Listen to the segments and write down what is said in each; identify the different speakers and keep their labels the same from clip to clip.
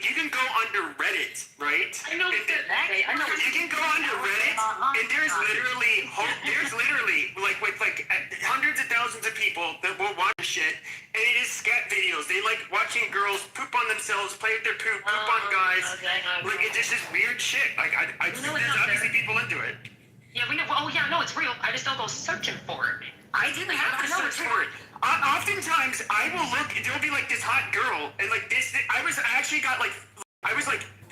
Speaker 1: you can go under Reddit, right?
Speaker 2: I know that. I know.
Speaker 1: You can go under Reddit, and there's literally like hundreds of thousands of people that will watch shit, and it is scat videos. They like watching girls poop on themselves, play with their poop on guys. Like it's just this weird shit. Like there's obviously people into it.
Speaker 2: Yeah, we know. Oh yeah, no, it's real. I just don't go searching for it.
Speaker 1: I didn't have to search for it. Oftentimes, I will look. There'll be like this hot girl, and like this. I was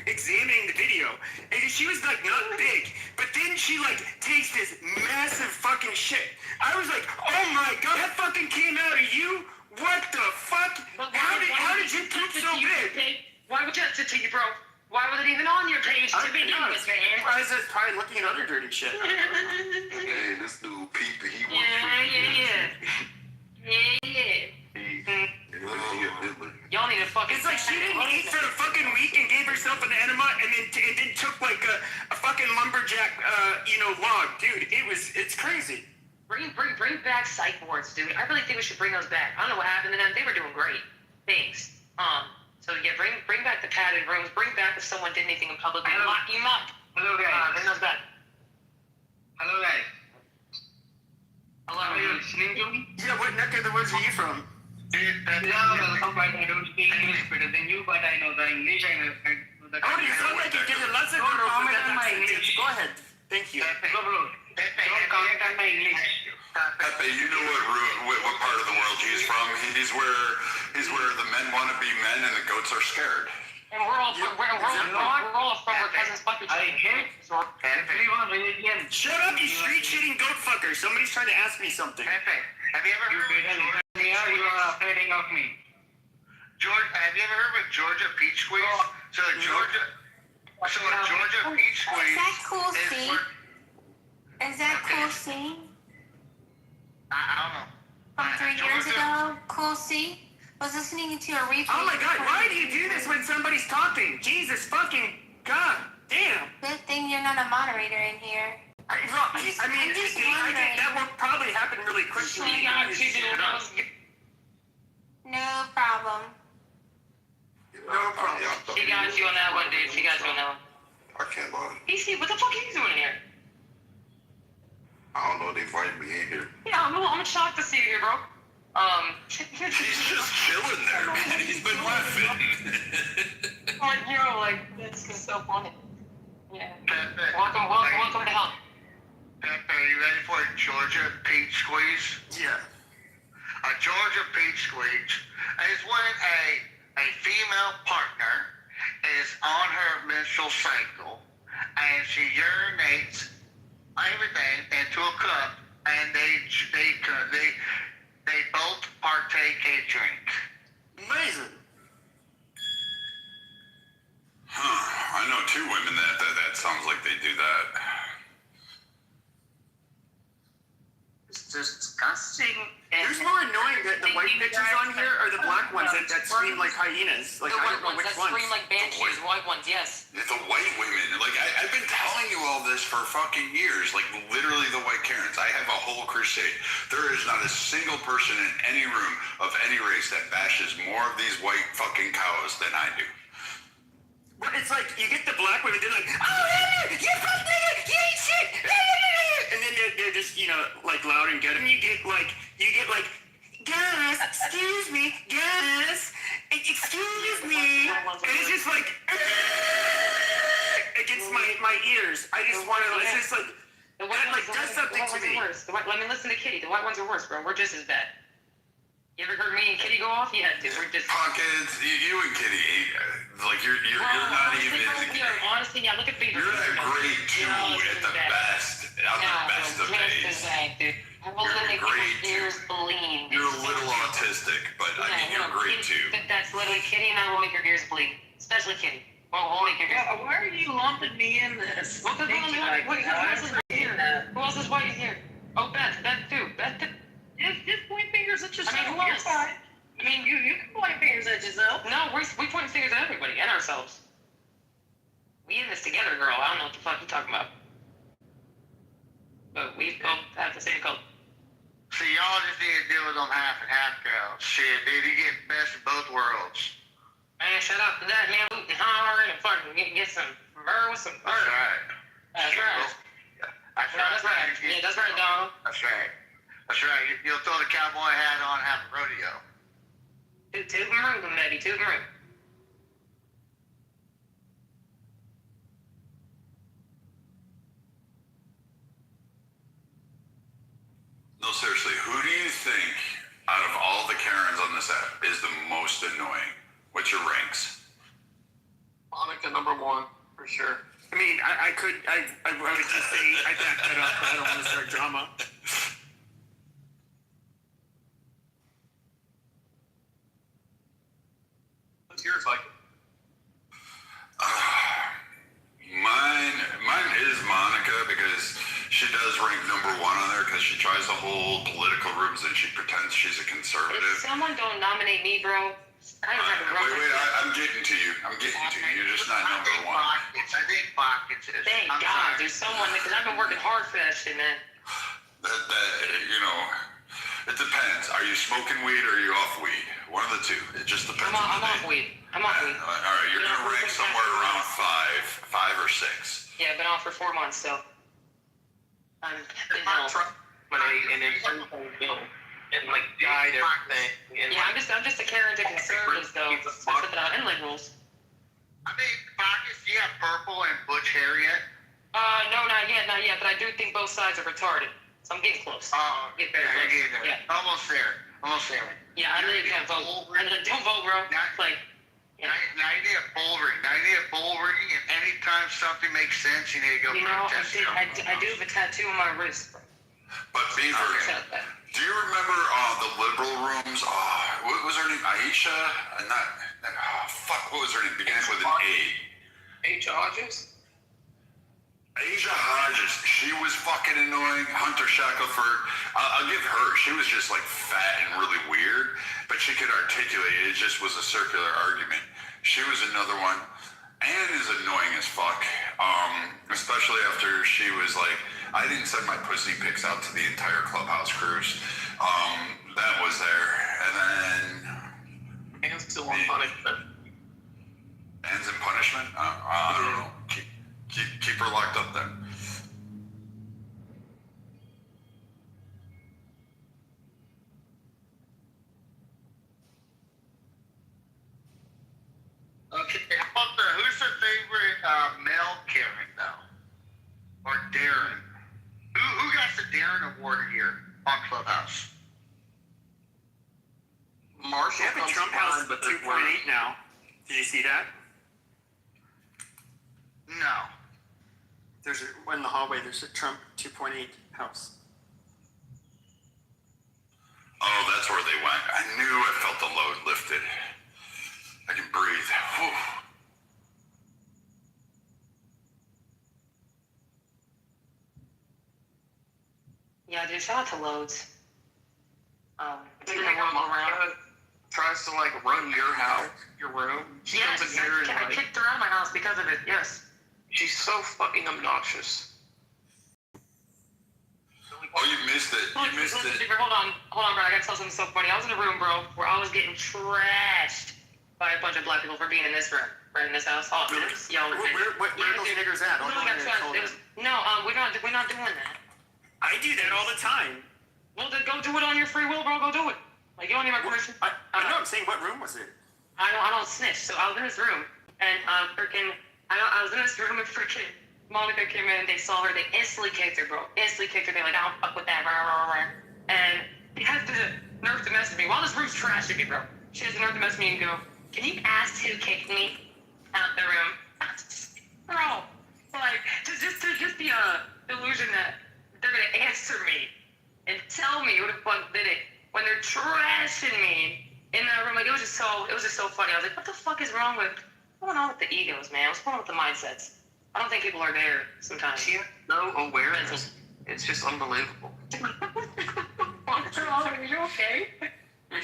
Speaker 1: examining the video, and she was like not big, but then she like takes this massive fucking shit. I was like, oh my god, that fucking came out of you? What the fuck? How did you poop so big?
Speaker 2: Why would you have to you, bro? Why was it even on your page to begin with, man?
Speaker 1: I was just probably looking at other dirty shit.
Speaker 3: Hey, this dude peeped. He was
Speaker 2: Y'all need to fucking.
Speaker 1: It's like she didn't eat for a fucking week and gave herself an enema and then took like a fucking lumberjack log, dude. It's crazy.
Speaker 2: Bring back psych wards, dude. I really think we should bring those back. I don't know what happened to them. They were doing great things. So yeah, bring back the padded rooms. Bring back if someone did anything in public. Lock him up.
Speaker 4: Hello guys.
Speaker 2: Bring those back.
Speaker 4: Hello guys.
Speaker 2: Hello.
Speaker 4: Are you listening to me?
Speaker 1: Yeah, what neck of the woods are you from?
Speaker 4: Welcome back. I don't speak English better than you, but I know the English. I know the.
Speaker 1: Oh, you sound like you're giving lots of good
Speaker 4: comment on my English.
Speaker 1: Go ahead. Thank you.
Speaker 4: Don't comment on my English.
Speaker 3: Pepe, you know what part of the world he's from? He's where the men want to be men and the goats are scared.
Speaker 2: And we're all from where cousins fuck each other.
Speaker 4: I hate everyone religion.
Speaker 1: Shut up, you street shitting goat fucker. Somebody's trying to ask me something.
Speaker 5: Pepe, have you ever heard
Speaker 4: You are afraid of me.
Speaker 5: George, have you ever heard of Georgia peach squeeze? So a Georgia peach squeeze.
Speaker 6: Is that cool
Speaker 5: is
Speaker 6: scene?
Speaker 5: where-
Speaker 6: Is that cool scene?
Speaker 5: I don't know.
Speaker 6: From 3 years ago? Cool scene? Was listening to a replay.
Speaker 1: Oh my god, why do you do this when somebody's talking? Jesus fucking god damn.
Speaker 6: Good thing you're not a moderator in here.
Speaker 1: I think that will probably happen really quickly.
Speaker 6: No problem.
Speaker 1: No problem.
Speaker 2: She got you on that one, dude. She got you on that one.
Speaker 3: I can't lie.
Speaker 2: PC, what the fuck are you doing here?
Speaker 3: I don't know. They invited me in here.
Speaker 2: Yeah, I'm shocked to see you here, bro.
Speaker 3: He's just chilling there, man. He's been laughing.
Speaker 2: This is so funny. Yeah.
Speaker 5: Pepe,
Speaker 2: Welcome to hell.
Speaker 5: Pepe, are you ready for a Georgia peach squeeze?
Speaker 1: Yeah.
Speaker 5: A Georgia peach squeeze is when a female partner is on her menstrual cycle and she urinates everything into a cup and they both partake a drink.
Speaker 1: Amazing.
Speaker 3: I know 2 women that sounds like they do that.
Speaker 2: It's disgusting.
Speaker 1: Who's more annoying, the white bitches on here or the black ones that scream like hyenas? Like,
Speaker 2: The
Speaker 1: I
Speaker 2: white
Speaker 1: don't know
Speaker 2: ones
Speaker 1: which
Speaker 2: that
Speaker 1: ones.
Speaker 2: scream like banshees, white ones, yes.
Speaker 3: The white women, like I've been telling you all this for fucking years, like literally the white Karens. I have a whole crusade. There is not a single person in any room of any race that bashes more of these white fucking cows than I do.
Speaker 1: But it's like, you get the black women, they're like, oh, you fuck nigga, you ain't shit, and then they're just, like loud and good. And you get like, guys, excuse me, guys, excuse me. And it's just like, against my ears. I just want to, it's just like,
Speaker 2: The white
Speaker 1: that
Speaker 2: ones,
Speaker 1: like does something to me.
Speaker 2: worse. Let me listen to Kitty. The white ones are worse, bro. We're just as bad. You ever heard me and Kitty go off? Yeah, dude. We're just.
Speaker 3: Pockets, you and Kitty, like you're not even.
Speaker 2: Honestly, yeah. Look at fingers.
Speaker 3: You're at grade 2 at the best. I'm the best of days.
Speaker 2: Dude. I will literally make people's ears bleed.
Speaker 3: You're a little autistic, but I mean you're grade 2.
Speaker 2: That's literally Kitty and I will make your ears bleed, especially Kitty. We'll make your ears.
Speaker 4: Why are you lumping me in this?
Speaker 2: Who else is here? Who else is white here? Oh, Beth too.
Speaker 4: Just point fingers at yourself.
Speaker 2: I mean, who else?
Speaker 4: I mean, you can point fingers at yourself.
Speaker 2: No, we point fingers at everybody and ourselves. We in this together, girl. I don't know what the fuck you're talking about. But we both have the same color.
Speaker 5: See, y'all just need to deal with them half and half girls. Shit, dude, you get best of both worlds.
Speaker 2: Man, shut up to that, man. Get some myrrh with some
Speaker 5: That's
Speaker 2: myrrh.
Speaker 5: right.
Speaker 2: That's right.
Speaker 5: That's
Speaker 2: Yeah,
Speaker 5: right.
Speaker 2: that's right. Yeah, that's right, Donald.
Speaker 5: That's right. That's right. You'll throw the cowboy hat on and have a rodeo.
Speaker 2: Toot and root, baby. Toot and root.
Speaker 3: No, seriously, who do you think out of all the Karens on this app is the most annoying? What's your ranks?
Speaker 7: Monica number one for sure.
Speaker 1: I mean, I would just say I back that up, but I don't want to start drama.
Speaker 7: What's yours like?
Speaker 3: Mine is Monica because she does rank number one on there because she tries to hold political rooms and she pretends she's a
Speaker 2: If
Speaker 3: conservative.
Speaker 2: someone don't nominate me, bro, I don't have a
Speaker 3: Wait, I'm getting to you. I'm getting to you. You're just not
Speaker 5: I
Speaker 3: number
Speaker 5: think
Speaker 3: one.
Speaker 5: Pockets is.
Speaker 2: Thank
Speaker 5: I'm
Speaker 2: God
Speaker 5: sorry.
Speaker 2: there's someone, because I've been working hard for that shit, man.
Speaker 3: It depends. Are you smoking weed or are you off weed? One of the two. It just depends on
Speaker 2: I'm
Speaker 3: the
Speaker 2: off
Speaker 3: day.
Speaker 2: weed. I'm off weed.
Speaker 3: All right, you're gonna rank somewhere around five or six.
Speaker 2: Yeah, I've been off for 4 months, so. I'm in
Speaker 7: I
Speaker 2: hell.
Speaker 7: try and then Bill and like guide everything. And
Speaker 2: Yeah, I'm just a Karen to conservatives, though. So I put that out. And liberals.
Speaker 5: I mean, Pockets, do you have purple and butch hair yet?
Speaker 2: No, not yet, but I do think both sides are retarded. So I'm getting close.
Speaker 5: Oh,
Speaker 2: Get very close.
Speaker 5: yeah.
Speaker 2: Yeah.
Speaker 5: Almost there.
Speaker 2: Yeah, I really can't vote. And don't vote, bro. Like, yeah.
Speaker 5: Now you need a bull ring. And anytime something makes sense, you need to go
Speaker 2: You know,
Speaker 5: protest.
Speaker 2: I do have a tattoo on my wrist.
Speaker 3: But Beaver,
Speaker 2: Accept that.
Speaker 3: do you remember the liberal rooms? What was her name? Aisha? What was her name? Began with an A.
Speaker 7: H. Hodges.
Speaker 3: Asia Hodges, she was fucking annoying. Hunter Shackelford, I'll give her. She was just like fat and really weird, but she could articulate it. It just was a circular argument. She was another one. Anne is annoying as fuck, especially after she was like, I didn't send my pussy pics out to the entire Clubhouse cruise. That was there, and then
Speaker 7: And still on punishment.
Speaker 3: Anne's in punishment. I don't know. Keep her locked up then.
Speaker 5: Okay, how about who's the favorite male Karen though? Or Darren? Who got the Darren Award here on Clubhouse?
Speaker 7: Marshall
Speaker 1: They have a
Speaker 7: comes
Speaker 1: Trump
Speaker 7: to
Speaker 1: House
Speaker 7: mind, but
Speaker 1: 2.8 now. Did you see that?
Speaker 5: No.
Speaker 1: There's one in the hallway. There's a Trump 2.8 house.
Speaker 3: Oh, that's where they went. I knew I felt the load lifted. I can breathe. Whew.
Speaker 2: Yeah, dude, shout out to Loads.
Speaker 7: Then Monica tries to like run your house, your room. She
Speaker 2: Yes,
Speaker 7: comes in here and
Speaker 2: I
Speaker 7: like,
Speaker 2: kicked her out of my house because of it, yes.
Speaker 7: she's so fucking obnoxious.
Speaker 3: Oh, you missed it. You missed it.
Speaker 2: Hold on, bro. I gotta tell something so funny. I was in a room, bro, where I was getting trashed by a bunch of black people for being in this room, right in this house. Oh,
Speaker 1: Really?
Speaker 2: it's, yo,
Speaker 1: Where are those niggers at?
Speaker 2: literally got trashed. It was, no, we're not doing that.
Speaker 1: I do that all the time.
Speaker 2: Well, then go do it on your free will, bro. Go do it. Like, you don't need my permission.
Speaker 1: I know. I'm saying, what room was it?
Speaker 2: I don't snitch. So I was in this room, and I was in this room, and freaking Monica came in, and they saw her. They instantly kicked her, bro. Instantly kicked her. They like, I don't fuck with that, rah, rah, rah. And she has the nerve to message me while this room's trashing me, bro. She has the nerve to message me and go, can you ask who kicked me out the room? Bro, like, just the illusion that they're gonna answer me and tell me who the fuck did it when they're trashing me in that room. Like, it was just so funny. I was like, what the fuck is wrong with, what's going on with the egos, man? What's going on with the mindsets? I don't think people are there sometimes.
Speaker 7: She has no awareness. It's just unbelievable.
Speaker 2: Are you okay?
Speaker 1: You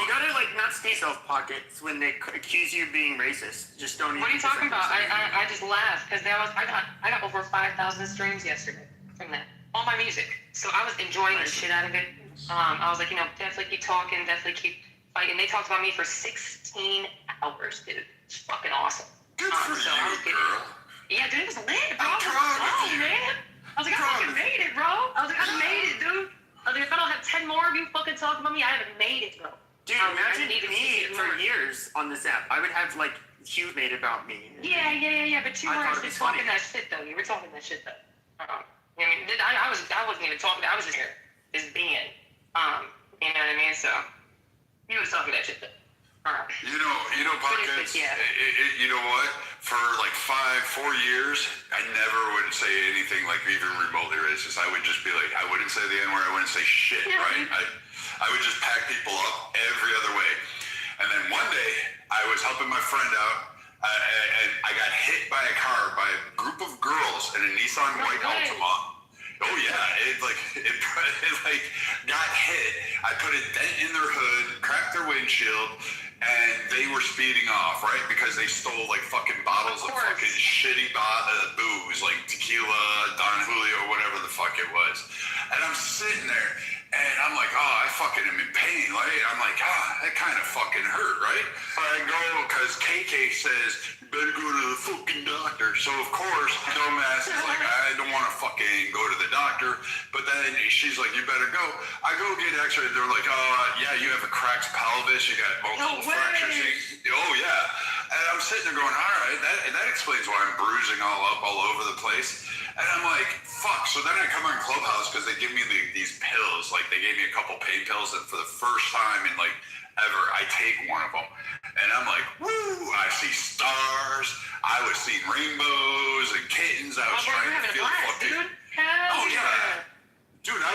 Speaker 1: gotta like not stay self pockets when they accuse you of being racist. Just don't.
Speaker 2: What are you talking about? I just laughed because I got over 5,000 streams yesterday from that. All my music. So I was enjoying the shit out of it. I was like, definitely keep talking, definitely keep fighting. They talked about me for 16 hours, dude. It's fucking awesome.
Speaker 3: Good Good for
Speaker 2: So I
Speaker 3: you,
Speaker 2: was getting,
Speaker 3: girl.
Speaker 2: yeah, dude, it was lit, bro.
Speaker 3: I'm
Speaker 2: I was
Speaker 3: proud
Speaker 2: like,
Speaker 3: of
Speaker 2: oh,
Speaker 3: you.
Speaker 2: man. I was like, I
Speaker 3: Proud
Speaker 2: fucking
Speaker 3: of you.
Speaker 2: made it, bro. I was like, I made it, dude. I was like, if I don't have 10 more of you fucking talking about me, I haven't made it, bro.
Speaker 1: Dude, imagine me for years on this app. I would have like huge made about me.
Speaker 2: Yeah, but you
Speaker 1: I
Speaker 2: weren't
Speaker 1: thought it was
Speaker 2: talking
Speaker 1: funny.
Speaker 2: that shit, though. You were talking that shit, though. I mean, I wasn't even talking. I was just here, just being. You know what I mean? So, you was talking that shit, though.
Speaker 3: You know, podcast.
Speaker 2: Yeah.
Speaker 3: You know what? For like 4 years, I never would say anything like even remotely racist. I would just be like, I wouldn't say the N-word. I wouldn't say shit,
Speaker 2: Yeah.
Speaker 3: right? I would just pack people up every other way. And then one day, I was helping my friend out, and I got hit by a car by a group of girls in a Nissan white Altima. Oh yeah, it got hit. I put a dent in their hood, cracked their windshield, and they were speeding off, right? Because they stole like fucking bottles of fucking shitty booze, like tequila, Don Julio, whatever the fuck it was. And I'm sitting there, and I'm like, oh, I fucking am in pain, right? I'm like, that kind of fucking hurt, right? So I go, because KK says, you better go to the fucking doctor. So of course, dumbass is like, I don't want to fucking go to the doctor. But then she's like, you better go. I go get x-ray. They're like, yeah, you have a cracked pelvis. You got multiple fractures. Oh yeah. And I'm sitting there going, all right, that explains why I'm bruising all over the place. And I'm like, fuck. So then I come on Clubhouse because they give me these pills. Like they gave me a couple pain pills, and for the first time in like ever, I take one of them. And I'm like, woo, I see stars. I was seeing rainbows and kittens. I was trying to feel fucking. Oh yeah. Dude, I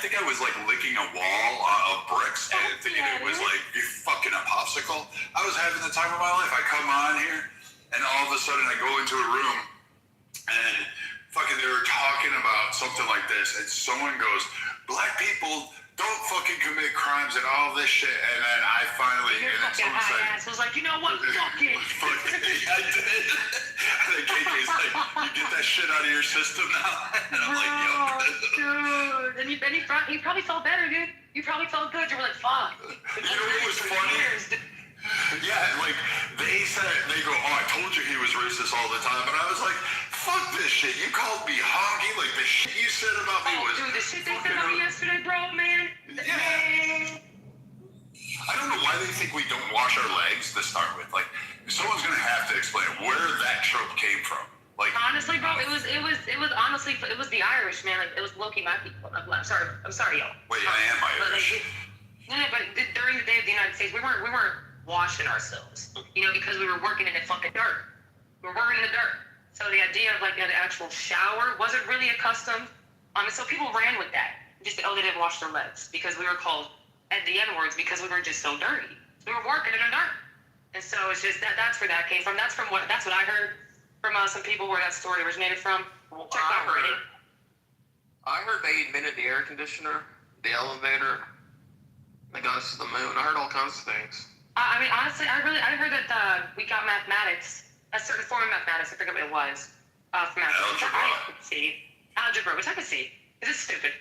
Speaker 3: think I was like licking a wall of bricks and thinking it was like fucking a popsicle. I was having the time of my life. I come on here and all of a sudden I go into a room and fucking they were talking about something like this, and someone goes, black people don't fucking commit crimes and all this shit. And then I finally,
Speaker 2: Your
Speaker 3: and then
Speaker 2: fucking
Speaker 3: someone
Speaker 2: high
Speaker 3: said,
Speaker 2: ass was like, you know what? Fuck it.
Speaker 3: I did. And then KK's like, you get that shit out of your system now? And I'm like, yo.
Speaker 2: Dude. And you probably felt better, dude. You probably felt good. You were like, fuck.
Speaker 3: You know what was funny? Yeah, like, they go, oh, I told you he was racist all the time. And I was like, fuck this shit. You called me honky. Like, the shit you said about me was...
Speaker 2: Dude, the shit they said about me yesterday, bro, man.
Speaker 3: Yeah. Man. I don't know why they think we don't wash our legs to start with. Like, someone's going to have to explain where that trope came from. Like,
Speaker 2: honestly, bro, it was honestly, it was the Irish, man. Like, it was low-key my people. I'm sorry, y'all.
Speaker 3: Wait, I am Irish.
Speaker 2: But during the day of the United States, we weren't washing ourselves, you know, because we were working in the fucking dirt. We were working in the dirt. So the idea of like the actual shower wasn't really accustomed. So people ran with that. Just they didn't wash their legs because we were called at the N-words because we were just so dirty. We were working in the dirt, and so it's just that's where that came from. That's what I heard from some people where that story originated from. Check out Reddit.
Speaker 7: I heard they invented the air conditioner, the elevator, they got us to the moon. I heard all kinds of things.
Speaker 2: I mean, honestly, I heard that we got mathematics, a certain form of mathematics. I forget what it was. From mathematics. I could see algebra, which I could see. It's just stupid.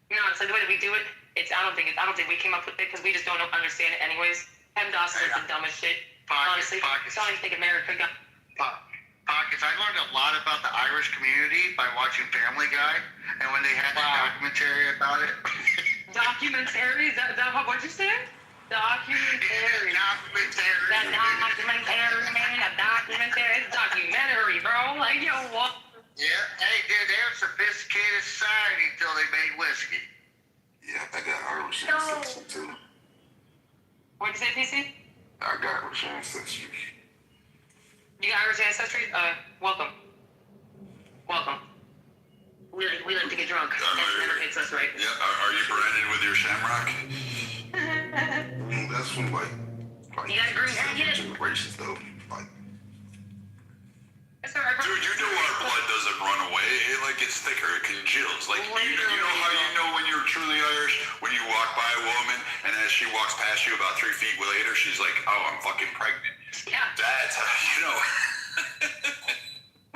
Speaker 2: You know, it's like the way that we do it. I don't think we came up with it because we just don't understand it anyways. PEMDAS is the dumbest shit. Honestly, I don't even think America got.
Speaker 5: Pockets. I learned a lot about the Irish community by watching Family Guy, and when they had that documentary about it.
Speaker 2: Documentary? Is that what'd you say? Documentary. That documentary, man. A documentary. It's a documentary, bro. Like, yo, what?
Speaker 5: Yeah. Hey, dude, they're a sophisticated society until they made whiskey.
Speaker 3: Yeah, I got Irish ancestry too.
Speaker 2: What'd you say, PC?
Speaker 3: I got Irish ancestry.
Speaker 2: You got Irish ancestry? Welcome. We like to get drunk. That makes us right.
Speaker 3: Yeah, are you branded with your shamrock? That's from like
Speaker 2: you got a green hat yet?
Speaker 3: generations though. Like,
Speaker 2: that's all right, bro.
Speaker 3: dude, you know our blood doesn't run away. It like gets thicker. It congeals. Like you know how you know when you're truly Irish? When you walk by a woman and as she walks past you about 3 feet later, she's like, "Oh, I'm fucking pregnant."
Speaker 2: Yeah.
Speaker 3: That's how you know.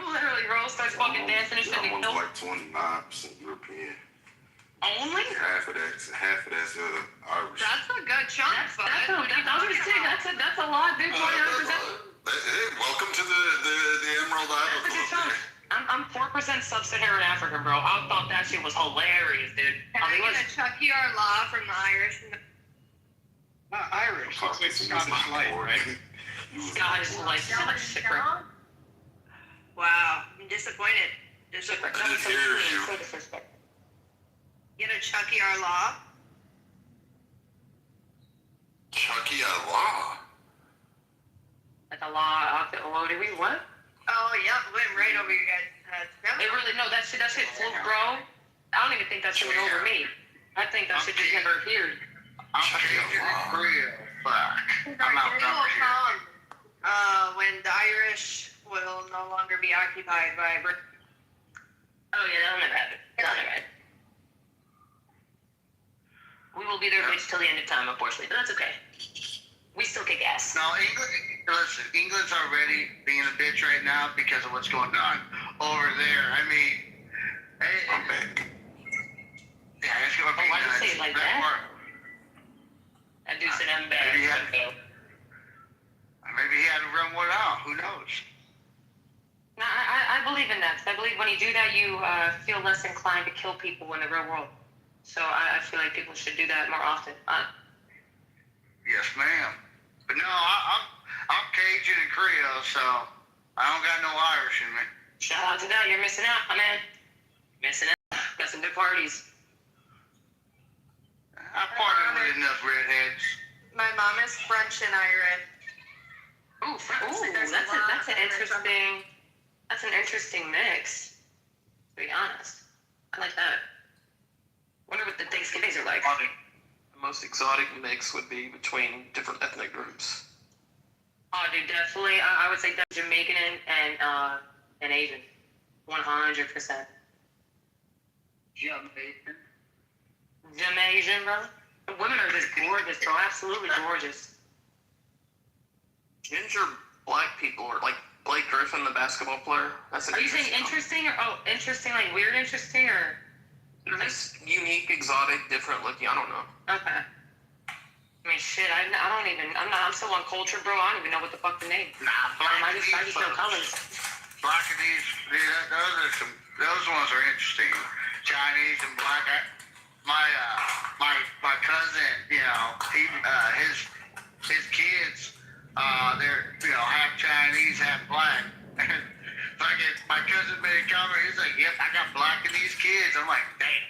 Speaker 2: Literally, bro, starts fucking dancing and shit.
Speaker 8: I'm like 29% European.
Speaker 2: Only?
Speaker 8: Half of that's Irish.
Speaker 9: That's a good chunk, bud.
Speaker 2: That's a lot, dude. 20%.
Speaker 3: Hey, welcome to the
Speaker 5: I have
Speaker 2: That's a
Speaker 5: a
Speaker 2: good
Speaker 5: clue.
Speaker 2: chunk. I'm 4% sub-Saharan African, bro. I thought that shit was hilarious, dude.
Speaker 9: Can I get a Chucky or Law from the Irish?
Speaker 10: Not Irish. It's like Scottish Light, right?
Speaker 2: Scottish like shit, bro.
Speaker 9: Wow, I'm disappointed.
Speaker 2: Shipwreck.
Speaker 3: I didn't hear you.
Speaker 2: So disrespectful.
Speaker 9: Get a Chucky or Law?
Speaker 3: Chucky Allah.
Speaker 2: Like a law outfit. Oh, did we what?
Speaker 9: Oh, yep, went right over your guys' heads.
Speaker 2: It really no. That shit flew, bro. I don't even think that shit went over me. I think that shit just never appeared.
Speaker 5: I'm Cajun and Creole. Fuck. I'm outnumbered here.
Speaker 9: When the Irish will no longer be occupied by Britain.
Speaker 2: Oh yeah, that'll never happen. That'll never happen. We will be their bitch till the end of time, unfortunately, but that's okay. We still kick ass.
Speaker 5: No, England's already being a bitch right now because of what's going on over there. I mean,
Speaker 3: I'm back.
Speaker 5: yeah, it's gonna be
Speaker 2: Why'd you
Speaker 5: nuts.
Speaker 2: say it like that? That dude said I'm bad.
Speaker 5: Maybe he had to run one out. Who knows?
Speaker 2: No, I believe in that. 'Cause I believe when you do that, you feel less inclined to kill people in the real world. So I feel like people should do that more often.
Speaker 5: Yes, ma'am. But no, I'm Cajun and Creole, so I don't got no Irish in me.
Speaker 2: Shout out to that. You're missing out, my man. Missing out. Got some good parties.
Speaker 5: I partnered with enough redheads.
Speaker 9: My mom is French and Irish.
Speaker 2: Ooh,
Speaker 9: There's a
Speaker 2: that's
Speaker 9: lot
Speaker 2: that's an
Speaker 9: of
Speaker 2: interesting. That's an interesting mix. To be honest, I like that. Wonder what the Thanksgivings are like.
Speaker 7: The most exotic mix would be between different ethnic groups.
Speaker 2: Oh, dude, definitely. I would say that Jamaican and Asian, 100%. Jamaican, bro. The women are just gorgeous, bro. Absolutely gorgeous.
Speaker 7: Ginger black people are like Blake Griffin, the basketball player. That's an
Speaker 2: Are you saying
Speaker 7: interesting
Speaker 2: interesting, like weird interesting, or?
Speaker 7: They're just unique, exotic, different looking. I don't know.
Speaker 2: Okay. I mean, shit. I'm so uncultured, bro. I don't even know what the fuck the name.
Speaker 5: Nah,
Speaker 2: I just know colors.
Speaker 5: Blackanese, yeah, those ones are interesting. Chinese and black. My cousin, you know, his kids, they're half Chinese, half black. Fucking my cousin made a comment. He's like, "Yep, I got Blackanese kids." I'm like, "Damn."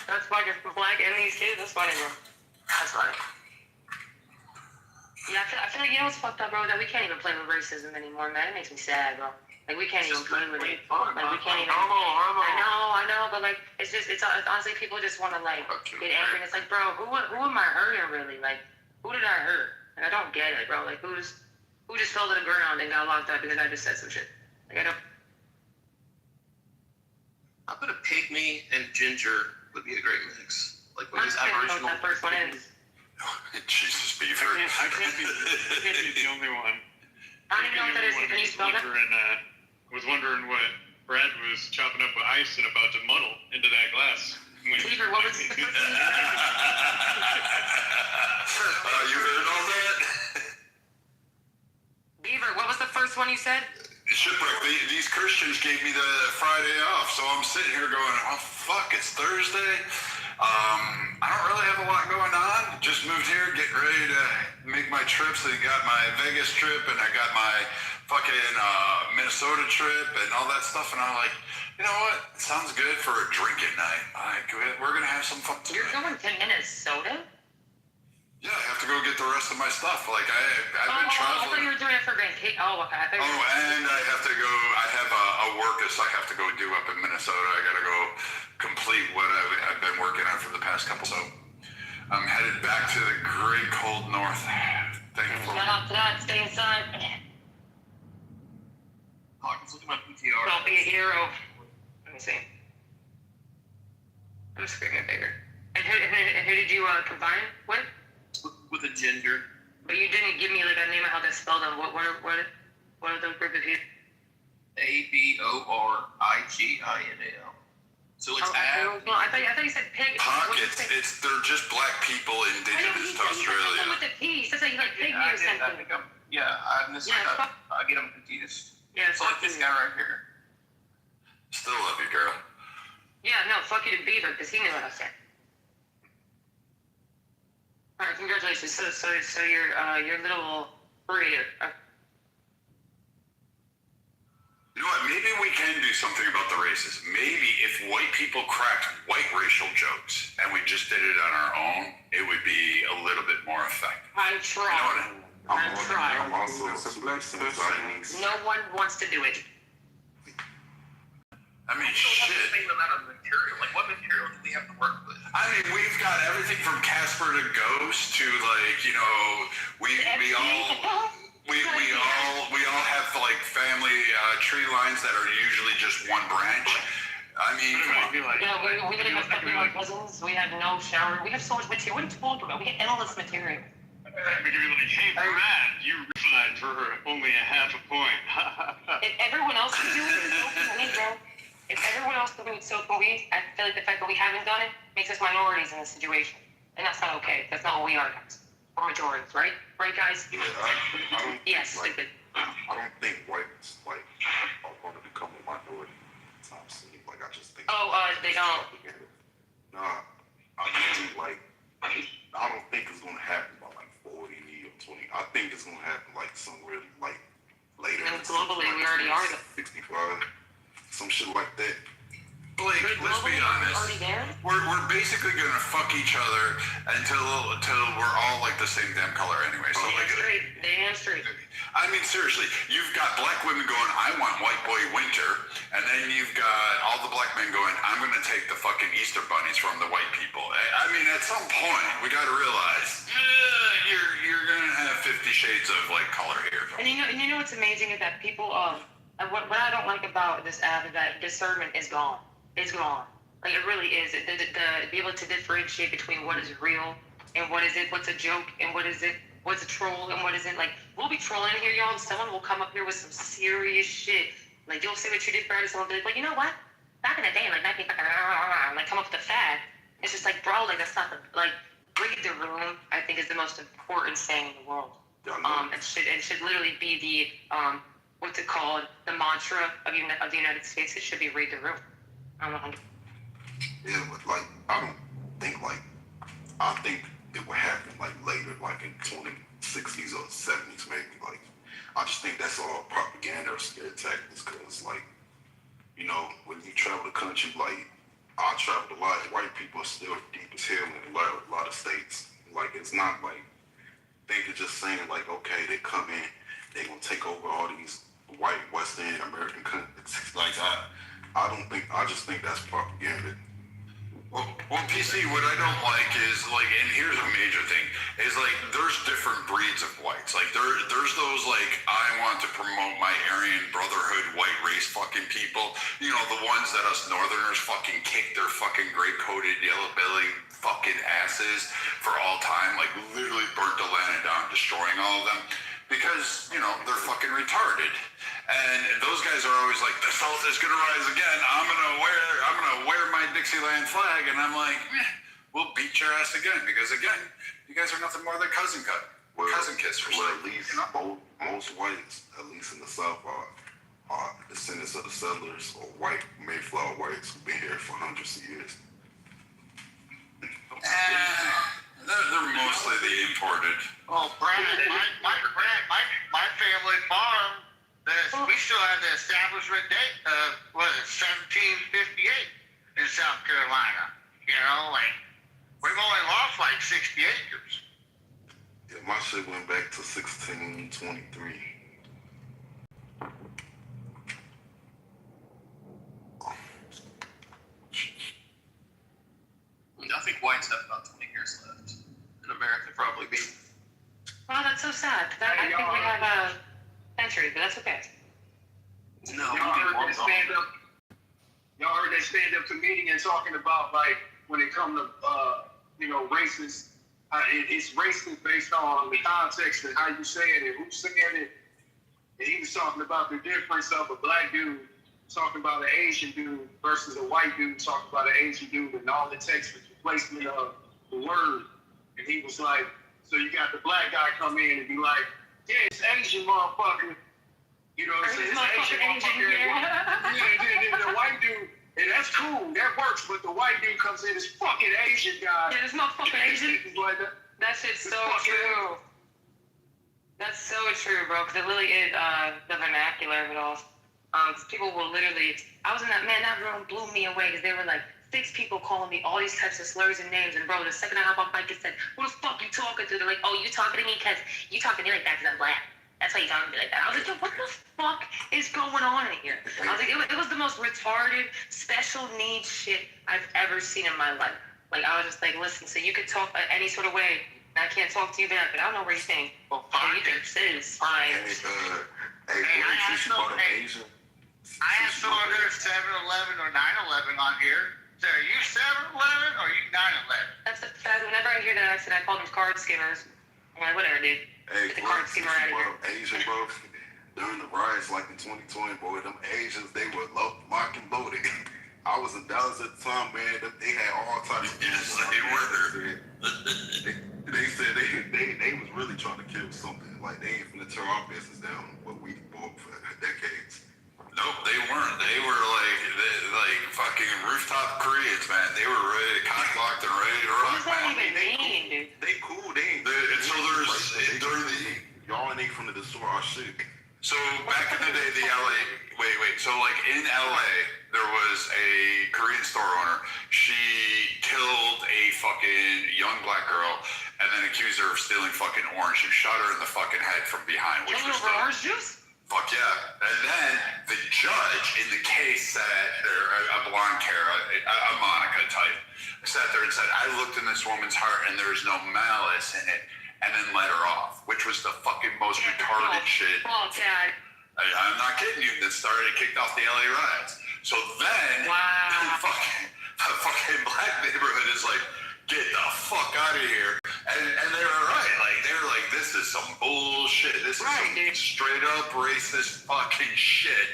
Speaker 2: That's fucking black and these kids. That's funny, bro. That's funny. Yeah, I feel like, you know what's fucked up, bro? That we can't even play with racism anymore, man. It makes me sad, bro. Like, we can't even play with it. Like, we can't even. I know, but like, it's honestly, people just want to like get angry. And it's like, bro, who am I hurting really? Like, who did I hurt? Like, I don't get it, bro. Like, who just fell to the ground and got locked up because I just said some shit? Like, I don't.
Speaker 7: I bet a pygmy and ginger would be a great mix. Like with his
Speaker 2: I don't know
Speaker 7: Aboriginal.
Speaker 2: what that first one is.
Speaker 3: Jesus, Beaver.
Speaker 10: I can't be the only one.
Speaker 2: I don't even know what that is. Can you spell that?
Speaker 10: Was wondering what Brad was chopping up with ice and about to muddle into that glass.
Speaker 2: Beaver, what was the first one?
Speaker 3: You heard all that?
Speaker 2: Beaver, what was the first one you said?
Speaker 3: Shipwreck, these Christians gave me the Friday off, so I'm sitting here going, oh fuck, it's Thursday. I don't really have a lot going on. Just moved here, getting ready to make my trips. I got my Vegas trip and I got my fucking Minnesota trip and all that stuff. And I'm like, you know what? It sounds good for a drinking night. Like, we're gonna have some fun.
Speaker 2: You're going to Minnesota?
Speaker 3: Yeah, I have to go get the rest of my stuff. Like, I've been
Speaker 2: I
Speaker 3: traveling.
Speaker 2: thought you were doing it for vacation. Oh, okay.
Speaker 3: And I have to go, I have a workus I have to go do up in Minnesota. I gotta go complete what I've been working on for the past couple. So I'm headed back to the great cold north. Thankfully.
Speaker 2: Shout out to that. Stay inside.
Speaker 7: Hawkins, look at my PTR.
Speaker 2: Don't be a hero. Let me see. I'm screaming bigger. And who did you combine with?
Speaker 7: With a ginger.
Speaker 2: But you didn't give me like a name of how that's spelled. On what are those group of you?
Speaker 7: ABORIGINAL. So it's
Speaker 2: I thought you said pig.
Speaker 3: Pockets, they're just black people indigenous to Australia.
Speaker 2: With the P. He says that you like pygmy or something.
Speaker 7: I get them confused.
Speaker 2: Yeah,
Speaker 7: so like this guy right here.
Speaker 3: Still love you, girl.
Speaker 2: Yeah, no, fuck you to Beaver, because he knew what I said. Alright, congratulations. So your little burrito.
Speaker 3: You know what? Maybe we can do something about the races. Maybe if white people cracked white racial jokes and we just did it on our own, it would be a little bit more effective.
Speaker 2: I try.
Speaker 3: You know
Speaker 8: I'm also
Speaker 2: No one wants to do it.
Speaker 3: I mean, shit.
Speaker 7: Same amount of material. Like, what material do we have to work with?
Speaker 3: I mean, we've got everything from Casper to Ghost to like, you know, we all have like family tree lines that are usually just one branch. I mean,
Speaker 2: we live in my cousins. We have no shower. We have so much material. What are you talking about? We have endless material.
Speaker 10: We could be like, hey, Brad, you realized for only a half a point.
Speaker 2: If everyone else is doing it, so can we, bro. If everyone else is doing it, so can we. I feel like the fact that we haven't done it makes us minorities in this situation. And that's not okay. That's not what we are, guys. We're majorities, right? Right, guys?
Speaker 8: Yeah, I don't
Speaker 2: yes,
Speaker 8: like,
Speaker 2: stupid.
Speaker 8: I don't think whites like are going to become a minority anytime soon. Like I just think.
Speaker 2: They don't.
Speaker 8: Nah, I just like. I don't think it's going to happen by like 40 or 20. I think it's going to happen like somewhere like later.
Speaker 2: And globally, we already are.
Speaker 8: 65, some shit like that.
Speaker 3: Blake, let's be honest. We're basically gonna fuck each other until we're all like the same damn color anyway. So like,
Speaker 2: damn straight.
Speaker 3: I mean, seriously, you've got black women going, I want white boy winter, and then you've got all the black men going, I'm gonna take the fucking Easter bunnies from the white people. I mean, at some point, we gotta realize you're gonna have 50 shades of like color here.
Speaker 2: And you know what's amazing is that people what I don't like about this app is that discernment is gone. It's gone. Like, it really is. The be able to differentiate between what is real and what is it, what's a joke and what is it, what's a troll and what isn't. Like, we'll be trolling here, y'all, and someone will come up here with some serious shit. Like, you'll say what you did, Brad, and someone will be like, you know what? Back in the day, like, like, come up with a fad. It's just like, bro, like, that's not the, like, read the room, I think, is the most important saying in the world. It should literally be the, what's it called? The mantra of the United States. It should be read the room.
Speaker 8: Yeah, but like I think it would happen like later, like in 2060s or 70s maybe. Like I just think that's all propaganda or scare tactics, because like, you know, when you travel the country, like I traveled a lot, white people are still deep as hell in a lot of states. Like it's not like they're just saying like, okay, they come in, they gonna take over all these white Western American countries. Like I just think that's propaganda.
Speaker 3: Well, PC, what I don't like is like, and here's a major thing, is like there's different breeds of whites. Like there's those like, I want to promote my Aryan Brotherhood white race fucking people. You know, the ones that us Northerners fucking kick their fucking gray-coated, yellow-belly fucking asses for all time. Like literally burnt the land down, destroying all of them. Because, you know, they're fucking retarded. And those guys are always like, the South is gonna rise again. I'm gonna wear my Dixieland flag. And I'm like, we'll beat your ass again. Because again, you guys are nothing more than cousin kissers.
Speaker 8: Well, at least most whites, at least in the South, are descendants of the settlers or white Mayflower whites who've been here for hundreds of years.
Speaker 3: They're mostly the imported.
Speaker 5: Oh, Brad, my family farm, we still have the establishment date of, 1758 in South Carolina. You know, like, we've only lost like 60 acres.
Speaker 8: Yeah, my shit went back to 1623.
Speaker 7: I think whites have about 20 years left. In America, probably be.
Speaker 2: Well, that's so sad. I think we have a century, but that's okay.
Speaker 7: No,
Speaker 4: Y'all heard that stand-up comedian talking about like when it comes to racist. It's racist based on the context and how you say it and who said it. And he was talking about the difference of a black dude talking about an Asian dude versus a white dude talking about an Asian dude, and all it takes was replacement of the word. And he was like, so you got the black guy come in and be like, yeah, it's Asian motherfucker. You know what I'm saying? It's Asian motherfucker. Yeah, the white dude, and that's cool, that works, but the white dude comes in, this fucking Asian guy.
Speaker 2: Yeah, this motherfucking Asian.
Speaker 4: Like
Speaker 2: That shit's so true. That's so true, bro, because it really is the vernacular of it all. People will literally, I was in that room blew me away because they were like, 6 people calling me all these types of slurs and names, and bro, the second I hop off mic, it said, who the fuck you talking to? They're like, oh, you talking to me because you talking to me like that because I'm black. That's why you talking to me like that. I was like, yo, what the fuck is going on in here? I was like, it was the most retarded, special needs shit I've ever seen in my life. Like, I was just like, listen, so you could talk any sort of way, and I can't talk to you back, but I don't know where you think.
Speaker 5: Well,
Speaker 2: Oh, you think sis? Fine.
Speaker 5: I have someone here at 7-Eleven or 9-11 on here. So are you 7-Eleven or are you 9-11?
Speaker 2: That's a fact. Whenever I hear that accent, I call them card skimmers. I'm like, whatever, dude.
Speaker 8: Hey,
Speaker 2: Get the card skimmer out of here.
Speaker 8: Asian, bro. During the riots, like in 2020, boy, them Asians, they were locked and loaded. I was in Dallas at the time, man. They had all types of
Speaker 3: Yes, they were.
Speaker 8: They said they was really trying to kill something. Like, they ain't finna tear our business down, what we fought for decades.
Speaker 3: Nope, they weren't. They were like fucking rooftop Koreans, man. They were ready to cock locked and ready to rock,
Speaker 2: What does that
Speaker 3: man.
Speaker 2: even mean, dude?
Speaker 8: They cool, they ain't.
Speaker 3: And so there's during the
Speaker 8: y'all ain't finna destroy our shit.
Speaker 3: so back in the day, the LA so like in LA there was a Korean store owner. She killed a fucking young black girl and then accused her of stealing fucking orange and shot her in the fucking head from behind, which
Speaker 2: Can you
Speaker 3: was
Speaker 2: over orange juice?
Speaker 3: fuck yeah. And then the judge in the case said, a blonde Kara, a Monica type, sat there and said, I looked in this woman's heart and there's no malice in it, and then let her off, which was the fucking most retarded shit.
Speaker 2: Oh, God.
Speaker 3: I'm not kidding you. That kicked off the LA riots. So then,
Speaker 2: Wow.
Speaker 3: the fucking black neighborhood is like, get the fuck out of here. And they were right. Like, they were like, this is some bullshit. This is some straight up racist fucking shit.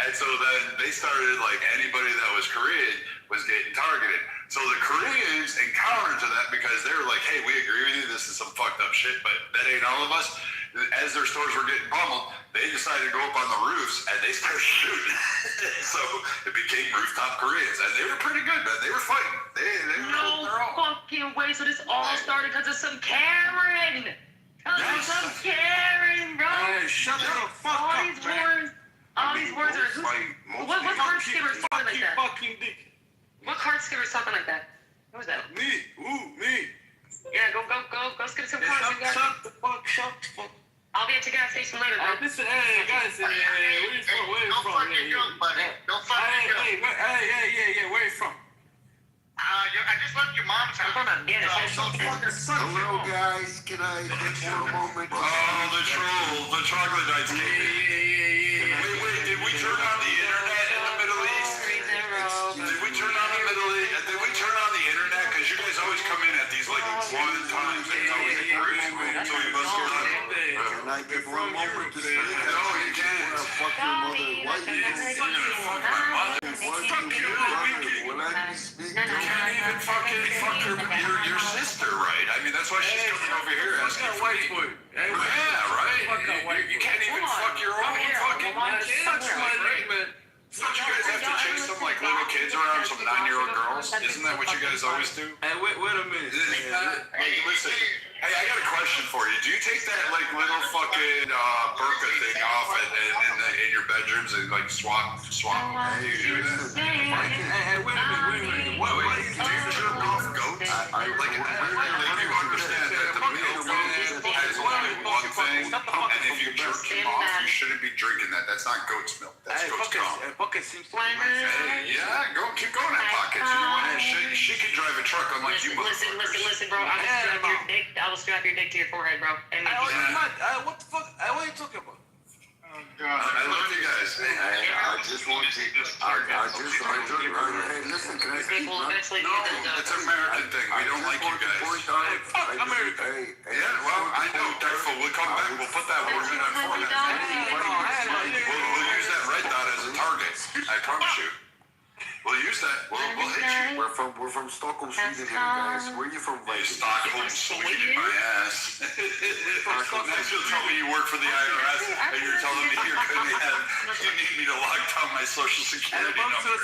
Speaker 3: And so then they started, like, anybody that was Korean was getting targeted. So the Koreans, in counter to that, because they were like, hey, we agree with you, this is some fucked up shit, but that ain't all of us. As their stores were getting pummeled, they decided to go up on the roofs and they started shooting. So it became rooftop Koreans, and they were pretty good, man. They were fighting. They were
Speaker 2: No fucking way. So this all started because of some Karen. Some Karen, bro.
Speaker 8: Hey, shut the fuck
Speaker 2: all
Speaker 8: up,
Speaker 2: these
Speaker 8: man.
Speaker 2: words, all these words are. What card skimmer's talking like that?
Speaker 8: Fucking dick.
Speaker 2: What card skimmer's talking like that? Who was that?
Speaker 8: Me. Me.
Speaker 2: Yeah, go skip some cards.
Speaker 8: Shut the fuck up.
Speaker 2: I'll be at your gas station later, bro.
Speaker 8: Listen, hey, guys, where you from?
Speaker 5: Don't fucking joke, buddy. Don't fucking joke.
Speaker 8: Hey, where you from?
Speaker 5: I just left your mom's house.
Speaker 2: I'm from Afghanistan.
Speaker 8: Hello, guys. Can I get you a moment?
Speaker 3: Oh, the troglodytes came in. Wait, did we turn on the internet in the Middle East? Did we turn on the internet? Because you guys always come in at these like one times and it's always crazy. So you must go on.
Speaker 8: Can I get one moment to say?
Speaker 3: No, you can't.
Speaker 8: Fuck your mother. Why
Speaker 3: Fuck my mother. Fuck you.
Speaker 8: Will I be speaking?
Speaker 3: You can't even fucking fuck your sister, right? I mean, that's why she's coming over here asking for me. Yeah, right? You can't even fuck your own fucking kids, right? Don't you guys have to chase some like little kids around, some 9-year-old girls? Isn't that what you guys always do?
Speaker 8: Hey, wait a minute.
Speaker 3: Hey, listen. Hey, I got a question for you. Do you take that like little fucking burqa thing off in your bedrooms and like swap? Hey, you do that?
Speaker 8: Hey, wait a minute.
Speaker 3: Wait. Do you jerk off goats? Like you understand that the milk has only one thing, and if you jerk him off, you shouldn't be drinking that. That's not goat's milk. That's goat's cum.
Speaker 8: Pocket seems to
Speaker 3: Hey, yeah, keep going at pockets. You know what? She can drive a truck unlike you motherfuckers.
Speaker 2: Listen, bro. I will strap your dick to your forehead, bro. And
Speaker 8: what the fuck? What are you talking about?
Speaker 3: I love you guys.
Speaker 8: I just want to. Hey, listen, can I speak?
Speaker 2: will eventually
Speaker 3: No, it's an American thing. We don't like you guys.
Speaker 8: Fuck America.
Speaker 3: Yeah, well, I know. Therefore, we'll come back. We'll put that word in our forehead. We'll use that red dot as a target. I promise you. We'll use that. We'll hit you.
Speaker 8: We're from Stockholm, Sweden, here, guys. Where are you from,
Speaker 3: You
Speaker 8: Vikings?
Speaker 3: Stockholm, Sweden, my ass. Next you'll tell me you work for the IRS and you're telling me you need me to lock down my social security number.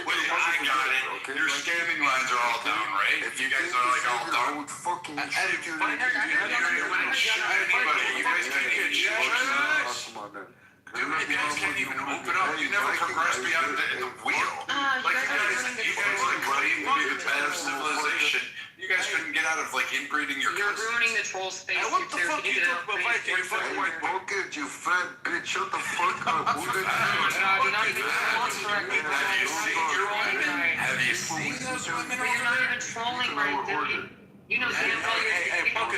Speaker 3: Wait, I got it. Your scamming lines are all down, right? If you guys are like all
Speaker 8: I
Speaker 3: down.
Speaker 8: would fucking shoot you.
Speaker 3: You don't shoot anybody. You guys can't get shot. Dude, you guys can't even open up. You never progress beyond the wheel. Like you guys like claim to be the bed of civilization. You guys couldn't get out of like inbreeding your
Speaker 2: You're
Speaker 3: cousins.
Speaker 2: ruining the troll space.
Speaker 4: What the fuck you talking about, Viking? You fucking white
Speaker 8: Bucket, you fat bitch. Shut the fuck up. Who the
Speaker 3: Have you seen those women
Speaker 2: But you're not even trolling right, dude. You know damn well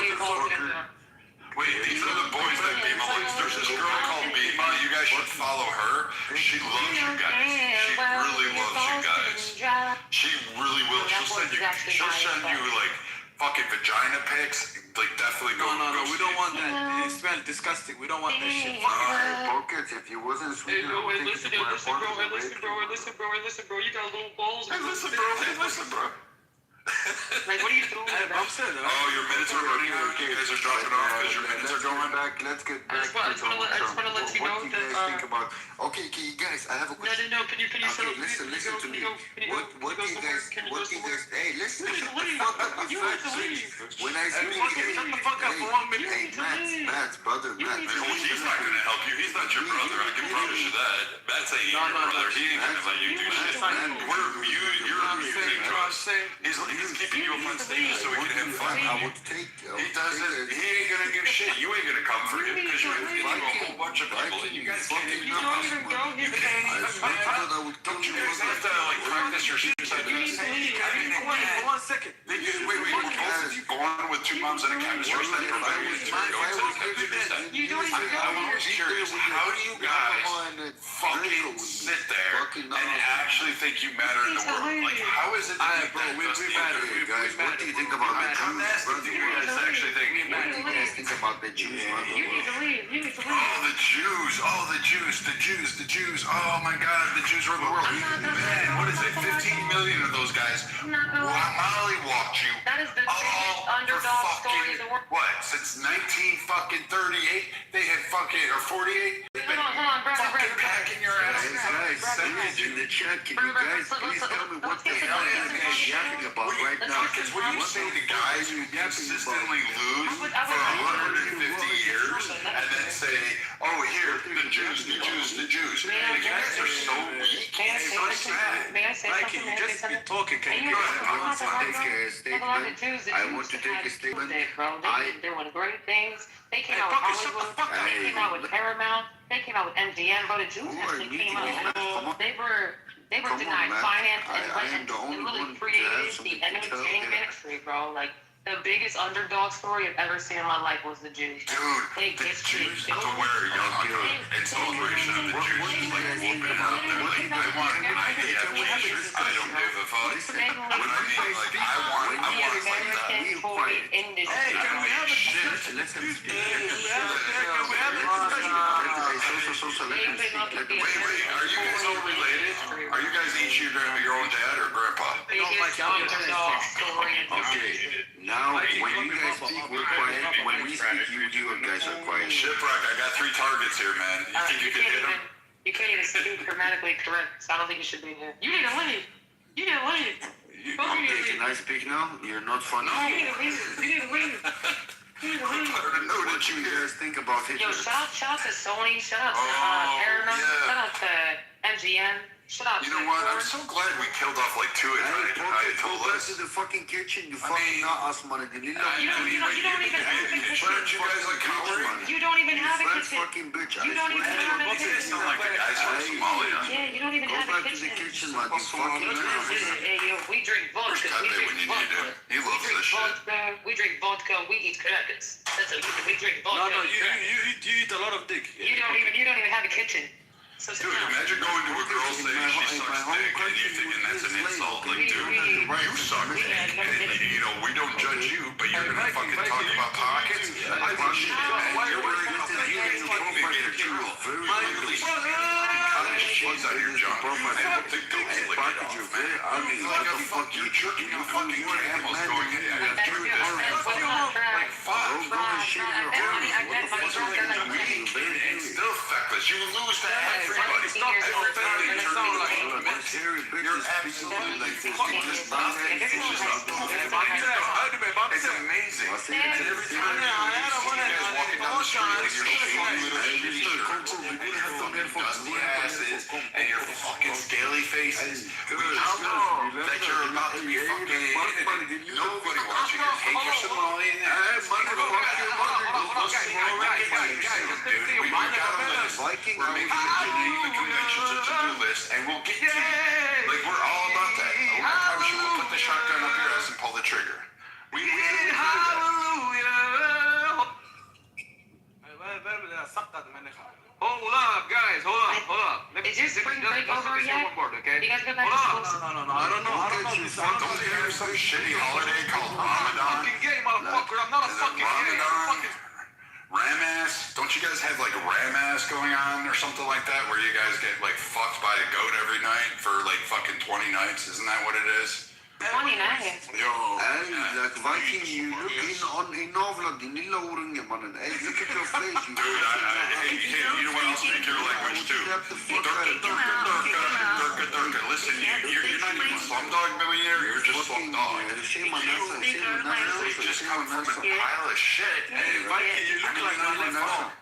Speaker 2: you're
Speaker 3: Wait, these are the boys that Bima likes. There's this girl called Bima. You guys should follow her. She loves you guys. She really loves you guys. She really will. She'll send you like fucking vagina pics. Like definitely go.
Speaker 4: No, we don't want that. It smells disgusting. We don't want that shit.
Speaker 8: Bucket, if you wasn't
Speaker 2: Hey,
Speaker 8: Sweden,
Speaker 2: bro,
Speaker 8: I would
Speaker 2: listen,
Speaker 8: take you to my apartment.
Speaker 2: listen, bro. You got little balls.
Speaker 3: Hey, listen, bro.
Speaker 2: Like, what are you doing?
Speaker 4: I'm saying,
Speaker 3: Oh, your minutes are running out. You guys are dropping off because your minutes are going.
Speaker 8: Let's get back to
Speaker 2: I just wanna let you know
Speaker 8: what do you guys
Speaker 2: that,
Speaker 8: think about. Okay, guys, I have a question.
Speaker 2: No, can you
Speaker 8: Okay, listen to me. What do you guys? Hey, listen. Shut the fuck up, you fat bitch. When I speak,
Speaker 4: shut the fuck up for 1 minute.
Speaker 8: hey, Matt, brother, Matt.
Speaker 3: Well, he's not gonna help you. He's not your brother. I can promise you that. Matt's ain't your brother. He ain't gonna let you do shit. You're abusing trust. He's keeping you up on stage so we can have fun.
Speaker 8: I would take.
Speaker 3: He doesn't. He ain't gonna give shit. You ain't gonna come for him because you're into a whole bunch of people. And you guys can't even.
Speaker 8: I thought I would
Speaker 3: Don't you guys have to like practice your shit?
Speaker 4: For 1 second.
Speaker 3: Wait, we're both of you born with 2 moms and a chemistry that provide you with 2 I was curious, how do you guys fucking sit there and actually think you matter in the world? Like, how is it that
Speaker 8: we matter, guys. What do you think about the
Speaker 3: I'm
Speaker 8: Jews?
Speaker 3: asking you guys to actually think.
Speaker 8: What do you guys think about the Jews?
Speaker 2: You need to leave.
Speaker 3: Oh, the Jews. Oh my God, the Jews rule the world. Man, what is it? 15 million of those guys mollywopped you.
Speaker 2: That is the biggest underdog story in the world.
Speaker 3: What? Since 1938, they had fucking or 48.
Speaker 2: Hold on, brother.
Speaker 3: Packing your asses.
Speaker 8: Guys, in the chat, can you guys please tell me what the hell you guys yapping about right now?
Speaker 3: Because when you say the guys who consistently lose for 150 years and then say, oh, here, the Jews. Like, you guys are so weak. It's so sad.
Speaker 2: May I say
Speaker 4: Viking,
Speaker 2: something?
Speaker 4: you just be talking. Can you
Speaker 8: I want to take a statement. I want to take a statement.
Speaker 2: They've been doing great things. They came out with Hollywood. They came out with Paramount. They came out with MGM. But the Jews actually came out. They were denied finance and literally created the entertainment industry, bro. Like, the biggest underdog story I've ever seen in my life was the Jews.
Speaker 3: Dude, the Jews, to wear a yarmulke in celebration of the Jews is like whooping out there. Like, I want IDF t-shirts. I don't give a fuck. What I mean, like, I want like that.
Speaker 2: Industry.
Speaker 4: Hey, can we have a
Speaker 3: Shit. Wait, are you guys all related? Are you guys each your own dad or grandpa?
Speaker 2: Biggest underdog story in
Speaker 8: Okay, now when you guys speak, we're quiet. When we speak, you guys are quiet.
Speaker 3: Shipwreck, I got 3 targets here, man. You think you can hit them?
Speaker 2: You can't even speak grammatically correct, so I don't think you should be here. You need to leave.
Speaker 8: Okay, can I speak now? You're not funny.
Speaker 2: You need to leave.
Speaker 3: I don't know what you
Speaker 8: guys think about Hitler.
Speaker 2: Yo, shout out to Sony, shout out to Paramount, shout out to MGM, shout out to
Speaker 3: You know what? I'm so glad we killed off like 2
Speaker 8: Hey, go back
Speaker 3: Ayatollahs.
Speaker 8: to the fucking kitchen. You fucking not us, man.
Speaker 2: You don't even have a kitchen.
Speaker 3: Aren't you guys like cowering?
Speaker 2: You don't even have a
Speaker 8: Fat
Speaker 2: kitchen.
Speaker 8: fucking bitch.
Speaker 2: You don't even have a
Speaker 3: You
Speaker 2: kitchen.
Speaker 3: sound like the guys from Somalia.
Speaker 2: Yeah, you don't even
Speaker 8: Go
Speaker 2: have a
Speaker 8: back to the
Speaker 2: kitchen.
Speaker 8: kitchen, man. You fucking
Speaker 2: Hey, yo, we drink vodka.
Speaker 3: Where's Pepe when you need him? He loves this shit.
Speaker 2: We drink vodka. We eat crackers. That's what we drink vodka.
Speaker 4: No,
Speaker 2: we eat crackers.
Speaker 4: you eat a lot of dick.
Speaker 2: You don't even have a kitchen. So
Speaker 3: Dude, imagine going to a girl saying she sucks dick and you thinking that's an insult. Like, dude, you suck dick. And, you know, we don't judge you, but you're gonna fucking talk about pockets? I think shit, man. You're wearing a out of your junk. And the goats lick it off, man. Like a fucking jerking a fucking camels going in. Like, fuck. And still feckless. You lose to everybody. You're absolutely like this. It's nothing. It's just it's amazing. And every time you guys walking down the street with your shitty little shitty shirts and your fucking dusty asses and your fucking scaly faces, we just know that you're about to be fucking nobody wants you to take your Somalian ass. We've got a list. We're making the conventions a to-do list, and we'll get to you. Like, we're all about that. I promise you, we'll put the shotgun up your ass and pull the trigger. We will do that.
Speaker 11: Hold up, guys. Hold up.
Speaker 2: Is your spring break over yet?
Speaker 11: Okay?
Speaker 2: You guys go back to school?
Speaker 11: No. I don't know.
Speaker 3: Don't they have some shitty holiday called Ramadan?
Speaker 11: Fucking gay, motherfucker. I'm not a fucking gay.
Speaker 3: Ram-ass? Don't you guys have like ram-ass going on or something like that where you guys get like fucked by a goat every night for like fucking 20 nights? Isn't that what it is?
Speaker 2: 20 nights.
Speaker 3: Yo.
Speaker 8: Like Viking, you look in Novla, the Nilla Urunga, man. Hey, look at your face.
Speaker 3: Dude, hey, you know what? I'll speak your language too. Durka. Listen, you're not even a slumdog millionaire, you're just slumdog. You just come from a pile of shit. Hey, Viking, you look like my phone.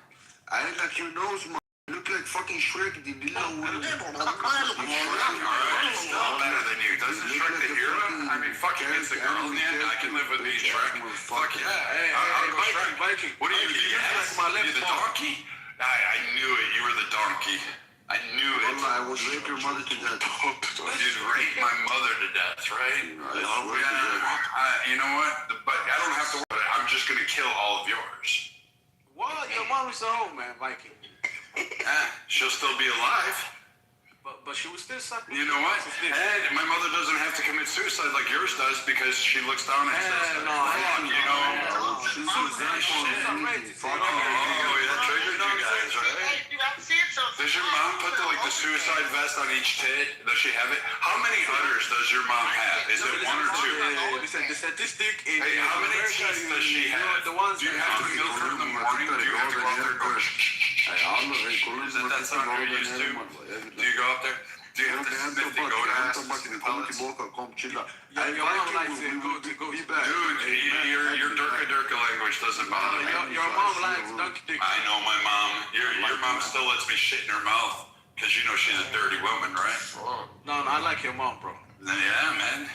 Speaker 8: I like your nose, man. You look like fucking Shrek, the Nilla Urunga.
Speaker 3: Alright, still better than you. Doesn't Shrek the hero? I mean, fucking it's the girl in the end. I can live with being Shrek. Fuck yeah. Hey, I'll go Shrek. What are you, the ass? You the donkey? I knew it. You were the donkey. I knew it.
Speaker 8: I would rape your mother to death.
Speaker 3: You'd rape my mother to death, right? Yeah. You know what? But I don't have to worry. I'm just going to kill all of yours.
Speaker 11: What? Your mom is a hoe, man, Viking.
Speaker 3: She'll still be alive.
Speaker 11: But she was still sucking.
Speaker 3: You know what? And my mother doesn't have to commit suicide like yours does because she looks down and says, you know.
Speaker 11: She's shit.
Speaker 3: Oh, that triggered you guys, right? Does your mom put the suicide vest on each tit? Does she have it? How many udders does your mom have? Is it one or two?
Speaker 11: The statistic in
Speaker 3: hey, how many teeth does she have? Do you have to milk her in the morning? Do you have to go out there and go is that something you're used to? Do you go up there? Do you have to sniff the goat ass in pellets?
Speaker 11: Your mom likes it. Go be back.
Speaker 3: Dude, your Durka language doesn't bother me.
Speaker 11: Your mom likes donkey dick.
Speaker 3: I know my mom. Your mom still lets me shit in her mouth because you know she's a dirty woman, right?
Speaker 11: No, I like your mom, bro.
Speaker 3: Yeah, man.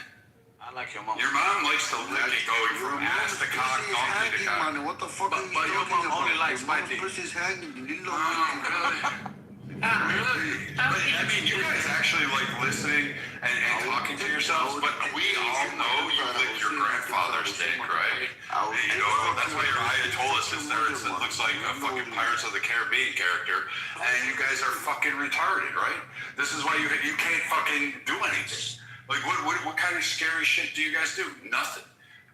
Speaker 11: I like your mom.
Speaker 3: Your mom likes to lick it going from ass to cock, donkey to cock.
Speaker 8: What the fuck
Speaker 11: but your mom only likes my dick.
Speaker 8: Pussy's hanging.
Speaker 3: Really? I mean, you guys actually like listening and talking to yourselves, but we all know you licked your grandfather's dick, right? You know, that's why your Ayatollah sits there and it looks like a fucking Pirates of the Caribbean character, and you guys are fucking retarded, right? This is why you can't fucking do anything. Like, what kind of scary shit do you guys do? Nothing.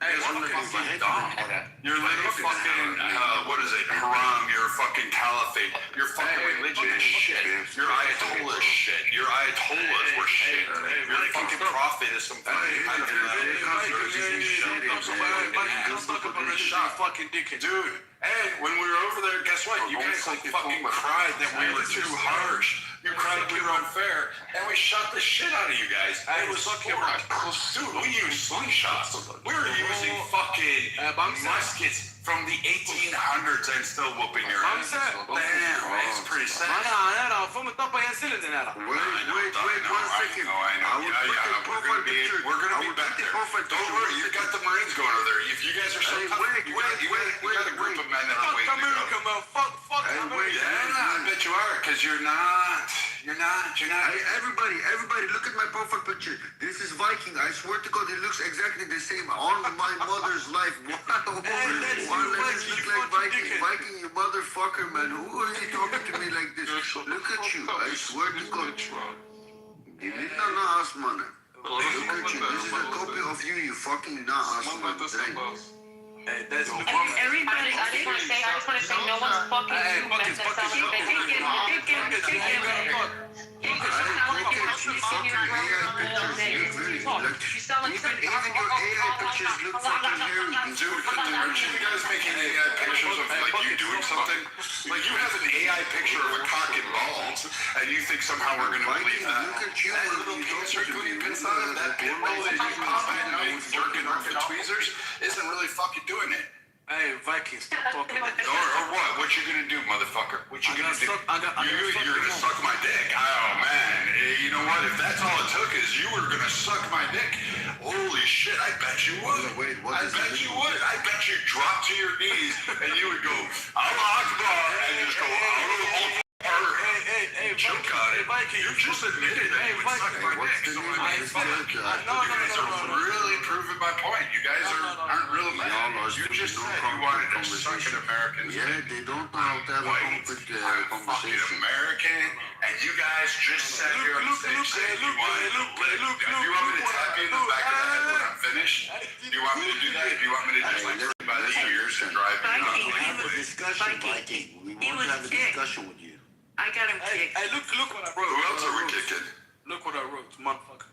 Speaker 3: Hey, fucking dumb. You're like a fucking, what is it, haram, you're a fucking caliphate. Your fucking religion is shit. Your Ayatollah is shit. Your Ayatollahs were shit. Your fucking prophet is some fucking dude, and when we were over there, guess what? You guys like fucking cried that we were too harsh. You cried we were unfair, and we shot the shit out of you guys. It was fucking, dude, we used slingshots. We were using fucking muskets from the 1800s and still whooping your ass. Damn, it's pretty sad.
Speaker 8: Wait, 1 second.
Speaker 3: I know. Yeah. We're gonna be back there. Don't worry, you got the Marines going over there. If you guys are so tough, you got a group of men that are waiting to go.
Speaker 11: Fuck America.
Speaker 3: Yeah, I bet you are, because you're not.
Speaker 8: Hey, everybody, look at my profile picture. This is Viking. I swear to God, it looks exactly the same on my mother's life. Wow. Look like Viking. Viking, you motherfucker, man. Who are you talking to me like this? Look at you. I swear to God. You did not know us, man. Look at you. This is a copy of you. You fucking not us, man.
Speaker 11: Hey, that's
Speaker 2: everybody, I just want to say, no one's fucking you. You sound like
Speaker 8: Even your AI pictures look fucking hairy.
Speaker 3: Dude, aren't you guys making AI pictures of like you doing something? Like you have an AI picture of a cock and balls, and you think somehow we're gonna believe that? That little penis you're doing inside of that pit roll that you pop at night, jerking off with tweezers, isn't really fucking doing it.
Speaker 11: Hey, Vikings, stop talking like that.
Speaker 3: Or what? What you gonna do, motherfucker? What you gonna do? You're gonna suck my dick. Oh man, you know what? If that's all it took is you were gonna suck my dick. Holy shit, I bet you would. I bet you would. I bet you drop to your knees and you would go, Allah Akbar, and just go, Allah Akbar.
Speaker 11: Hey,
Speaker 3: choke on it. You just admitted that you would suck my dick. So you guys are really proving my point. You guys aren't real men. You just said you wanted to suck an American.
Speaker 8: Yeah, they don't know how to have a conversation.
Speaker 3: I'm fucking American, and you guys just sat here on the stage saying you wanted to live. Do you want me to tap you in the back of the head when I'm finished? Do you want me to do that? Do you want me to just like by the ears and drive you out?
Speaker 8: We have a discussion, Viking. We want to have a discussion with you.
Speaker 2: I got him kicked.
Speaker 11: Hey, look what I wrote.
Speaker 3: Who else are we kicking?
Speaker 11: Look what I wrote, motherfucker.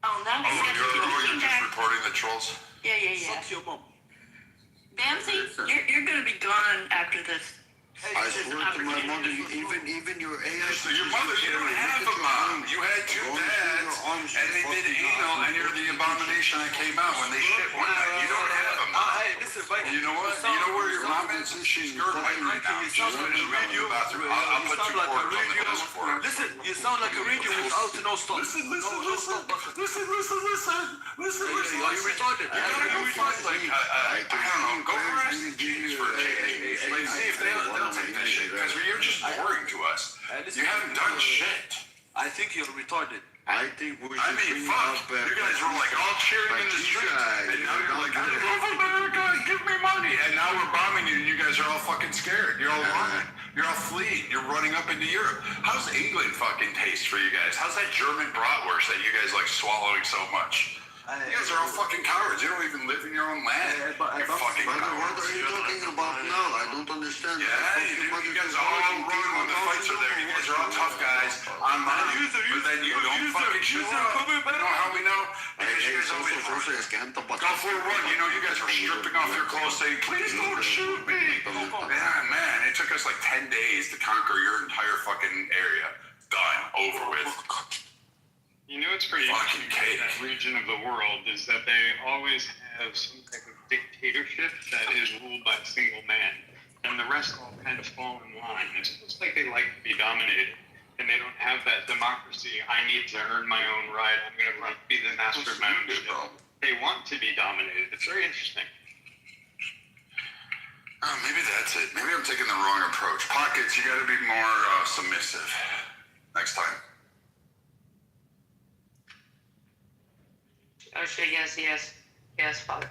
Speaker 2: Oh, now he's got
Speaker 3: you're just reporting the trolls?
Speaker 2: Yeah.
Speaker 11: Fuck your mom.
Speaker 2: Bamsey, you're gonna be gone after this.
Speaker 8: I swear to my mother, even your AI.
Speaker 3: So your mother, you don't have a mom. You had two dads, and they did anal, and you're the abomination that came out when they shit one night. You don't have a mom.
Speaker 11: Hey, listen, Viking.
Speaker 3: You know what? You know where your mom is? She's gurgling right now. She's finished up in the bathroom. I'll put two quarters on the desk for her.
Speaker 11: Listen, you sound like a radio without no stop.
Speaker 3: Listen. Are you
Speaker 11: retarded?
Speaker 3: You gotta go find like I don't know. Go harass the Jews for change. Like see if they'll take that shit because you're just boring to us. You haven't done shit.
Speaker 11: I think you're retarded.
Speaker 8: I think we should bring
Speaker 3: fuck.
Speaker 8: up
Speaker 3: You guys were like all cheering in the street, and now you're like, I love America, give me money, and now we're bombing you, and you guys are all fucking scared. You're all running. You're all fleeing. You're running up into Europe. How's England fucking taste for you guys? How's that German bratwurst that you guys like swallowing so much? You guys are all fucking cowards. You don't even live in your own land. You're fucking cowards.
Speaker 8: What are you talking about now? I don't understand.
Speaker 3: Yeah, you guys all run when the fights are there. You guys are all tough guys online, but then you don't fucking show up. You know how we know? Because you guys always go for a run. You know, you guys were stripping off your clothes saying, please don't shoot me. Yeah, man, it took us like 10 days to conquer your entire fucking area. Done. Over with.
Speaker 10: You know what's pretty interesting in that region of the world is that they always have some type of dictatorship that is ruled by a single man, and the rest all kind of fall in line. It's almost like they like to be dominated, and they don't have that democracy. I need to earn my own right. I'm going to be the master of my own shit. They want to be dominated. It's very interesting.
Speaker 3: Maybe that's it. Maybe I'm taking the wrong approach. Pockets, you got to be more submissive next time.
Speaker 2: Oh shit, yes, Father.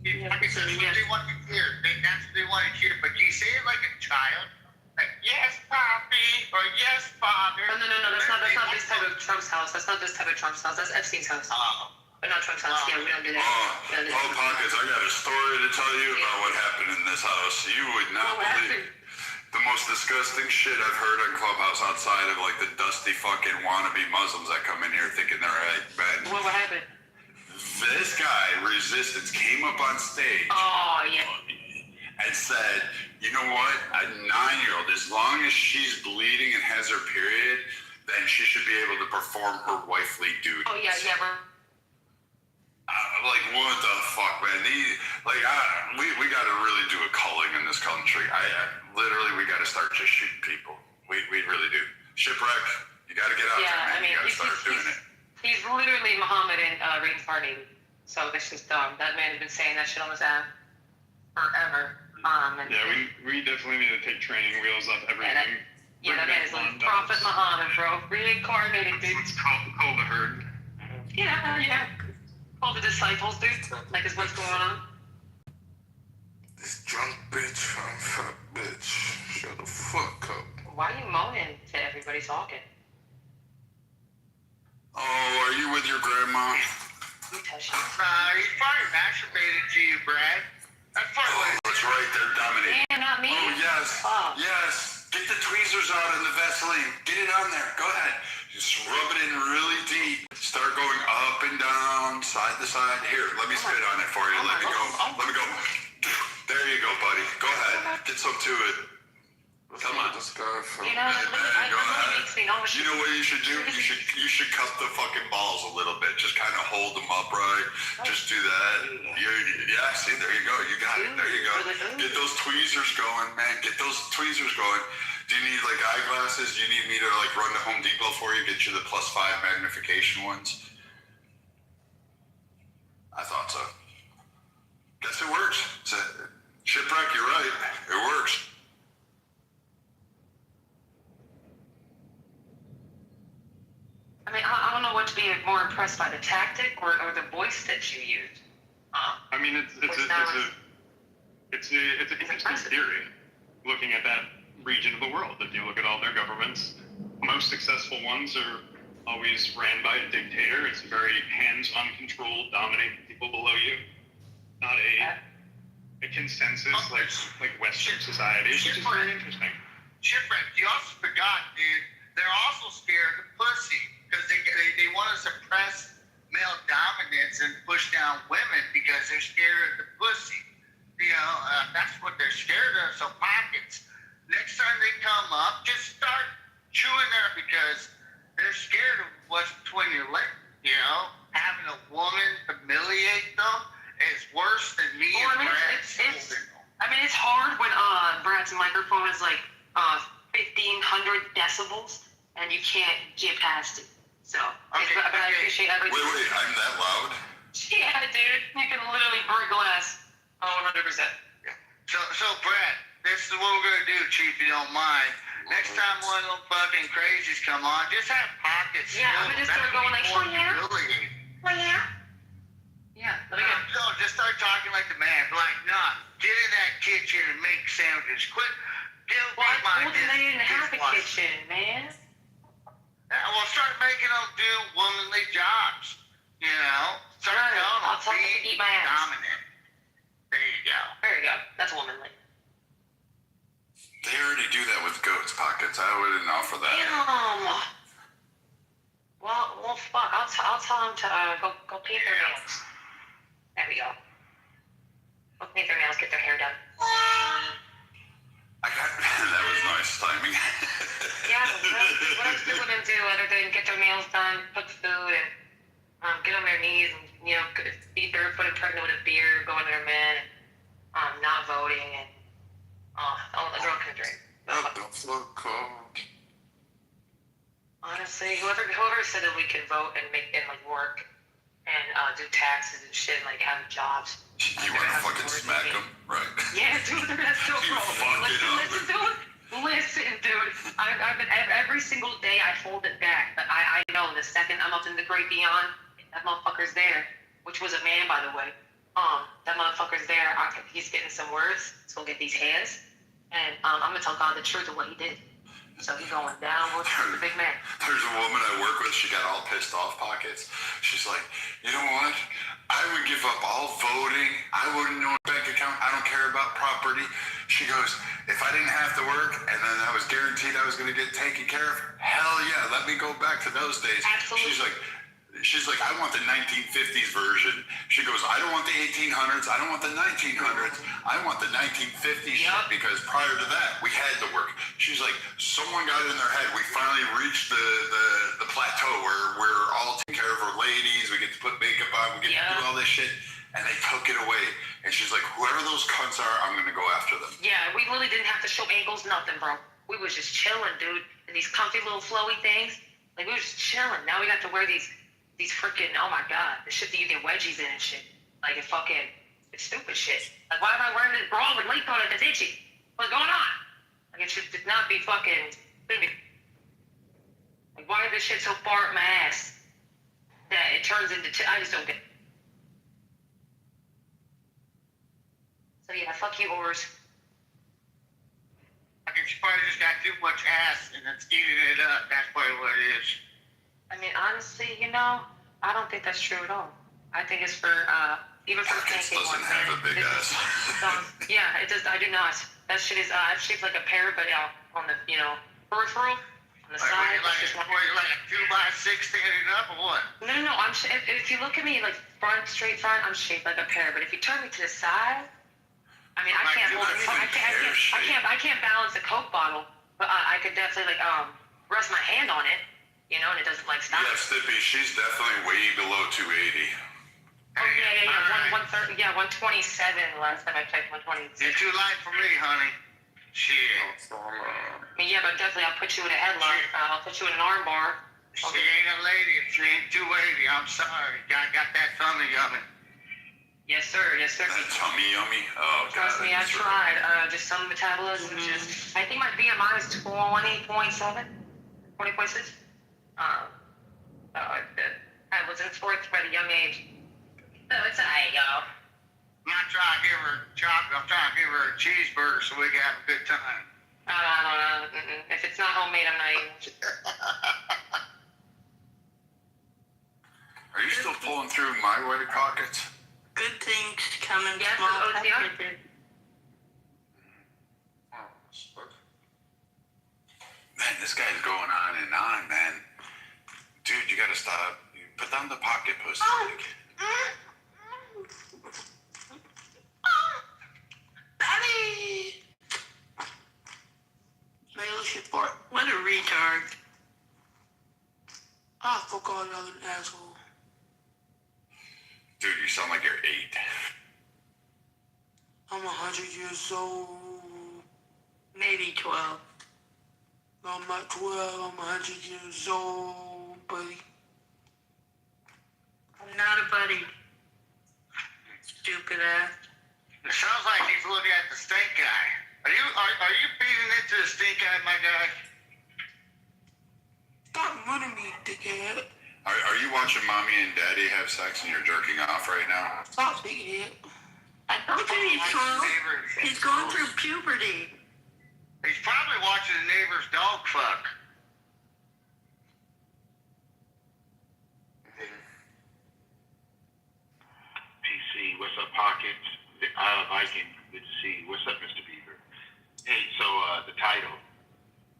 Speaker 5: Because they want to hear. That's what they want to hear. But you say it like a child. Like, yes, Poppy, or yes, Father.
Speaker 2: No, that's not this type of Trump's house. That's not this type of Trump's house. That's Epstein's house. But not Trump's house. Yeah, we don't do that.
Speaker 3: Pockets, I got a story to tell you about what happened in this house. You would not believe. The most disgusting shit I've heard on Clubhouse outside of like the dusty fucking wannabe Muslims that come in here thinking they're right.
Speaker 2: What happened?
Speaker 3: This guy, Resistance, came up on stage.
Speaker 2: Oh, yeah.
Speaker 3: And said, you know what? A 9-year-old, as long as she's bleeding and has her period, then she should be able to perform her wifely duties.
Speaker 2: Oh, yeah, bro.
Speaker 3: Like, what the fuck, man? We got to really do a culling in this country. Literally, we got to start just shooting people. We really do. Shipwreck, you got to get out there, man.
Speaker 2: I mean,
Speaker 3: you got to start doing it.
Speaker 2: He's literally Muhammad reincarnated. So it's just dumb. That man has been saying that shit on his app forever.
Speaker 10: We definitely need to take training wheels up everything.
Speaker 2: That man is like Prophet Muhammad, bro. Reincarnated, dude.
Speaker 10: Let's call the herd.
Speaker 2: Yeah. All the disciples, dude. Like, is what's going on?
Speaker 8: This drunk bitch, I'm fat bitch. Shut the fuck up.
Speaker 2: Why are you moaning to everybody talking?
Speaker 3: Oh, are you with your grandma?
Speaker 5: He's probably masturbated to you, Brad. That's probably
Speaker 3: that's right, they're dominating.
Speaker 2: Yeah, not me.
Speaker 3: Oh, yes.
Speaker 2: Oh.
Speaker 3: Yes. Get the tweezers out and the Vaseline. Get it on there. Go ahead. Just rub it in really deep. Start going up and down, side to side. Here, let me spit on it for you. Let me go. Let me go. There you go, buddy. Go ahead. Get some to it. Come on.
Speaker 8: This guy from.
Speaker 2: You know,
Speaker 3: Go ahead.
Speaker 2: makes me nauseous.
Speaker 3: You know what you should do? You should cup the fucking balls a little bit. Just kind of hold them upright. Just do that. Yeah, see, there you go. You got it. There you go. Get those tweezers going, man. Get those tweezers going. Do you need like eyeglasses? Do you need me to like run to Home Depot for you? Get you the +5 magnification ones? I thought so. Guess it works. Shipwreck, you're right. It works.
Speaker 2: I mean, I don't know what to be more impressed by, the tactic or the voice that you used.
Speaker 10: I mean, it's an interesting theory, looking at that region of the world. If you look at all their governments, most successful ones are always ran by a dictator. It's very hands-on control, dominating people below you. Not a consensus like Western society, which is very interesting.
Speaker 5: Shipwreck, you also forgot, dude, they're also scared of pussy because they want to suppress male dominance and push down women because they're scared of the pussy. You know, that's what they're scared of. So pockets. Next time they come up, just start chewing there because they're scared of what's between your legs. You know, having a woman humiliate them is worse than me and Brad.
Speaker 2: It's hard when Brad's microphone is like 1,500 decibels and you can't get past it. So, but I appreciate everything.
Speaker 3: Wait, I'm that loud?
Speaker 2: Yeah, dude, you can literally break glass. 100%.
Speaker 5: So Brad, this is what we're gonna do, Chief. If you don't mind. Next time one of them fucking crazies come on, just have pockets.
Speaker 2: Yeah, I'm gonna just start going like, oh yeah, yeah. Let me go.
Speaker 5: No, just start talking like the man. Like, nah, get in that kitchen and make sandwiches. Quit.
Speaker 2: Well, I told you they didn't have a kitchen, man.
Speaker 5: Yeah, well, start making them do womanly jobs. You know, start telling them
Speaker 2: I'll tell them to eat my ass.
Speaker 5: dominant. There you go.
Speaker 2: There you go. That's womanly.
Speaker 3: They already do that with goats pockets. I wouldn't offer that.
Speaker 2: Damn. Well, fuck. I'll tell them to go paint their nails. There we go. Go paint their nails, get their hair done.
Speaker 3: That was nice timing.
Speaker 2: Yeah, what else do women do other than get their nails done, cook food, and get on their knees and, be barefooted, pregnant with a beer, going to their men, and not voting, and a girl can drink.
Speaker 8: That's so cold.
Speaker 2: Honestly, whoever said that we can vote and work and do taxes and shit, and have jobs.
Speaker 3: You want to fucking smack them, right?
Speaker 2: Yeah, dude, that's so
Speaker 3: You
Speaker 2: cool. Listen, dude. I've been every single day I hold it back, but I know the second I'm up in the great beyond, that motherfucker's there, which was a man, by the way. That motherfucker's there. He's getting some words, so he'll get these hands, and I'm gonna tell God the truth of what he did. So he's going down with the big man.
Speaker 3: There's a woman I work with. She got all pissed off pockets. She's like, you know what? I would give up all voting. I wouldn't know a bank account. I don't care about property. She goes, if I didn't have to work and then I was guaranteed I was going to get taken care of, hell yeah, let me go back to those days.
Speaker 2: Absolutely.
Speaker 3: She's like, I want the 1950s version. She goes, I don't want the 1800s. I don't want the 1900s. I want the 1950s shit because prior to that, we had to work. She's like, someone got in their head. We finally reached the plateau where we're all taking care of our ladies. We get to put makeup on. We get to do all this shit. And they took it away. And she's like, whoever those cunts are, I'm going to go after them. Yeah,
Speaker 2: we really didn't have to show ankles, nothing, bro. We was just chilling, dude. In these comfy little flowy things. We were just chilling. Now we got to wear these freaking, oh my god, the shit that you get wedgies in and shit. It's stupid shit. Why am I wearing this bra with length on it that's itchy? What's going on? It should not be fucking, why is this shit so far up my ass that it turns into, I just don't get it. So yeah, fuck you, whores.
Speaker 5: She probably just got too much ass and it's eating it up. That's probably what it is.
Speaker 2: Honestly, I don't think that's true at all. I think it's for, even for the pancake
Speaker 3: doesn't have a big ass.
Speaker 2: Yeah, it does. I do not. That shit is shaped like a pear, but on the, peripheral, on the
Speaker 5: Like,
Speaker 2: side.
Speaker 5: were you like a 2x6 standing up or what?
Speaker 2: No. If you look at me like straight front, I'm shaped like a pear. But if you turn me to the side, I mean, I can't hold it. I can't balance a Coke bottle, but I could definitely rest my hand on it, and it doesn't stop.
Speaker 3: Yeah, Stippy, she's definitely way below 280.
Speaker 2: Oh yeah. 130. Yeah, 127. Last time I checked, 126.
Speaker 5: You're too light for me, honey. Shit.
Speaker 2: Yeah, but definitely I'll put you in a headlock. I'll put you in an arm bar.
Speaker 5: She ain't a lady if she ain't 280. I'm sorry. Got that tummy yummy.
Speaker 2: Yes, sir.
Speaker 3: That tummy yummy? Oh,
Speaker 2: Trust me, I've tried. Just some metabolism. I think my BMI is 20.7, 20.6. I was in sports at a young age. So it's there you go.
Speaker 5: I'm not trying to give her chocolate. I'm trying to give her a cheeseburger so we can have a good time.
Speaker 2: I don't know. If it's not homemade, I'm not eating.
Speaker 3: Are you still pulling through my white pockets?
Speaker 12: Good things come in
Speaker 2: Yes,
Speaker 12: small
Speaker 2: OCR.
Speaker 12: packages.
Speaker 3: Man, this guy's going on and on, man. Dude, you gotta stop. You put down the pocket pussy.
Speaker 12: Daddy! Male support. What a retard. I forgot I was an asshole.
Speaker 3: Dude, you sound like you're 8.
Speaker 12: I'm 100 years old. Maybe 12. I'm not 12, I'm 100 years old, buddy. I'm not a buddy. Stupid ass.
Speaker 5: It sounds like he's looking at the stink guy. Are you feeding into the stink guy, my guy?
Speaker 12: Stop running me, dickhead.
Speaker 3: Are you watching mommy and daddy have sex and you're jerking off right now?
Speaker 12: Stop dickhead. I told you he's 12. He's going through puberty.
Speaker 5: He's probably watching the neighbor's dog fuck.
Speaker 13: PC, what's up, Pockets? Viking, good to see you. What's up, Mr. Beaver? Hey, so the title.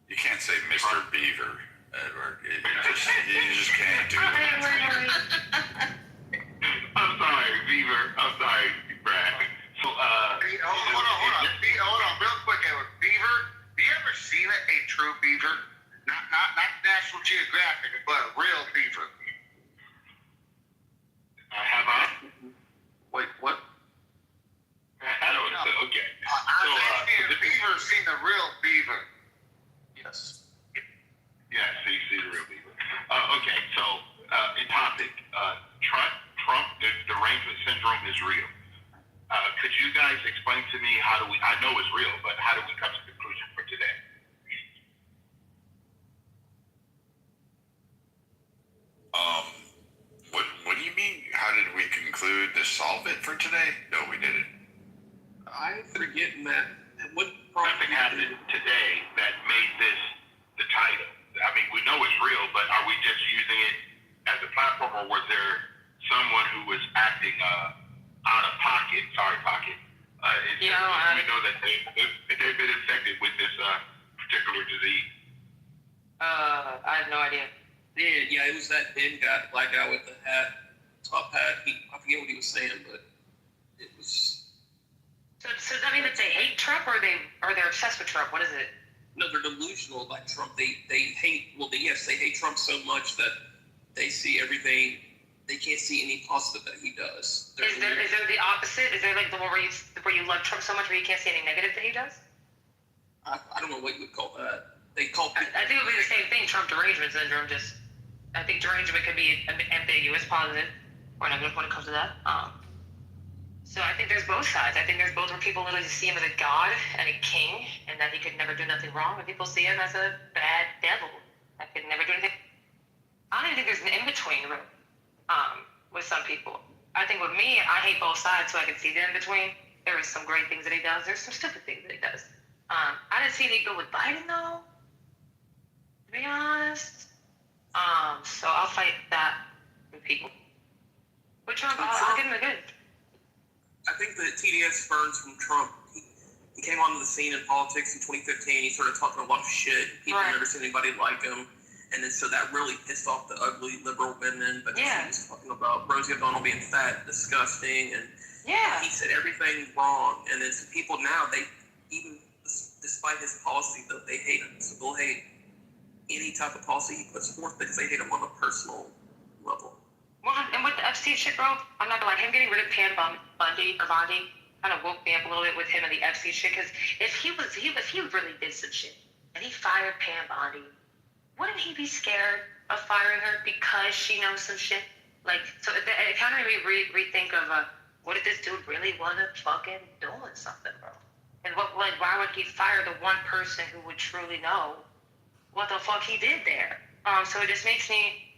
Speaker 3: You can't say Mr. Beaver, Edward. You just can't do it.
Speaker 13: I'm sorry, Beaver. I'm sorry, Brad. So,
Speaker 5: hold on, real quick, Edward. Beaver, have you ever seen a true beaver? Not National Geographic, but a real beaver.
Speaker 13: have I? Wait, what? I don't know. Okay.
Speaker 5: I'm asking if beaver's seen the real beaver.
Speaker 13: Yes. Yes, so you see the real beaver. Okay, so, in topic, Trump derangement syndrome is real. Could you guys explain to me I know it's real, but how do we come to the conclusion for today?
Speaker 3: What do you mean? How did we conclude to solve it for today? No, we didn't.
Speaker 7: I'm forgetting that.
Speaker 13: Nothing happened today that made this the title. I mean, we know it's real, but are we just using it as a platform, or was there someone who was acting out of pocket? Sorry, pocket. We know that they've been infected with this particular disease.
Speaker 2: I have no idea.
Speaker 7: Yeah, it was that Ben guy, black guy with the hat, top hat. I forget what he was saying, but it was.
Speaker 2: So does that mean that they hate Trump, or they're obsessed with Trump? What is it?
Speaker 7: No, they're delusional like Trump. They hate. Well, yes, they hate Trump so much that they see everything. They can't see any positive that he does.
Speaker 2: Is there the opposite? Is there like the one where you love Trump so much where you can't see any negative that he does?
Speaker 7: I don't know what you would call that. They call.
Speaker 2: I think it would be the same thing. Trump derangement syndrome. I think derangement could be ambiguous, positive, or negative when it comes to that. So I think there's both sides. I think there's both where people literally just see him as a god and a king, and that he could never do nothing wrong, and people see him as a bad devil that could never do anything. I don't even think there's an in-between with some people. I think with me, I hate both sides, so I can see the in-between. There is some great things that he does. There's some stupid things that he does. I didn't see any good with Biden, though, to be honest. So I'll fight that with people. With Trump, I'll give him a good.
Speaker 7: I think the TDS burns from Trump. he came onto the scene in politics in 2015. He started talking a lot of shit. People never seen anybody like him. And then so that really pissed off the ugly liberal women. But he was talking about Rosie O'Donnell being fat, disgusting, and he said everything wrong. And then some people now, they even despite his policy, though, they hate him. So they'll hate any type of policy he puts forth because they hate him on a personal level.
Speaker 2: Well, and with the Epstein shit, bro, I'm not gonna lie, him getting rid of Pam Bondi kind of woke me up a little bit with him and the Epstein shit. Because if he really did some shit and he fired Pam Bondi, wouldn't he be scared of firing her because she knows some shit? Like, so it kind of made me rethink of what if this dude really wasn't fucking doing something, bro? And why would he fire the one person who would truly know what the fuck he did there? So it just makes me,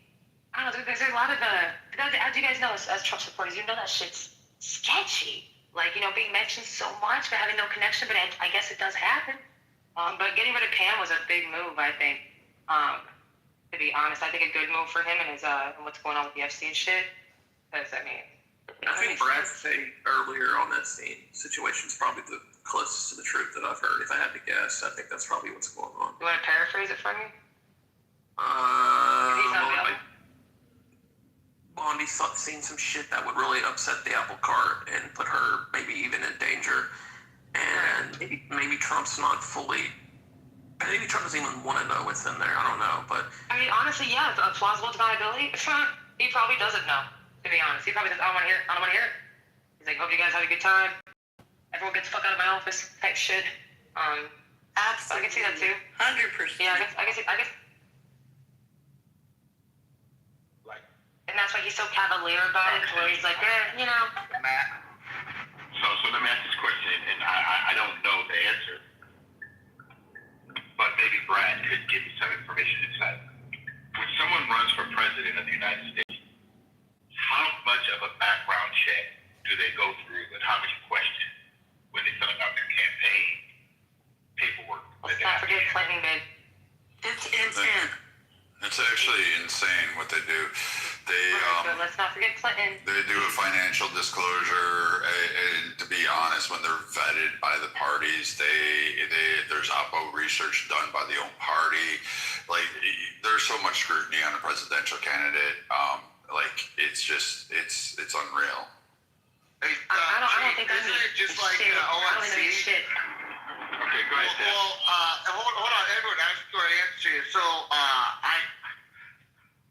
Speaker 2: I don't know, there's a lot of as you guys know, as Trump supporters, you know that shit's sketchy. Like, you know, being mentioned so much but having no connection, but I guess it does happen. But getting rid of Pam was a big move, I think. To be honest, I think a good move for him and his and what's going on with the Epstein shit. Because I
Speaker 7: think Brad's saying earlier on that situation is probably the closest to the truth that I've heard. If I had to guess, I think that's probably what's going on.
Speaker 2: You want to paraphrase it for me?
Speaker 7: Bondi's seen some shit that would really upset the apple cart and put her maybe even in danger. And maybe Trump's not fully. Maybe Trump doesn't even want to know what's in there. I don't know, but
Speaker 2: I mean, honestly, yeah, a plausible deniability. He probably doesn't know. To be honest, he probably says, "I don't want to hear it. I don't want to hear it." He's like, "Hope you guys have a good time. Everyone get the fuck out of my office." Type shit.
Speaker 12: Absolutely.
Speaker 2: I can see that too.
Speaker 12: 100%.
Speaker 2: Yeah, I guess. And that's why he's so cavalier about it, where he's like, you know.
Speaker 13: Matt. So let me ask this question, and I don't know the answer, but maybe Brad could give me some information inside. When someone runs for president of the United States, how much of a background check do they go through, and how many questions when they fill out their campaign paperwork?
Speaker 2: Let's not forget Clinton did.
Speaker 12: It's intense.
Speaker 3: It's actually insane what they do.
Speaker 2: Let's not forget Clinton.
Speaker 3: They do a financial disclosure, and to be honest, when they're vetted by the parties, there's oppo research done by the own party. Like, there's so much scrutiny on a presidential candidate. It's unreal.
Speaker 5: Hey,
Speaker 2: I don't think
Speaker 5: isn't it just like OMC?
Speaker 13: Okay, go ahead.
Speaker 5: Well, hold on, Edward. I was going to answer you. So,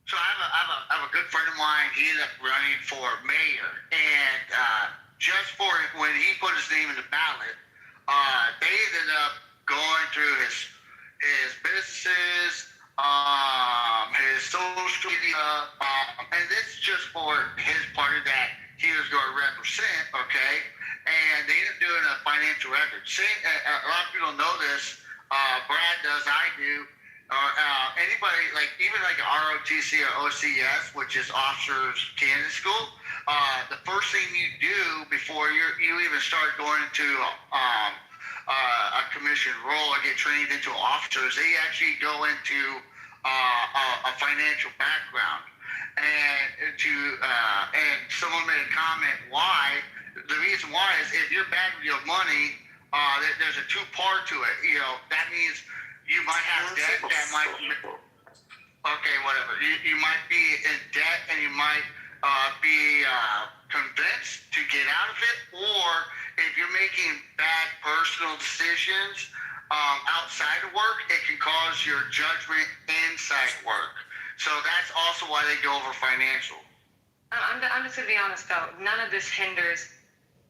Speaker 5: I have a good friend of mine. He ended up running for mayor, and just for when he put his name in the ballot, they ended up going through his businesses, his social media, and this is just for his party that he was going to represent. Okay. And they ended up doing a financial record. A lot of people don't know this. Brad does, I do. Anybody, even like ROTC or OCS, which is Officers Candidate School, the first thing you do before you even start going into a commission role or get trained into officers, they actually go into a financial background. And someone made a comment why. The reason why is if you're bad with your money, there's a two-part to it. You know, that means you might have debt that might be, okay, whatever. You might be in debt and you might be convinced to get out of it, or if you're making bad personal decisions outside of work, it can cause your judgment inside work. So that's also why they go over financial.
Speaker 2: I'm just going to be honest, though. None of this hinders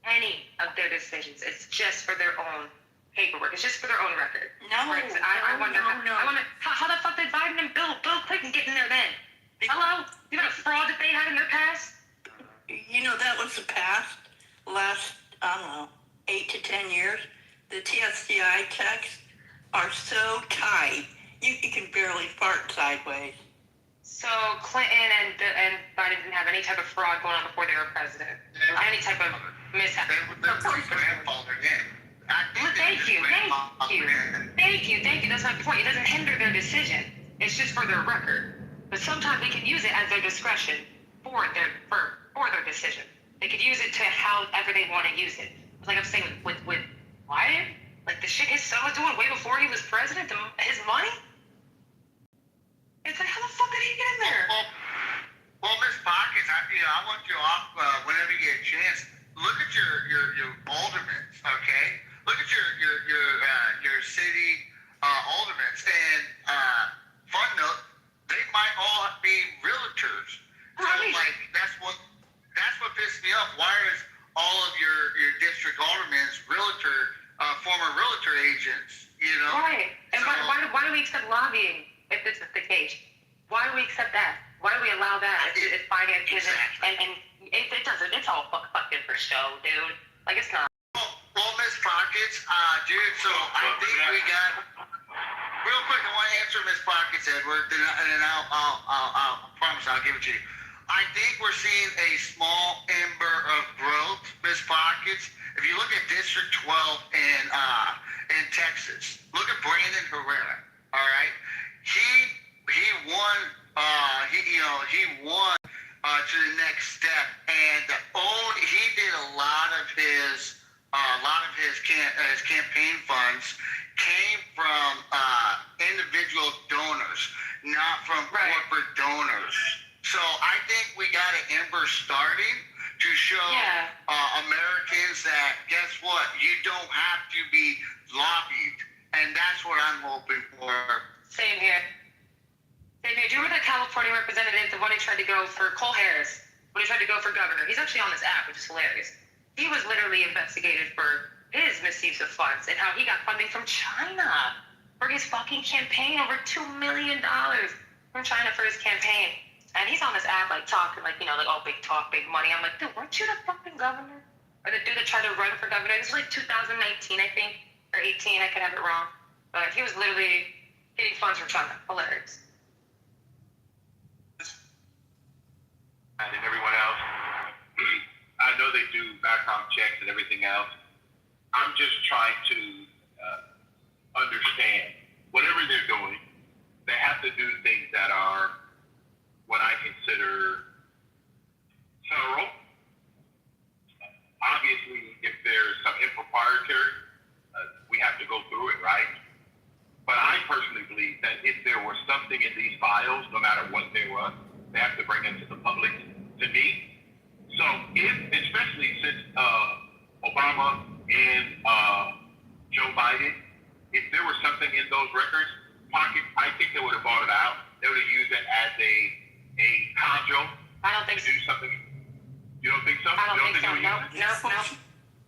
Speaker 2: any of their decisions. It's just for their own paperwork. It's just for their own record.
Speaker 12: No,
Speaker 2: I wonder how the fuck did Biden and Bill Clinton get in there then? Hello? You know the fraud that they had in their past?
Speaker 12: You know, that was the past. Last, 8 to 10 years. The TSCI checks are so tight, you can barely fart sideways.
Speaker 2: So Clinton and Biden didn't have any type of fraud going on before they were president? Any type of mishap?
Speaker 5: Grandfathered in.
Speaker 2: Thank you. That's my point. It doesn't hinder their decision. It's just for their record. But sometimes they can use it as their discretion for their decision. They could use it to however they want to use it. Like I'm saying with Biden, Like the shit his son was doing way before he was president, his money? It's like, how the fuck did he get in there?
Speaker 5: Well, Miss Pockets, I want you off whenever you get a chance. Look at your aldermen, okay? Look at your city aldermen, and fun note, they might all be realtors. So like that's what pissed me off. Why is all of your district aldermen's former realtor agents? You know,
Speaker 2: right? And so, why do we accept lobbying if this is the case? Why do we accept that? Why do we allow that as finances?
Speaker 5: Exactly.
Speaker 2: And it doesn't. It's all fucking for show, dude. Like it's not.
Speaker 5: Well, Miss Pockets, dude. So I think we got. Real quick, I want to answer Miss Pockets, Edward, and then I'll promise I'll give it to you. I think we're seeing a small ember of growth, Miss Pockets. If you look at District 12 in Texas, look at Brandon Herrera. All right, he won. He won to the next step, and he did a lot of his campaign funds came from individual donors, not from corporate donors. So I think we got an ember starting to show Americans that, guess what, you don't have to be lobbied. And that's what I'm hoping for.
Speaker 2: Same here. Do you remember that California representative, the one who tried to go for Cole Harris, when he tried to go for governor? He's actually on this app, which is hilarious. He was literally investigated for his misuse of funds and how he got funding from China for his fucking campaign, over $2 million from China for his campaign. And he's on this app, like, talking, like, oh, big talk, big money. I'm like, dude, weren't you the fucking governor? Or the dude that tried to run for governor? This was like 2019, I think, or 18, I could have it wrong. But he was literally getting funds from China. Hilarious.
Speaker 13: And everyone else, I know they do background checks and everything else. I'm just trying to understand whatever they're doing, they have to do things that are what I consider thorough. Obviously, if there's some impropriety, we have to go through it, right? But I personally believe that if there was something in these files, no matter what there was, they have to bring it to the public, to me. So especially since Obama and Joe Biden, if there was something in those records, I think they would have bought it out. They would have used it as a conjo.
Speaker 2: I don't think
Speaker 13: to do something. You don't think so?
Speaker 2: I don't think so. No.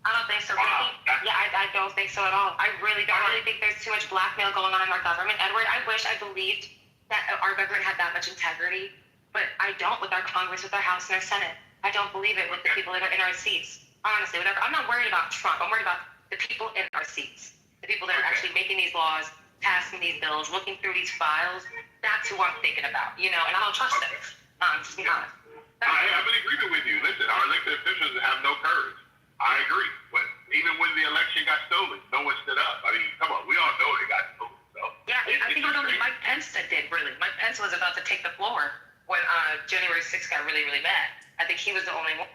Speaker 2: I don't think so.
Speaker 13: Wow.
Speaker 2: I don't think so at all. I really don't. I really think there's too much blackmail going on in our government. Edward, I wish I believed that our government had that much integrity, but I don't with our Congress, with our House and our Senate. I don't believe it with the people that are in our seats. Honestly, whatever. I'm not worried about Trump. I'm worried about the people in our seats. The people that are actually making these laws, passing these bills, looking through these files. That's who I'm thinking about, and I don't trust them. Just be honest.
Speaker 13: I'm in agreement with you. Listen, our elected officials have no courage. I agree. But even when the election got stolen, no one stood up. I mean, come on, we all know it got stolen. So
Speaker 2: yeah, I think it was only Mike Pence that did, really. Mike Pence was about to take the floor when January 6th got really, really bad. I think he was the only one.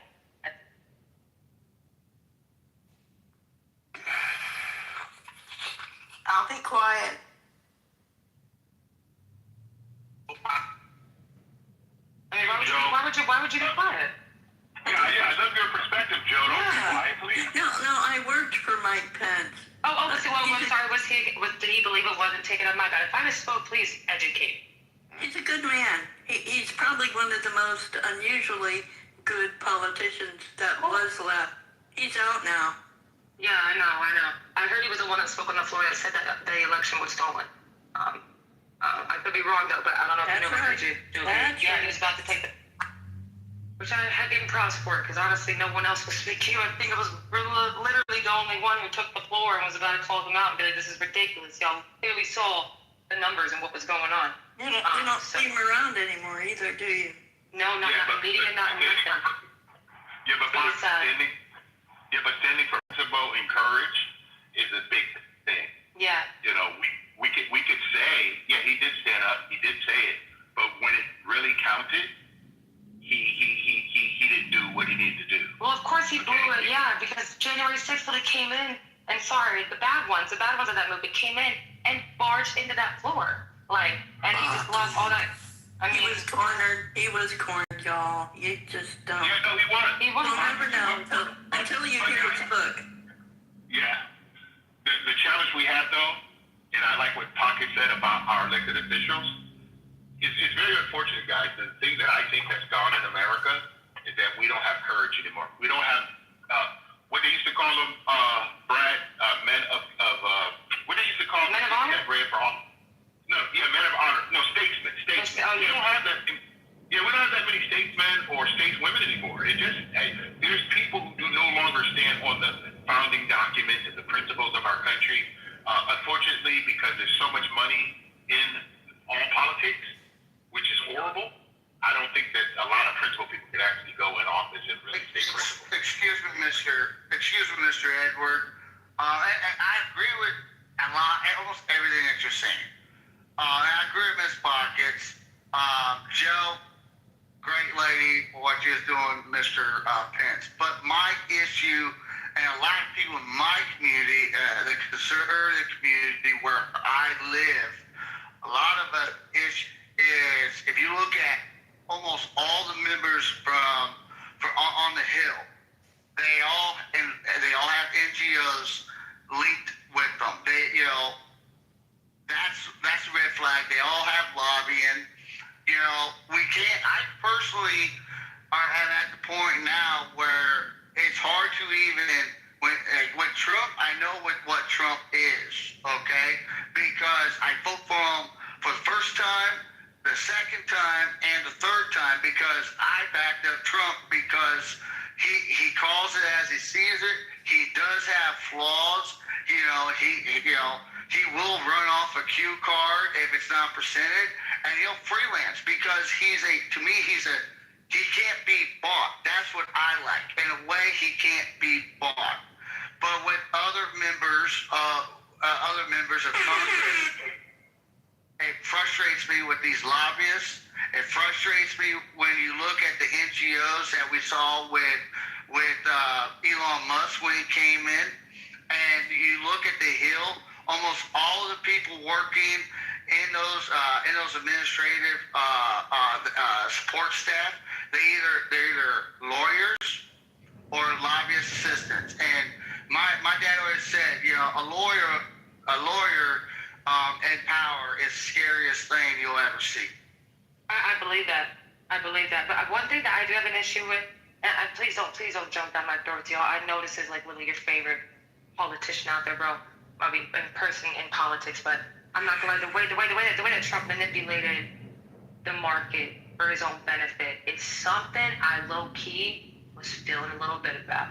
Speaker 12: I'll be quiet.
Speaker 2: I mean, why would you be quiet?
Speaker 13: Yeah, I love your perspective, Joe. Don't be quiet, please.
Speaker 12: No, I worked for Mike Pence.
Speaker 2: I'm sorry. Did he believe it wasn't taken up? My bad. If I misspoke, please educate.
Speaker 12: He's a good man. He's probably one of the most unusually good politicians that was left. He's out now.
Speaker 2: Yeah, I know. I heard he was the one that spoke on the floor that said that the election was stolen. I could be wrong though, but I don't know if you know what I do. Yeah, he was about to take the. Which I had given props for, because honestly, no one else was speaking. I think it was literally the only one who took the floor and was about to call them out and be like, "This is ridiculous." Y'all clearly saw the numbers and what was going on.
Speaker 12: You don't see him around anymore either, do you?
Speaker 2: No, not in the media, not in nothing.
Speaker 13: Yeah, but standing for principle and courage is a big thing.
Speaker 2: Yeah.
Speaker 13: We could say, yeah, he did stand up, he did say it, but when it really counted, he didn't do what he needed to do.
Speaker 2: Well, of course he blew it, yeah, because January 6th when it came in, And sorry, the bad ones of that movie came in and barged into that floor. Like, and he just lost all that. I mean,
Speaker 12: he was cornered, y'all. You just don't.
Speaker 13: Yeah, no, he was.
Speaker 2: He was.
Speaker 12: You'll never know until you hear his book.
Speaker 13: Yeah. The challenge we have, though, and I like what Pocket said about our elected officials, it's very unfortunate, guys. The thing that I think has gone in America is that we don't have courage anymore. We don't have what they used to call them, Brad, men of what they used to call
Speaker 2: men of honor.
Speaker 13: Men of honor. No, statesmen.
Speaker 2: Oh,
Speaker 13: We don't have that. Yeah, we don't have that many statesmen or stateswomen anymore. It just there's people who do no longer stand on the founding documents and the principles of our country. Unfortunately, because there's so much money in all politics, which is horrible. I don't think that a lot of principled people could actually go in office and really stay principled.
Speaker 5: Excuse me, Mr. Edward. I agree with almost everything that you're saying. And I agree with Ms. Pockets. Joe, great lady for what you're doing, Mr. Pence. But my issue, and a lot of people in my community, the conservative community where I live, a lot of it is if you look at almost all the members on the Hill, they all have NGOs linked with them. That's a red flag. They all have lobbying. We can't. I personally am at the point now where it's hard to even with Trump. I know what Trump is, okay? Because I vote for him for the first time, the second time, and the third time because I backed up Trump because he calls it as he sees it. He does have flaws. He will run off a cue card if it's not presented, and he'll freelance because he can't be bought. That's what I like. In a way, he can't be bought. But with other members of Congress, it frustrates me with these lobbyists. It frustrates me when you look at the NGOs that we saw with Elon Musk when he came in, and you look at the Hill. Almost all of the people working in those administrative support staff, they're either lawyers or lobbyist assistants. And my dad always said, a lawyer in power is the scariest thing you'll ever see.
Speaker 2: I believe that. But one thing that I do have an issue with, and please don't jump down my throat, y'all. I know this is like literally your favorite politician out there, bro. I mean, in person in politics, but I'm not gonna lie. The way that Trump manipulated the market for his own benefit is something I low key was feeling a little bit about.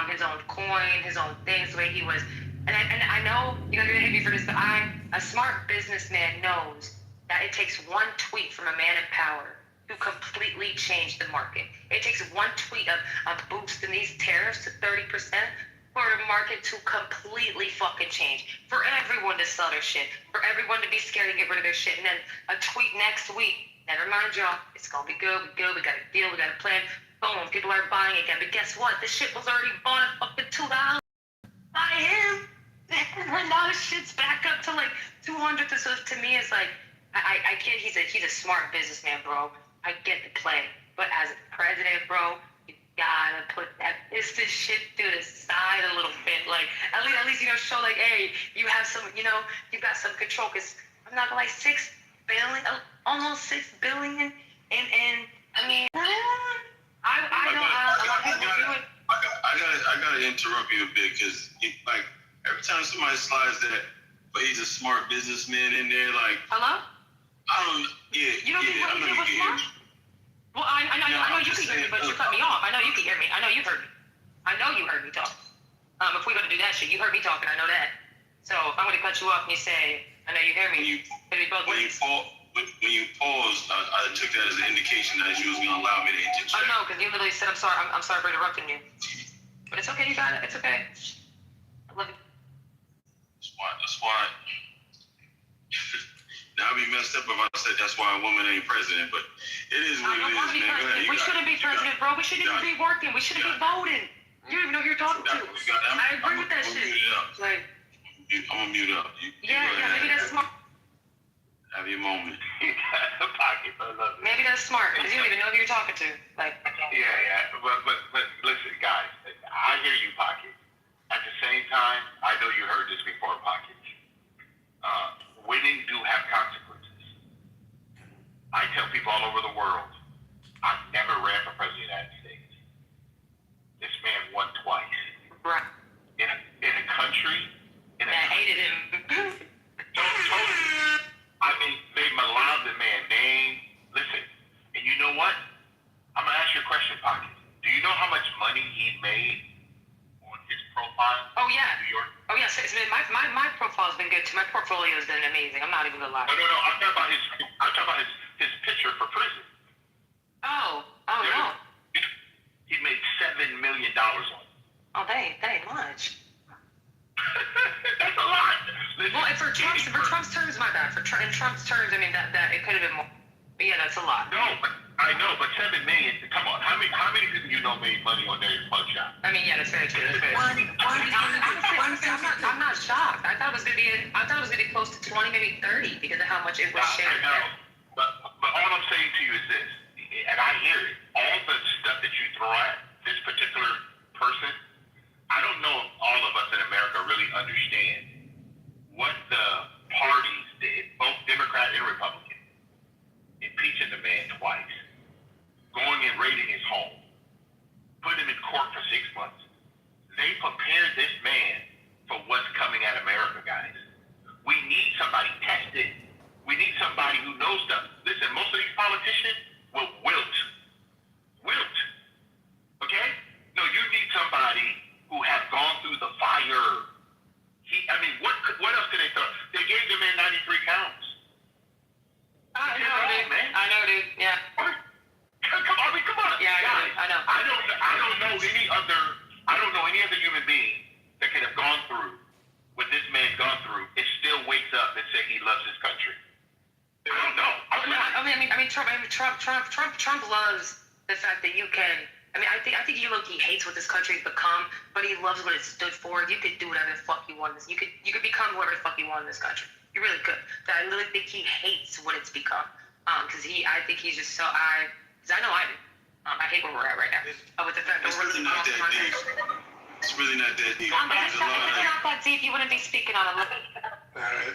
Speaker 2: His own coin, his own things, the way he was, and I know you're gonna hate me for this, but a smart businessman knows that it takes one tweet from a man in power to completely change the market. It takes one tweet of boosting these tariffs to 30%. For the market to completely fucking change, for everyone to sell their shit, for everyone to be scared to get rid of their shit, and then a tweet next week, never mind y'all, it's gonna be good, we got a deal, we got a plan, boom, people are buying again, but guess what, this shit was already bought at fucking $2 by him, and now this shit's back up to like 200, so to me it's like, I get he's a smart businessman, bro, I get the play, but as a president, bro, gotta put that business shit to the side a little bit. Like, at least show like, hey, you have some, you got some control. Because I'm not gonna lie, $6 billion, almost $6 billion, and I mean, I know a lot of people do it.
Speaker 14: I gotta interrupt you a bit because like every time somebody slides that, but he's a smart businessman in there, like,
Speaker 2: hello. You don't think what he did was smart? Well, I know you can hear me, but you cut me off. I know you can hear me. I know you heard me. I know you heard me talk. If we're gonna do that shit, you heard me talking. I know that. So if I'm gonna cut you off and you say, I know you hear me, it'll be both ways.
Speaker 14: When you paused, I took that as an indication that you was gonna allow me to interject.
Speaker 2: Oh no, because you literally said, I'm sorry for interrupting you. But it's okay, you got it. It's okay. I love you.
Speaker 14: That's why. I'd be messed up if I said that's why a woman ain't president, but it is what it is, man. Go ahead.
Speaker 2: We shouldn't be president, bro. We shouldn't even be working. We shouldn't be voting. You don't even know who you're talking to. I agree with that shit.
Speaker 14: gonna mute up.
Speaker 2: Yeah, maybe that's smart.
Speaker 14: Have your moment.
Speaker 5: Pockets, I love it.
Speaker 2: Maybe that's smart because you don't even know who you're talking to. Like,
Speaker 5: Yeah, but listen, guys, I hear you, Pockets. At the same time, I know you heard this before, Pockets. Winning do have consequences. I tell people all over the world, I've never ran for president of the United States. This man won twice.
Speaker 2: right?
Speaker 5: In a country,
Speaker 2: I hated him.
Speaker 5: totally. I mean, they maligned the man name. Listen, and you know what? I'm gonna ask you a question, Pocket. Do you know how much money he made on his profile?
Speaker 2: Oh yeah.
Speaker 5: In New York?
Speaker 2: Oh yeah. So my profile's been good too. My portfolio's been amazing. I'm not even gonna lie.
Speaker 5: No. I'm talking about his picture for prison.
Speaker 2: Oh no.
Speaker 5: He made $7 million on it.
Speaker 2: Oh, that ain't much.
Speaker 5: That's a lot. Listen,
Speaker 2: Well, for Trump's terms, my bad. In Trump's terms, I mean that it could have been more. But yeah, that's a lot.
Speaker 5: No, but I know, but $7 million. Come on, how many people you know made money on their mugshot?
Speaker 2: I mean, yeah, that's very true. I'm not shocked. I thought it was gonna be close to 20, maybe 30, because of how much it was shared.
Speaker 5: I know, but all I'm saying to you is this, and I hear it. All the stuff that you throw at this particular person, I don't know if all of us in America really understand what the parties did, both Democrat and Republican, impeaching the man twice, going and raiding his home, putting him in court for 6 months. They prepared this man for what's coming at America, guys. We need somebody tested. We need somebody who knows stuff. Listen, most of these politicians will wilt. Okay? No, you need somebody who have gone through the fire. What else did they throw? They gave the man 93 counts.
Speaker 2: I know, dude. Yeah.
Speaker 5: Come on.
Speaker 2: Yeah,
Speaker 5: guys,
Speaker 2: I know.
Speaker 5: I don't know any other human being that could have gone through what this man's gone through and still wakes up and say he loves his country. I don't know. Trump
Speaker 2: loves the fact that you can. I think he hates what this country's become, but he loves what it stood for. You could do whatever the fuck you want. You could become whoever the fuck you want in this country. You really could. I really think he hates what it's become. Because I think he's just so I know I do. I hate where we're at right now. With the fact that we're
Speaker 14: really not that deep. It's really not that deep.
Speaker 2: It's not that deep. You wouldn't be speaking on it.
Speaker 11: Alright.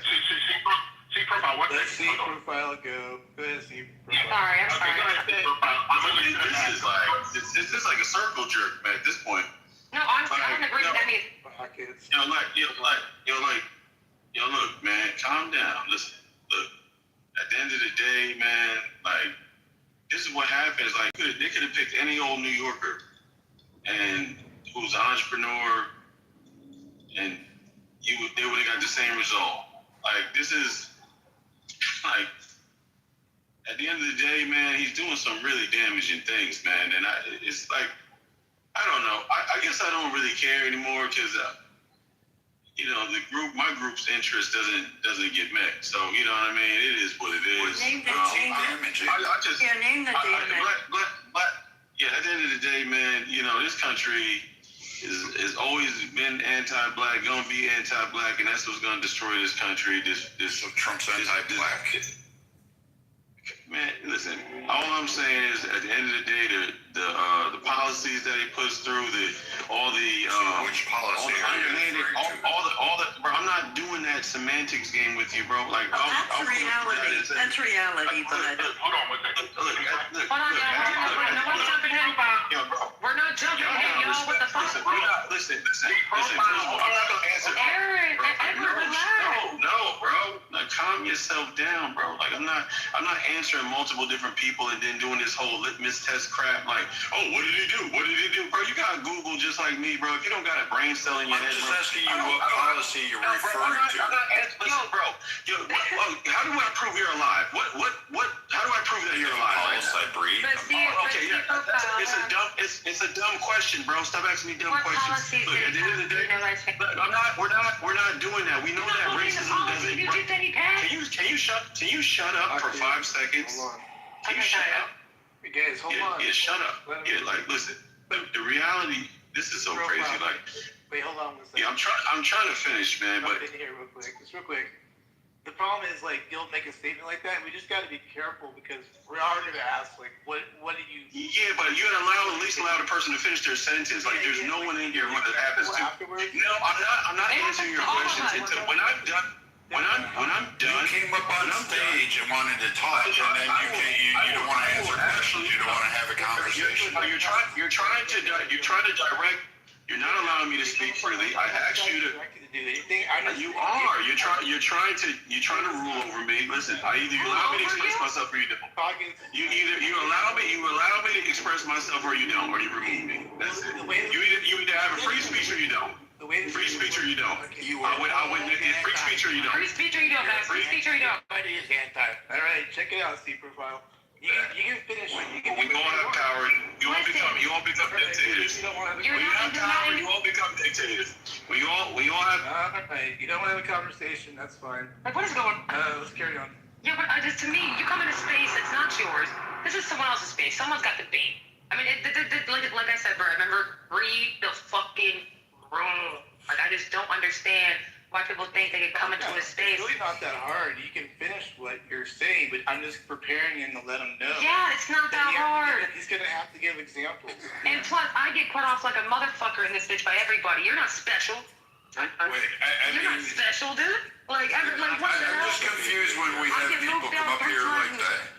Speaker 5: See profile. What's
Speaker 11: Let's see profile go. Go ahead, see profile.
Speaker 2: Sorry, I'm sorry.
Speaker 14: This is like a circle jerk, man, at this point.
Speaker 2: No, honestly, I don't agree with that either.
Speaker 11: Pockets.
Speaker 14: Look, man, calm down. Listen, look. At the end of the day, man, this is what happens. They could have picked any old New Yorker, and who's an entrepreneur, and they would have got the same result. This is at the end of the day, man, he's doing some really damaging things, man. And it's I don't know. I guess I don't really care anymore because, my group's interest doesn't get met. So, you know what I mean? It is what it is.
Speaker 12: Name the demon.
Speaker 14: At the end of the day, man, this country is always been anti-black, gonna be anti-black, and that's what's gonna destroy this country. So
Speaker 3: Trump's anti-black.
Speaker 14: Man, listen. All I'm saying is, at the end of the day, the policies that he puts through,
Speaker 3: which policy are you referring to?
Speaker 14: bro, I'm not doing that semantics game with you, bro.
Speaker 12: That's reality. That's reality, bud.
Speaker 5: Hold on one second.
Speaker 2: Hold on, y'all. Nobody's jumping in. We're not jumping in, y'all. What the fuck?
Speaker 14: Listen. I'm not gonna answer.
Speaker 2: Edward, relax.
Speaker 14: No, bro. Calm yourself down, bro. I'm not answering multiple different people and then doing this whole litmus test crap. What did he do? What did he do, bro? You got Google just like me, bro. If you don't got a brain cell in your head, bro.
Speaker 3: I'm just asking you what policy you're referring to.
Speaker 14: I'm not answering. Listen, bro. How do I prove you're alive? How do I prove that you're alive?
Speaker 3: Pulse I breathe.
Speaker 14: Okay, yeah. It's a dumb question, bro. Stop asking me dumb questions. Look, at the end of the day, we're not doing that. We know that racism doesn't. Can you shut up for 5 seconds? Can you shut up?
Speaker 11: Guys, hold on.
Speaker 14: Yeah, shut up. Listen. The reality this is so crazy. Like,
Speaker 15: wait, hold on one second.
Speaker 14: yeah, I'm trying to finish, man. But
Speaker 15: in here real quick, just real quick. The problem is, like, you'll make a statement like that. We just got to be careful because we're already going to ask, like, what do you?
Speaker 14: Yeah, but you gotta at least allow the person to finish their sentence. Like, there's no one in here when that happens to.
Speaker 15: Afterwards?
Speaker 14: No, I'm not answering your questions until when I'm done. When I'm done.
Speaker 3: You came up on stage and wanted to talk, and then you don't want to answer questions. You don't want to have a conversation.
Speaker 14: You're trying to direct. You're not allowing me to speak freely. I asked you to. You are. You're trying to rule over me. Listen, either you allow me to express myself or you don't. You allow me to express myself or you don't, or you remove me. That's it. You either have a free speech or you don't. Free speech or you don't. I wouldn't free speech or you don't.
Speaker 2: Free speech or you don't, man. Free speech or you don't.
Speaker 15: All right, check it out, Steve Profile. You can finish.
Speaker 14: We all have power. You all become dictators. When you have power, you all become dictators. We all have.
Speaker 15: Alright, you don't want to have a conversation. That's fine.
Speaker 2: Like, what is going on?
Speaker 15: Let's carry on.
Speaker 2: Yeah, but just to me, you come in a space that's not yours. This is someone else's space. Someone's got the bait. I mean, like I said, bro, I remember read the fucking room. Like, I just don't understand why people think they can come into a space.
Speaker 15: It's really not that hard. You can finish what you're saying, but I'm just preparing him to let him know.
Speaker 2: Yeah, it's not that hard.
Speaker 15: He's going to have to give examples.
Speaker 2: And plus, I get cut off like a motherfucker in this bitch by everybody. You're not special. You're not special, dude. Like what the hell?
Speaker 3: I'm just confused when we have people come up here like that.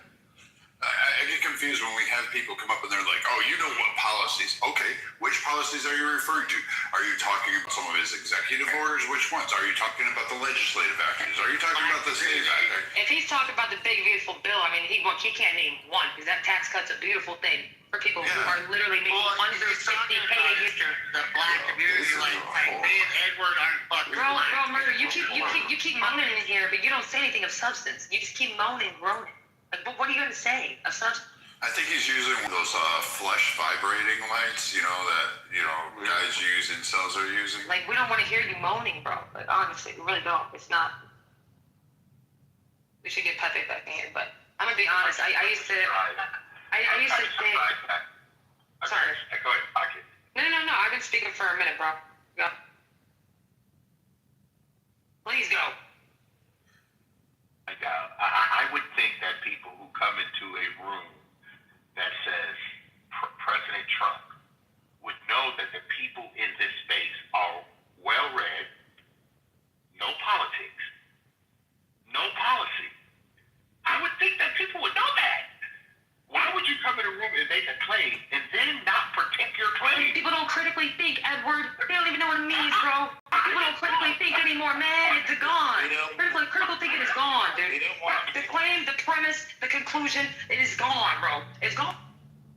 Speaker 3: I get confused when we have people come up and they're like, oh, you know what policies? Okay, which policies are you referring to? Are you talking about some of his executive orders? Which ones? Are you talking about the legislative actions? Are you talking about the state act?
Speaker 2: If he's talking about the big, beautiful bill, I mean, he can't name one, because that tax cut's a beautiful thing for people who are literally making under 50K a year.
Speaker 5: The black community, like me and Edward aren't fucking.
Speaker 2: Bro, Murder, you keep moaning in here, but you don't say anything of substance. You just keep moaning, groaning. Like, what are you going to say of substance?
Speaker 3: I think he's using those flesh vibrating lights, that, guys use, incels are using.
Speaker 2: Like, we don't want to hear you moaning, bro. Like, honestly, we really don't. It's not. We should get Pepe back in here, but I'm going to be honest. I used to think. Sorry.
Speaker 13: Go ahead, pocket.
Speaker 2: No. I've been speaking for a minute, bro. Go. Please go.
Speaker 13: I would think that people who come into a room that says President Trump would know that the people in this space are well-read, no politics, no policy. I would think that people would know that. Why would you come in a room and make a claim and then not protect your claim?
Speaker 2: People don't critically think, Edward. They don't even know what it means, bro. People don't critically think anymore, man. It's gone. Critical thinking is gone, dude. The claim, the premise, the conclusion, it is gone, bro. It's gone.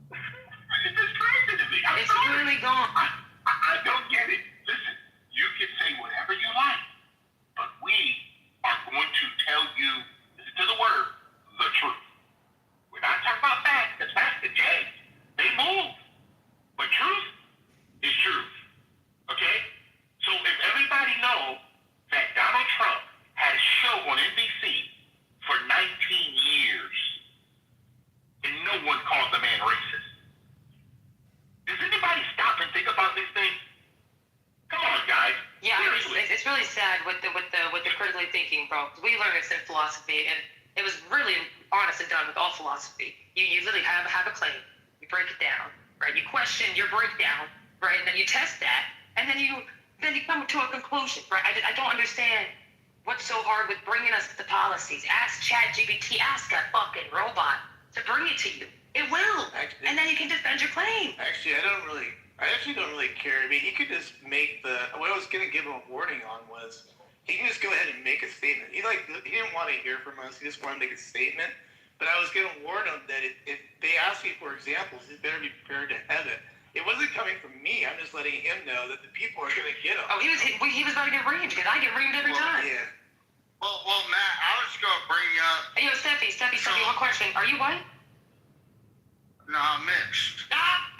Speaker 13: It's crazy to me.
Speaker 2: It's really gone.
Speaker 13: I don't get it. Listen, you can say whatever you like, but we are going to tell you, listen to the word, the truth. We're not talking about facts, because facts can change. They move. But truth is truth. Okay? So if everybody knows that Donald Trump had a show on NBC for 19 years and no one called the man racist, does anybody stop and think about this thing? Come on, guys.
Speaker 2: Yeah, it's really sad with the critically thinking, bro. We learned this in philosophy, and it was really honest and done with all philosophy. You literally have a claim, you break it down, right? You question your breakdown, right? And then you test that, and then you come to a conclusion, right? I don't understand what's so hard with bringing us the policies. Ask ChatGPT, ask a fucking robot to bring it to you. It will, and then you can defend your claim.
Speaker 15: Actually, I actually don't really care. I mean, he could just make what I was going to give him a warning on was, he can just go ahead and make a statement. He didn't want to hear from us. He just wanted to make a statement. But I was going to warn him that if they ask me for examples, he better be prepared to have it. It wasn't coming from me. I'm just letting him know that the people are going to get him.
Speaker 2: Oh, he was about to get reamed, because I get reamed every time.
Speaker 15: Yeah.
Speaker 5: Well, Matt, I was going to bring up.
Speaker 2: Hey, yo, Steffi, one question. Are you white?
Speaker 5: No, I'm mixed.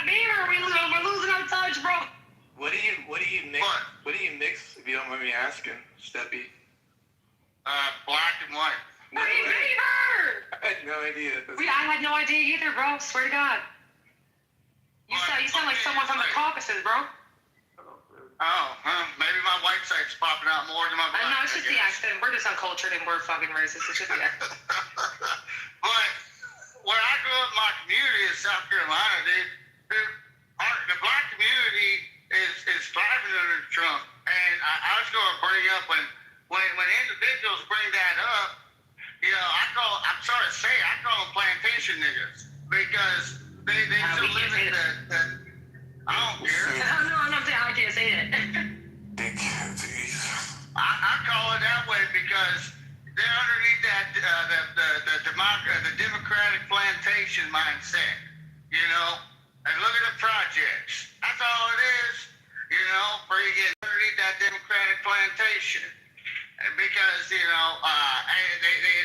Speaker 2: Beaver, we're losing our touch, bro.
Speaker 15: What do you mix? What do you mix? If you don't mind me asking, Steppy.
Speaker 5: Black and white.
Speaker 2: What do you Beaver?
Speaker 15: I had no idea.
Speaker 2: I had no idea either, bro. Swear to God. You sound like someone from the Caucasus, bro.
Speaker 5: Oh, maybe my white side's popping out more than my black.
Speaker 2: No, it's just the accent. We're just uncultured and we're fucking racist. It's just the accent.
Speaker 5: But where I grew up, my community in South Carolina, the black community is thriving under Trump. And I was going to bring up when individuals bring that up, you know, I'm sorry to say, I call them plantation niggas because they still live in the I don't care.
Speaker 2: No, I can't say it.
Speaker 5: I call it that way because they're underneath that the Democratic plantation mindset, you know. And look at the projects. That's all it is, you know. Freaking underneath that Democratic plantation, and because you know,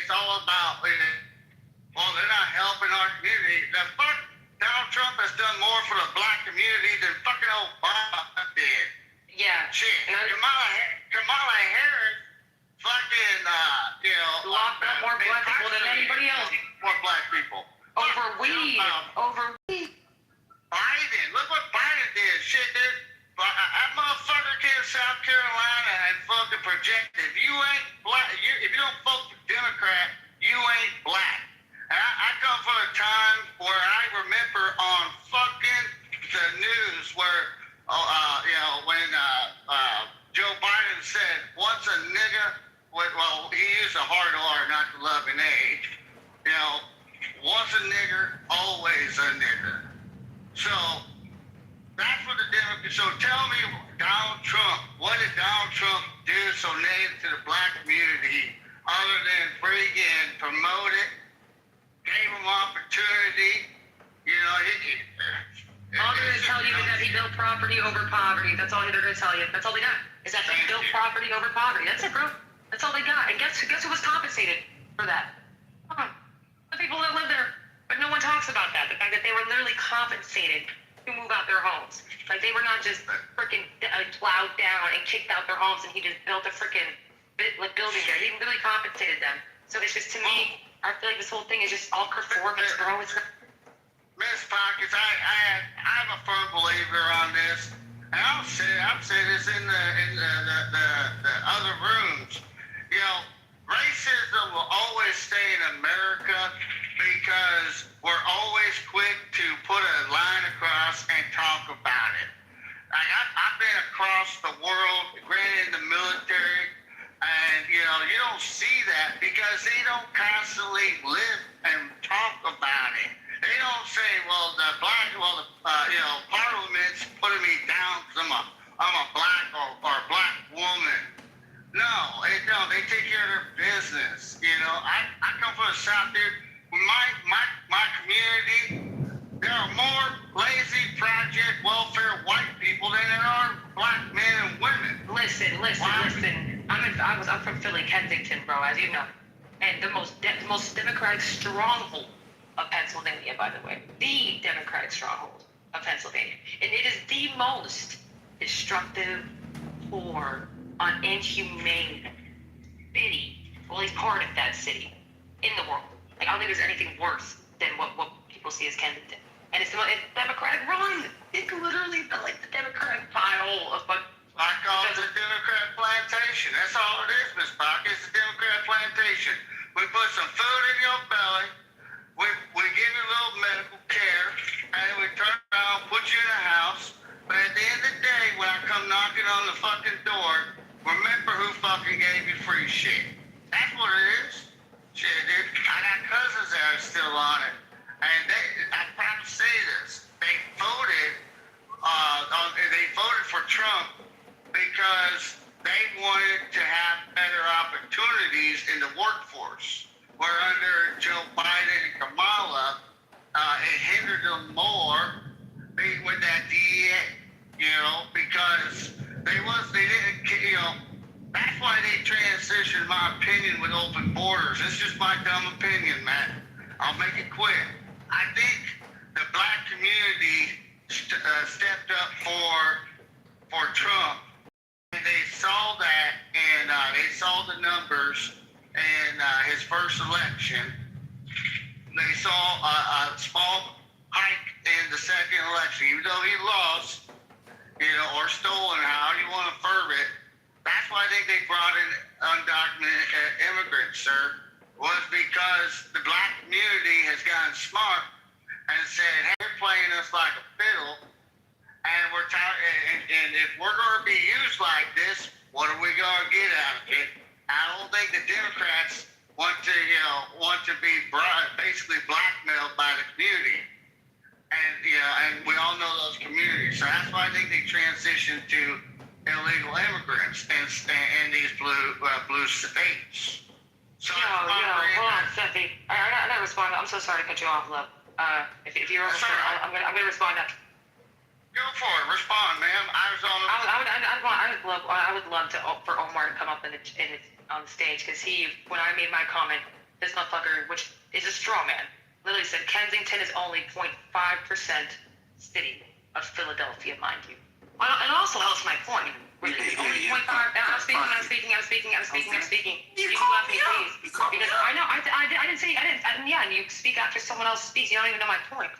Speaker 5: it's all about. Well, they're not helping our community. The fuck. Donald Trump has done more for the black community than fucking Obama did.
Speaker 2: Yeah.
Speaker 5: Shit. Kamala Harris fucking, you know,
Speaker 2: locked up more black people than anybody else.
Speaker 5: More black people.
Speaker 2: Over weed.
Speaker 5: Biden. Look what Biden did. Shit, dude. That motherfucker came to South Carolina and fucking projected. If you ain't black, if you don't vote for Democrat, you ain't black. I come from a time where I remember on fucking the news where, you know, when Joe Biden said, once a nigga, well, he used a hard R, not the loving A. You know, once a nigger, always a nigger. So, that's what the Democrats, so tell me, Donald Trump, what did Donald Trump do so negative to the black community other than freaking promote it? Gave him opportunity, you know.
Speaker 2: All they're going to tell you is that he built property over poverty. That's all they're going to tell you. That's all they got. Is that he built property over poverty. That's it, bro. That's all they got. And guess who was compensated for that? The people that live there. But no one talks about that. The fact that they were literally compensated to move out their homes. Like they were not just freaking plowed down and kicked out their homes and he just built a freaking building there. He literally compensated them. So it's just, to me, I feel like this whole thing is just all performance, bro. It's not.
Speaker 5: Miss Pockets, I'm a firm believer on this, and I'll say this in the other rooms. You know, racism will always stay in America because we're always quick to put a line across and talk about it. Like I've been across the world, granted in the military. And, you know, you don't see that because they don't constantly live and talk about it. They don't say, well, you know, Parliament's putting me down because I'm a black or black woman. No, they don't. They take care of their business. You know, I come from the South, dude. My community, there are more lazy project welfare white people than there are black men and women.
Speaker 2: Listen. I'm from Philly, Kensington, bro, as you know. And the most democratic stronghold of Pennsylvania, by the way. The democratic stronghold of Pennsylvania. And it is the most destructive, poor, inhumane city, well, at least part of that city, in the world. Like, I don't think there's anything worse than what people see as Kensington. And it's Democratic run. It's literally like the Democratic pile of
Speaker 5: I call it the Democrat plantation. That's all it is, Miss Pocket. It's the Democrat plantation. We put some food in your belly. We give you a little medical care, and we turn around, put you in a house. But at the end of the day, when I come knocking on the fucking door, remember who fucking gave you free shit. That's what it is. Shit, dude. I got cousins that are still on it, and I'm proud to say this. They voted for Trump because they wanted to have better opportunities in the workforce. Where under Joe Biden and Kamala, it hindered them more with that DEA, you know, because they didn't, you know, that's why they transitioned, my opinion, with open borders. It's just my dumb opinion, man. I'll make it quick. I think the black community stepped up for Trump. And they saw that, and they saw the numbers in his first election. They saw a small hike in the second election, even though he lost, you know, or stolen, however you why I think they brought in undocumented immigrants, sir, was because the black community has gotten smart and said, hey, you're playing us like a fiddle, and we're tired. And if we're going to be used like this, what are we going to get out of it? I don't think the Democrats want to be basically blackmailed by the community, and we all know those communities. So that's why I think they transitioned to illegal immigrants in these blue states. So
Speaker 2: hold on, Stephanie. I gotta respond. I'm so sorry to cut you off, love. If you're I'm gonna respond now.
Speaker 5: Go for it. Respond, ma'am.
Speaker 2: I would love for Omar to come up on the stage, because when I made my comment, this motherfucker, which is a straw man, literally said Kensington is only 0.5% city of Philadelphia, mind you. And also helps my point. Really, only 0.5. I'm speaking. You can let me, please, because I know I didn't say. Yeah, and you speak after someone else speaks. You don't even know my point.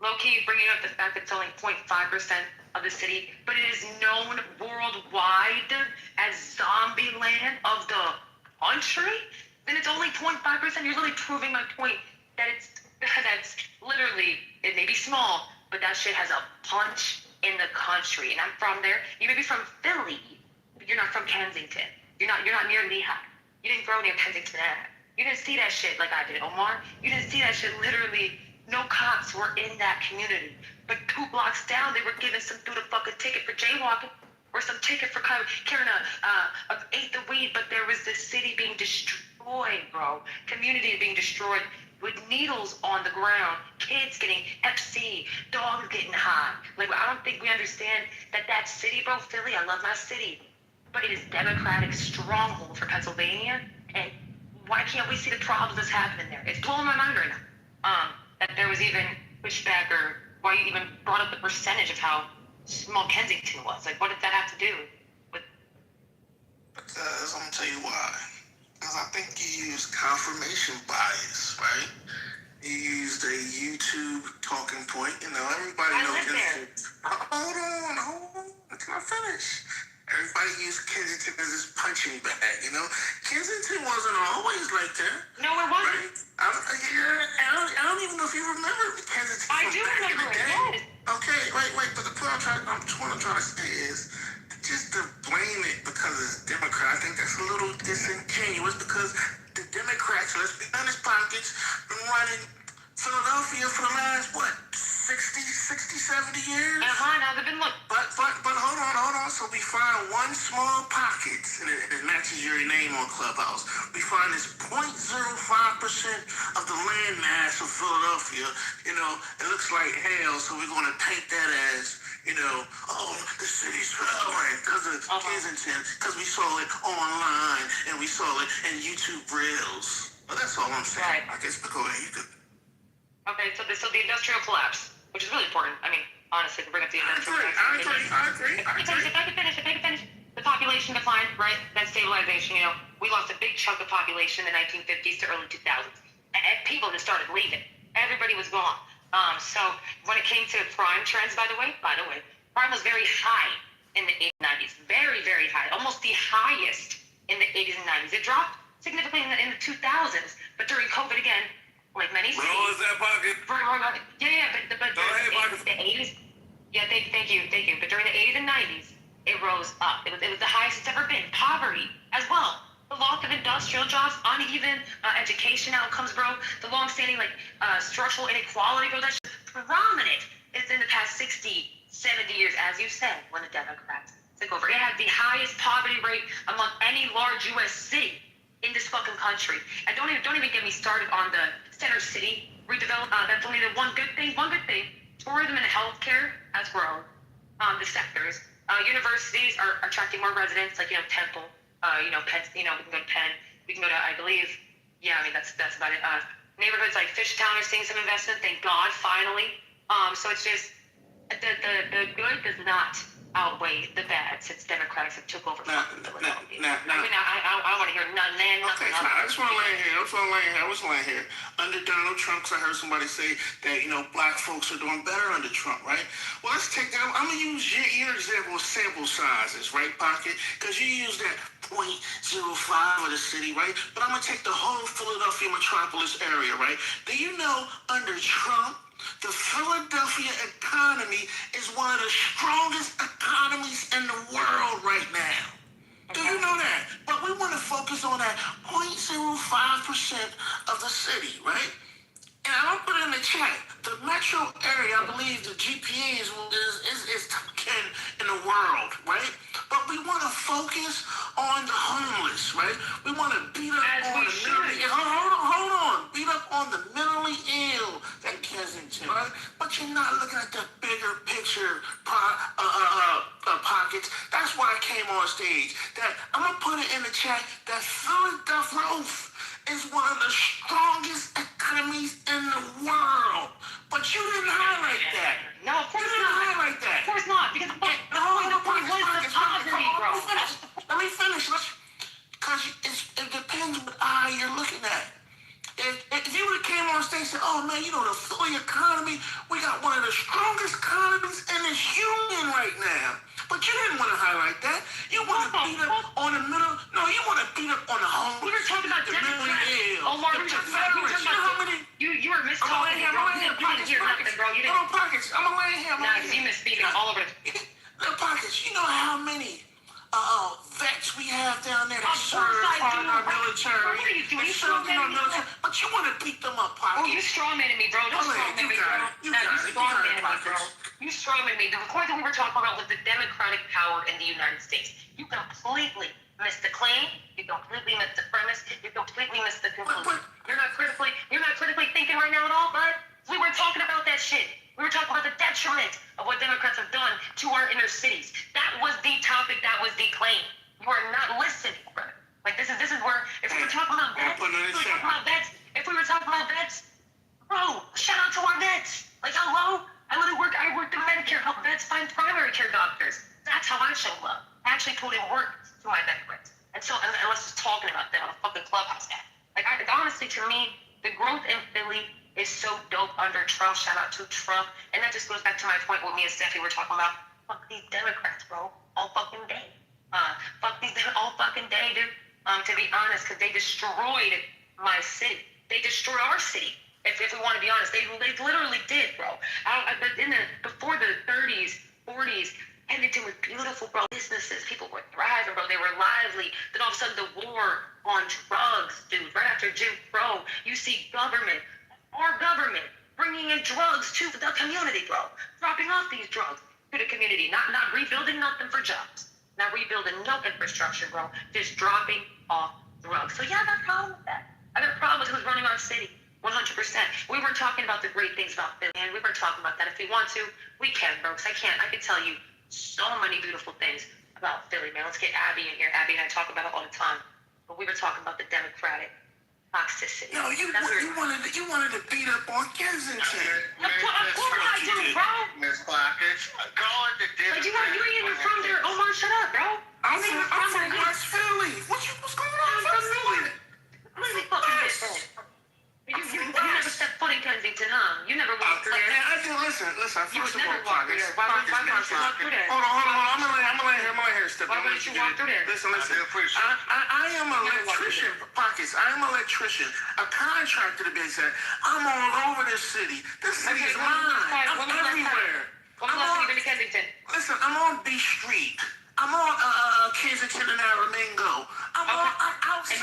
Speaker 2: Low key bringing up the fact that it's only 0.5% of the city, but it is known worldwide as zombie land of the country. Then it's only 0.5%. You're really proving my point that that's literally, it may be small, but that shit has a punch in the country. And I'm from there. You may be from Philly, but you're not from Kensington. You're not near Lehigh. You didn't grow near Kensington Ave. You didn't see that shit like I did, Omar. You didn't see that shit. Literally, no cops were in that community. But 2 blocks down, they were giving some dude a fucking ticket for jaywalking, or some ticket for carrying a eighth of weed. But there was this city being destroyed, bro. Community being destroyed with needles on the ground, kids getting Hep C, dogs getting high. Like, I don't think we understand that city, bro, Philly, I love my city, but it is Democratic stronghold for Pennsylvania, and why can't we see the problems that's happening there? It's blowing my mind right now. That there was even pushback, or why you even brought up the percentage of how small Kensington was. Like, what did that have to do with?
Speaker 8: Because I'm gonna tell you why. Because I think you used confirmation bias, right? You used a YouTube talking point. You know, everybody knows Kensington. Hold on. Can I finish? Everybody used Kensington as this punching bag, you know? Kensington wasn't always like that.
Speaker 2: No, it wasn't.
Speaker 8: Right? I don't even know if you remember Kensington.
Speaker 2: I do remember it, yes.
Speaker 8: Okay, wait. But the point I'm trying to say is, just to blame it because it's Democrat, I think that's a little disingenuous, because the Democrats, let's be honest, pockets, been running Philadelphia for the last, 60, 70 years?
Speaker 2: Now they've been
Speaker 8: But hold on. So we find one small pocket, and it matches your name on Clubhouse. We find this 0.05% of the land mass of Philadelphia. You know, it looks like hell, so we're going to paint that as, the city's failing because of Kensington, because we saw it online and we saw it in YouTube Reels. Well, that's all I'm saying.
Speaker 2: Right.
Speaker 8: I guess, but go ahead, you could.
Speaker 2: Okay, so the industrial collapse, which is really important. I mean, honestly, to bring up the industrial collapse.
Speaker 8: I agree.
Speaker 2: If I could finish. The population declined, right? That stabilization, we lost a big chunk of population in the 1950s to early 2000s. And people just started leaving. Everybody was gone. So when it came to crime trends, by the way, crime was very high in the 80s and 90s. Very, very high. Almost the highest in the 80s and 90s. It dropped significantly in the 2000s. But during COVID, again, like many cities.
Speaker 11: Roll is that pocket?
Speaker 2: Yeah, but during the 80s, yeah, thank you. But during the 80s and 90s, it rose up. It was the highest it's ever been. Poverty as well. The loss of industrial jobs, uneven education outcomes, bro. The long-standing structural inequality, bro. That's prominent. It's in the past 60, 70 years, as you said, when the Democrats took over. It had the highest poverty rate among any large U.S. city in this fucking country. And don't even get me started on the center city redevelopment. That's only the one good thing. Tourism and healthcare has grown. The sectors. Universities are attracting more residents, like Temple. Penn. We can go to Penn. We can go to, I believe. Yeah, I mean that's about it. Neighborhoods like Fishtown are seeing some investment. Thank God, finally. So it's just the good does not outweigh the bad since Democrats have took over fucking Philadelphia. I want to hear nothing.
Speaker 4: Okay, I just want to land here. Under Donald Trump, 'cause I heard somebody say that, black folks are doing better under Trump, right? Well, let's take that. I'm going to use your example of sample sizes, right, Pocket? Because you use that 0.05 of the city, right? But I'm going to take the whole Philadelphia metropolis area, right? Do you know under Trump, the Philadelphia economy is one of the strongest economies in the world right now? Do you know that? But we want to focus on that 0.05% of the city, right? And I'll put it in the chat. The metro area, I believe the GPA is top 10 in the world, right? But we want to focus on the homeless, right? We want to beat up on the mentally ill. Hold on. Beat up on the mentally ill at Kensington, right? But you're not looking at the bigger picture pockets. That's why I came on stage. That I'm going to put it in the chat that Philadelphia is one of the strongest economies in the world. But you didn't highlight that.
Speaker 2: No, of course
Speaker 4: you didn't highlight that.
Speaker 2: Of course not. Because
Speaker 4: Let me finish. Because it depends what eye you're looking at. If you would have came on stage and said, oh man, the Philly economy, we got one of the strongest economies in this union right now. But you didn't want to highlight that. You want to beat up on the middle. No, you want to beat up on the homeless.
Speaker 2: We were talking about
Speaker 4: Democrats.
Speaker 2: Omar, we were talking about you were mistalking. You didn't hear nothing, bro. You didn't.
Speaker 4: Pockets. I'm going to lay here.
Speaker 2: Nah, you misspeaking all over
Speaker 4: the Pockets, you know how many vets we have down there that serve in our military.
Speaker 2: What are you doing?
Speaker 4: But you want to beat them up, Pockets.
Speaker 2: Oh, you strawmanning me, bro. Don't strawman me, bro. You strawmanning me, bro. You strawman me. The point that we were talking about was the democratic power in the United States. You completely missed the claim. You completely missed the premise. You completely missed the conclusion. You're not critically thinking right now at all, bud. We were talking about that shit. We were talking about the detriment of what Democrats have done to our inner cities. That was the topic. That was the claim. You are not listening, brother. Like this is where if we were talking about vets, bro, shout out to our vets. Like hello, I work in Medicare, help vets find primary care doctors. That's how I show love. I actually put in work to my veterans. And let's just talking about that on a fucking Clubhouse app. Like honestly, to me, the growth in Philly is so dope under Trump. Shout out to Trump. And that just goes back to my point with me and Steffi were talking about. Fuck these Democrats, bro. All fucking day. Fuck these Democrats all fucking day, dude. To be honest, because they destroyed my city. They destroyed our city. If we want to be honest, they literally did, bro. Before the 30s, 40s, Kensington was beautiful, bro. Businesses, people were thriving, bro. They were lively. Then all of a sudden, the war on drugs, dude. Right after Jim Crow, you see our government, bringing in drugs to the community, bro. Dropping off these drugs to the community. Not rebuilding nothing for jobs. Not rebuilding no infrastructure, bro. Just dropping off drugs. So yeah, I got a problem with that. I got a problem with who's running our city. 100%. We were talking about the great things about Philly, and we were talking about that. If we want to, we can, bro. Because I can tell you so many beautiful things about Philly, man. Let's get Abby in here. Abby and I talk about it all the time. But we were talking about the Democratic toxicity.
Speaker 4: No, you wanted to beat up on Kensington.
Speaker 2: Of course I do, bro.
Speaker 5: Miss Pockets, call it the
Speaker 2: But you ain't even from there. Omar, shut up, bro.
Speaker 4: I'm from West Philly. What's going on in Philly?
Speaker 2: Really fucking pissed. You never stepped foot in Kensington, huh? You never walked through there.
Speaker 4: I did. Listen. First of all, Pockets.
Speaker 2: Why don't you walk through there?
Speaker 4: Hold on. I'm gonna lay here, Steph.
Speaker 2: Why don't you walk through there?
Speaker 4: Listen. I am an electrician, Pockets. I am an electrician. A contractor to be exact. I'm all over this city. This city is mine. I'm everywhere.
Speaker 2: When was the last time you've been to Kensington?
Speaker 4: Listen, I'm on B Street. I'm on Kensington and Aramingo. I'm outside.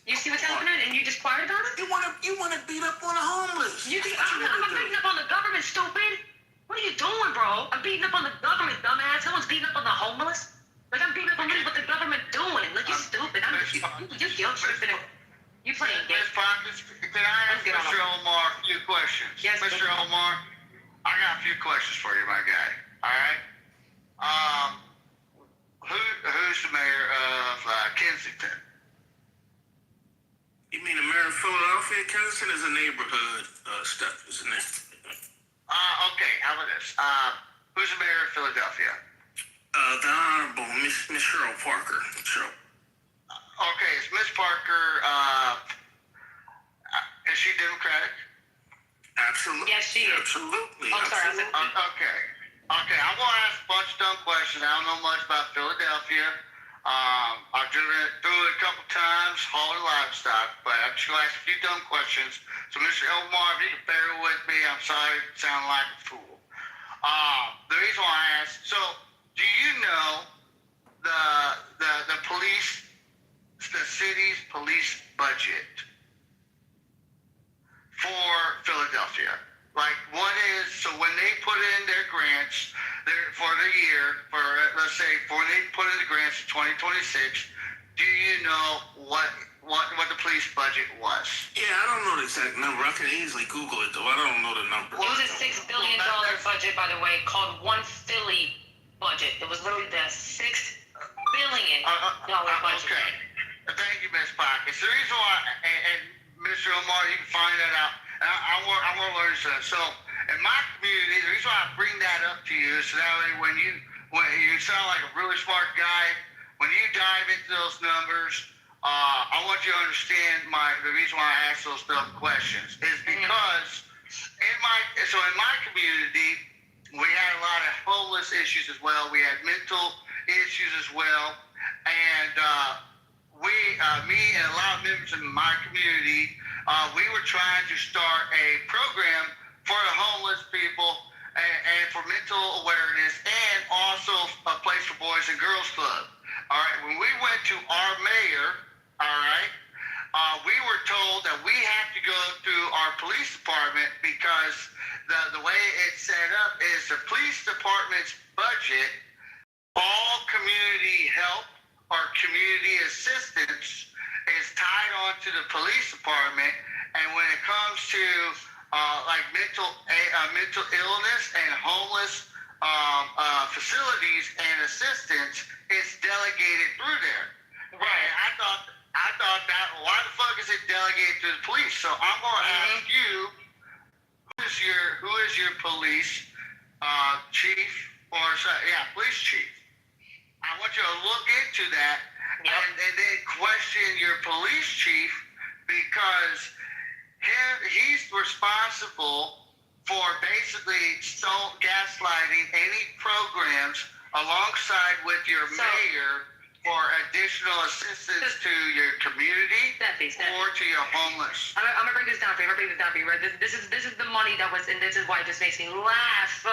Speaker 2: You see what's happening, and you just quiet about it?
Speaker 4: You wanna beat up on the homeless.
Speaker 2: I'm not beating up on the government, stupid. What are you doing, bro? I'm beating up on the government, dumbass. Someone's beating up on the homeless. Like I'm beating up on what the government doing. Like you're stupid. You're guilt tripping. You playing games.
Speaker 5: Miss Pockets, can I ask Mr. Omar a few questions?
Speaker 2: Yes,
Speaker 5: Mr. Omar, I got a few questions for you, my guy. All right. Who's the mayor of Kensington?
Speaker 4: You mean the mayor of Philadelphia? Kensington is a neighborhood stuff, isn't it?
Speaker 5: Okay, how about this? Who's the mayor of Philadelphia?
Speaker 1: Miss Cheryl Parker. Cheryl.
Speaker 5: Okay, is Miss Parker, is she Democratic?
Speaker 1: Absolutely.
Speaker 2: Yes, she is.
Speaker 1: Absolutely.
Speaker 2: Oh, sorry.
Speaker 5: Okay. Okay, I'm going to ask a bunch of dumb questions. I don't know much about Philadelphia. I've driven it through it a couple times, hauling livestock, but I'm just going to ask a few dumb questions. So, Mr. Elmore, if you can bear with me, I'm sorry to sound like a fool. The reason why I asked, so do you know the police, the city's police budget for Philadelphia? Like, what is, so when they put in their grants for the year, for let's say, when they put in the grants for 2026, do you know what the police budget was?
Speaker 1: Yeah, I don't know the exact number. I can easily Google it, though. I don't know the number.
Speaker 2: It was a $6 billion budget, by the way, called One Philly budget. It was literally the $6 billion budget.
Speaker 5: Okay. Thank you, Ms. Pockets. The reason why, and Mr. Omar, you can find that out. I want to learn something. So, in my community, the reason why I bring that up to you is so that way when you sound like a really smart guy, when you dive into those numbers, I want you to understand the reason why I ask those dumb questions is because in my community, we had a lot of homeless issues as well. We had mental issues as well, and me and a lot of members in my community, we were trying to start a program for the homeless people and for mental awareness, and also a place for Boys and Girls Club. All right, when we went to our mayor, all right, we were told that we have to go through our police department because the way it's set up is the police department's budget, all community help or community assistance is tied on to the police department, and when it comes to like mental illness and homeless facilities and assistance, it's delegated through there. Right. And I thought that, why the fuck is it delegated to the police? So I'm going to ask you, who is your police chief police chief? I want you to look into that and then question your police chief, because he's responsible for basically gaslighting any programs alongside with your mayor for additional assistance to your community or to your homeless.
Speaker 2: I'm gonna break this down for you. Right? This is the money that was, and this is why it just makes me laugh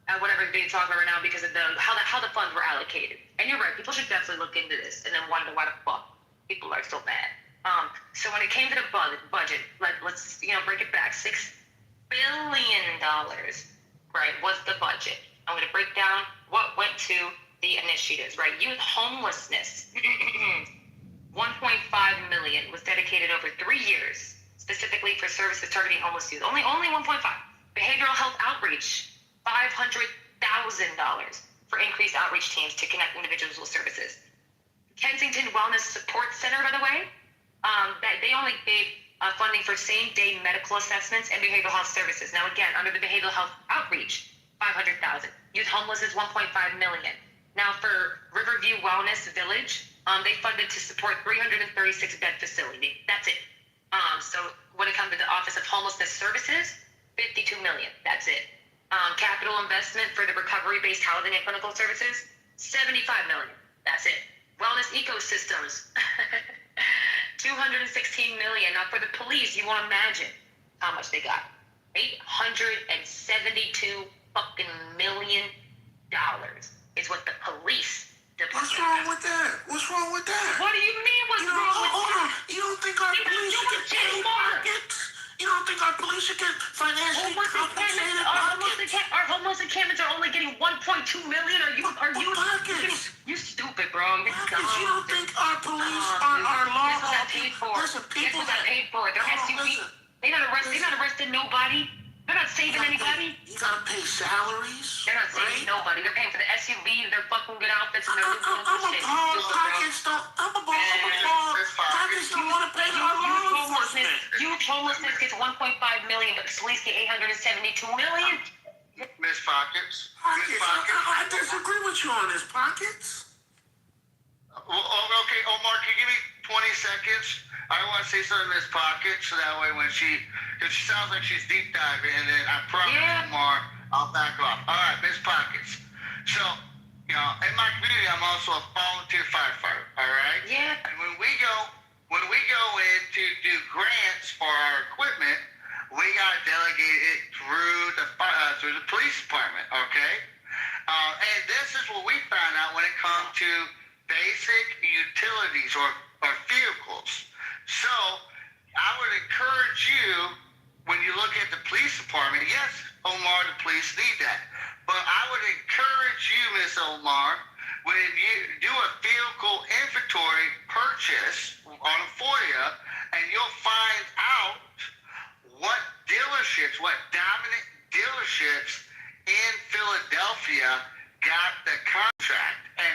Speaker 2: at whatever's being talked about right now because of how the funds were allocated. And you're right, people should definitely look into this and then wonder why the fuck people are so bad. So when it came to the budget, let's break it back. $6 billion, right, was the budget. I'm gonna break down what went to the initiatives, right? Youth homelessness, 1.5 million was dedicated over 3 years, specifically for services targeting homeless youth. Only 1.5. Behavioral health outreach, $500,000 for increased outreach teams to connect individuals with services. Kensington Wellness Support Center, by the way, they only gave funding for same-day medical assessments and behavioral health services. Now, again, under the behavioral health outreach, $500,000. Youth homeless is $1.5 million. Now, for Riverview Wellness Village, they funded to support 336-bed facility. That's it. So when it comes to the Office of Homelessness Services, $52 million. That's it. Capital investment for the recovery-based housing and clinical services, $75 million. That's it. Wellness ecosystems, $216 million. Now, for the police, you won't imagine how much they got. $872 fucking million is what the police department.
Speaker 1: What's wrong with that? What's wrong with that?
Speaker 2: What do you mean? What's wrong with that?
Speaker 1: You don't think our police should get paid pockets? You don't think our police should get financially compensated pockets?
Speaker 2: Our homeless encampments are only getting 1.2 million. Are you
Speaker 1: pockets?
Speaker 2: You stupid, bro. You're dumb.
Speaker 1: You don't think our police are law?
Speaker 2: Guess what that paid for?
Speaker 1: Listen, people
Speaker 2: that paid for? Their SUV. They not arrested nobody. They're not saving anybody.
Speaker 1: You gotta pay salaries.
Speaker 2: They're not saving nobody. They're paying for the SUV, their fucking good outfits, and their
Speaker 1: I'm appalled. Pockets don't want to pay our law enforcement.
Speaker 2: Youth homelessness gets 1.5 million, but the police get 872 million.
Speaker 5: Miss Pockets.
Speaker 1: I disagree with you on this, Pockets.
Speaker 5: Okay, Omar, can you give me 20 seconds? I want to say something in this pocket, so that way when because she sounds like she's deep diving, and then I promise, Omar, I'll back off. All right, Miss Pockets. So, in my community, I'm also a volunteer firefighter. All right.
Speaker 2: Yeah.
Speaker 5: And when we go in to do grants for our equipment, we got delegated through the police department. Okay. And this is what we found out when it comes to basic utilities or vehicles. So I would encourage you, when you look at the police department, yes, Omar, the police need that. But I would encourage you, Miss Omar, when you do a vehicle inventory purchase on FOIA, and you'll find out what dominant dealerships in Philadelphia got the contract and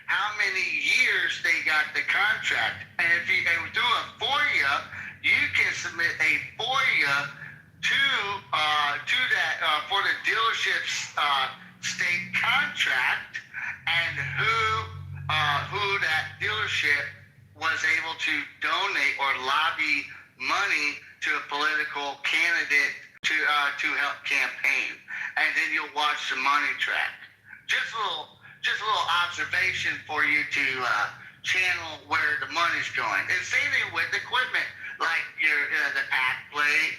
Speaker 5: how many years they got the contract. And if you do a FOIA, you can submit a FOIA to that for the dealership's state contract and who that dealership was able to donate or lobby money to a political candidate to help campaign, and then you'll watch the money track. Just a little observation for you to channel where the money's going. And same thing with equipment, like the pack plate,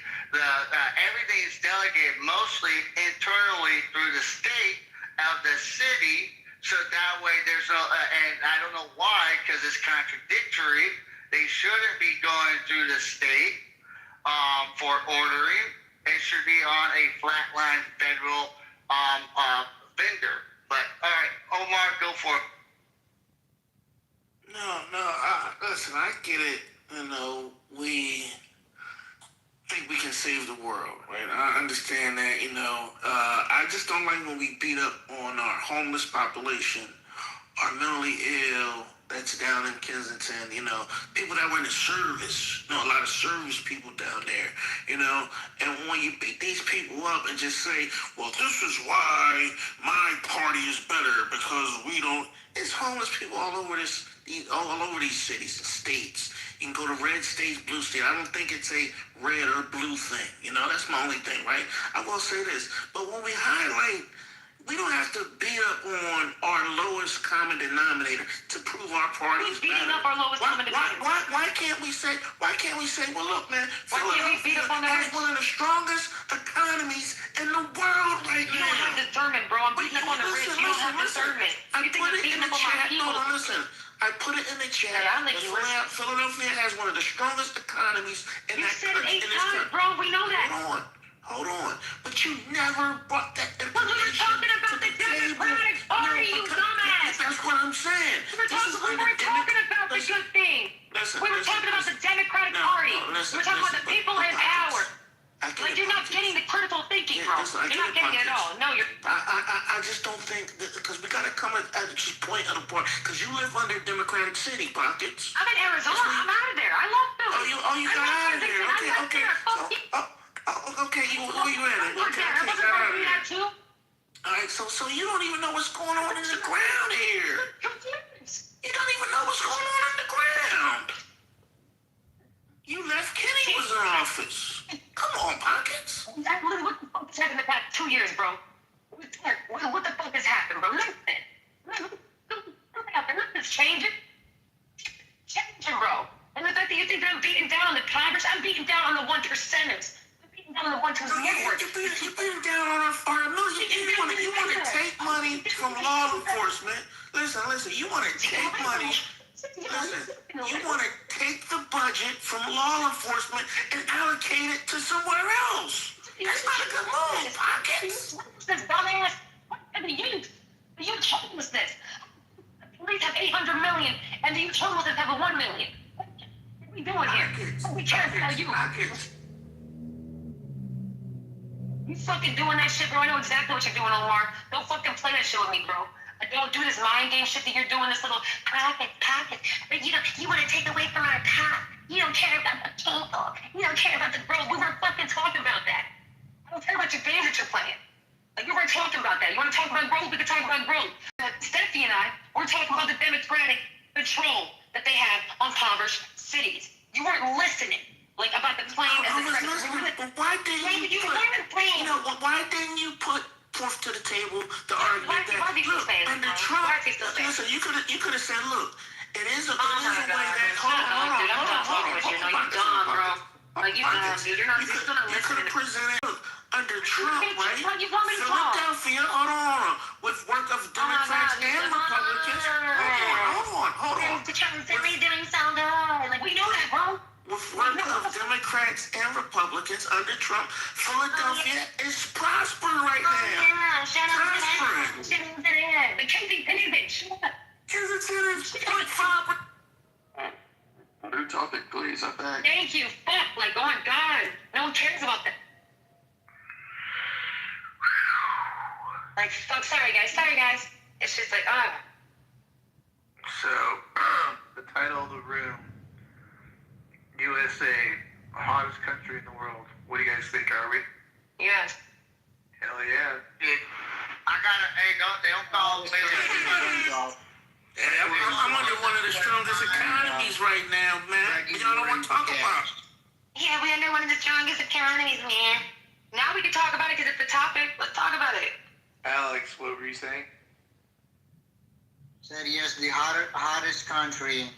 Speaker 5: everything is delegated mostly internally through the state of the city. So that way there's no, and I don't know why, because it's contradictory. They shouldn't be going through the state for ordering. It should be on a flatline federal vendor. But all right, Omar, go for it.
Speaker 16: Listen, I get it. We think we can save the world, right? I understand that. I just don't like when we beat up on our homeless population, our mentally ill that's down in Kensington, people that were in the service, a lot of service people down there, and when you beat these people up and just say, well, this is why my party is better because we don't, it's homeless people all over these cities and states. You can go to red states, blue states. I don't think it's a red or blue thing, that's my only thing, right? I will say this, but when we highlight, we don't have to beat up on our lowest common denominator to prove our party is better.
Speaker 2: Beating up our lowest common denominator.
Speaker 16: Why can't we say, well, look, man,
Speaker 2: why can't we beat up on that?
Speaker 16: That's one of the strongest economies in the world right now.
Speaker 2: You don't have discernment, bro. I'm beating up on the rich. You don't have discernment.
Speaker 16: I put it in the chat. Listen. I put it in the chat. Philadelphia has one of the strongest economies in that country.
Speaker 2: You said it 8 times, bro. We know that.
Speaker 16: Hold on. But you never brought that information.
Speaker 2: But we were talking about the Democratic Party, you dumbass.
Speaker 16: That's what I'm saying.
Speaker 2: We weren't talking about the good thing. We were talking about the Democratic Party. We were talking about the people in power. Like, you're not getting the critical thinking, bro. You're not getting it at all. No, you're...
Speaker 16: I just don't think... Because we got to come at this point of the point. Because you live under Democratic City, Pockets.
Speaker 2: I'm in Arizona. I'm out of there. I love Philly.
Speaker 16: You got out of there. Okay. Okay, where you at? Okay. All right, so you don't even know what's going on in the ground here. You don't even know what's going on in the ground. You left Kenny was in office. Come on, Pockets.
Speaker 2: What the fuck has happened in the past 2 years, bro? What the fuck has happened, bro? Nothing. Nothing's changing. Bro. And the fact that you think that I'm beating down on the Congress, I'm beating down on the 1%ers. I'm beating down on the 1% network.
Speaker 16: You're beating down on our millions. You want to take money from law enforcement. Listen. You want to take money. Listen, you want to take the budget from law enforcement and allocate it to somewhere else. That's not a good move, Pockets.
Speaker 2: This dumbass. And the youth homelessness. The police have 800 million, and the youth homelessness have a 1 million. What are we doing here? We care about you. You fucking doing that shit, bro. I know exactly what you're doing, Omar. Don't fucking play that shit with me, bro. Don't do this mind game shit that you're doing, this little pocket. But you want to take away from our cop. You don't care about the people. You don't care about the bro. We weren't fucking talking about that. I don't care about your games that you're playing. Like, we weren't talking about that. You want to talk about growth? We can talk about growth. Steffi and I, we're talking about the Democratic control that they have on impoverished cities. You weren't listening, like about the plane and the credit.
Speaker 16: But why didn't you put? Why didn't you put forth to the table the argument that look under Trump? Listen, you could have said, look, it is a way that. Hold on.
Speaker 2: You dumb, bro. Like you dumb, dude. You're not gonna listen.
Speaker 16: You could have presented under Trump, right?
Speaker 2: You want me to talk?
Speaker 16: Philadelphia, hold on, with work of Democrats and Republicans. Hold on.
Speaker 2: The Trump is doing so good. Like we know that, bro.
Speaker 16: With work of Democrats and Republicans under Trump, Philadelphia is prospering right now.
Speaker 2: Yeah, shout out to that. Shout out to that. The Kensington is shut up.
Speaker 16: Kensington is 0.5.
Speaker 7: New topic, please. I'm back.
Speaker 2: Thank you. Fuck. Like, oh my God. No one cares about that. Like, fuck. Sorry, guys. It's just like,
Speaker 15: So, the title of the room, USA, hottest country in the world. What do you guys think, are we?
Speaker 2: Yeah.
Speaker 15: Hell yeah.
Speaker 5: I gotta, they don't call me.
Speaker 16: I'm under one of the strongest economies right now, man. Y'all don't want to talk about it.
Speaker 2: Yeah, we're under one of the strongest economies, man. Now we can talk about it because it's the topic. Let's talk about it.
Speaker 15: Alex, what were you saying?
Speaker 17: Said yes, the hottest country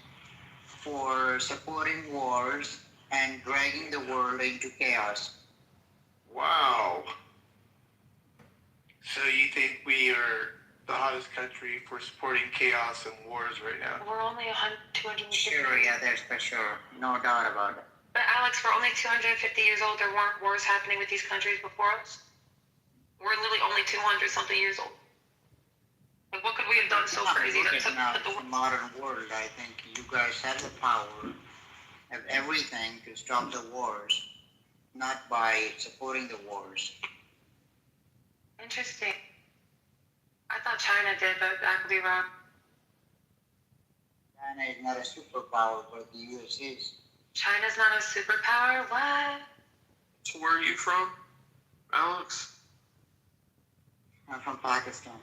Speaker 17: for supporting wars and dragging the world into chaos.
Speaker 15: Wow. So you think we are the hottest country for supporting chaos and wars right now?
Speaker 2: We're only 250.
Speaker 17: Sure, yeah, that's for sure. No doubt about it.
Speaker 2: But Alex, we're only 250 years old. There weren't wars happening with these countries before us. We're literally only 200-something years old. Like, what could we have done so crazy to
Speaker 17: the modern world? I think you guys have the power, have everything to stop the wars, not by supporting the wars.
Speaker 2: Interesting. I thought China did, but I could be wrong.
Speaker 17: China is not a superpower, but the U.S. is.
Speaker 2: China's not a superpower? What?
Speaker 7: So where are you from, Alex?
Speaker 17: I'm from Pakistan.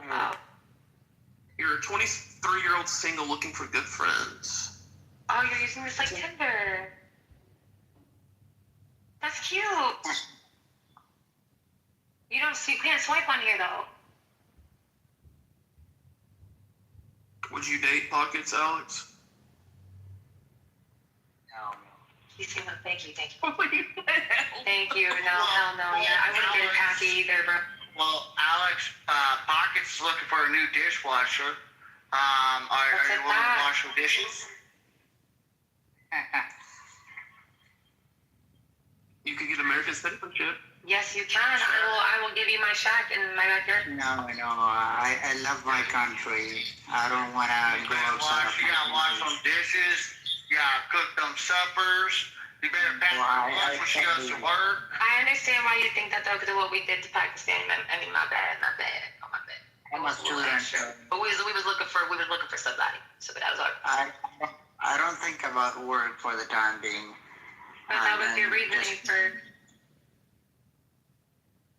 Speaker 2: Oh.
Speaker 7: You're a 23-year-old single looking for good friends.
Speaker 2: Oh, you're using this like Tinder. That's cute. You can't swipe on here though.
Speaker 7: Would you date pockets, Alex?
Speaker 17: No.
Speaker 2: You seem like, thank you. Thank you. No, hell no. Yeah, I wouldn't get a tacky either, bro.
Speaker 5: Well, Alex, Pocket's looking for a new dishwasher. Are you willing to wash some dishes?
Speaker 7: You could get American citizenship.
Speaker 2: Yes, you can. I will give you my shack in my backyard.
Speaker 17: No. I love my country. I don't want to go outside.
Speaker 5: You gotta wash some dishes. You gotta cook them suppers. You better pack lunch when she goes to work.
Speaker 2: I understand why you think that though, because of what we did to Pakistan. I mean, my bad. Oh, my bad.
Speaker 17: I'm a student.
Speaker 2: But we was looking for somebody. So that was our.
Speaker 17: I don't think about work for the time being.
Speaker 2: But that was your reasoning for.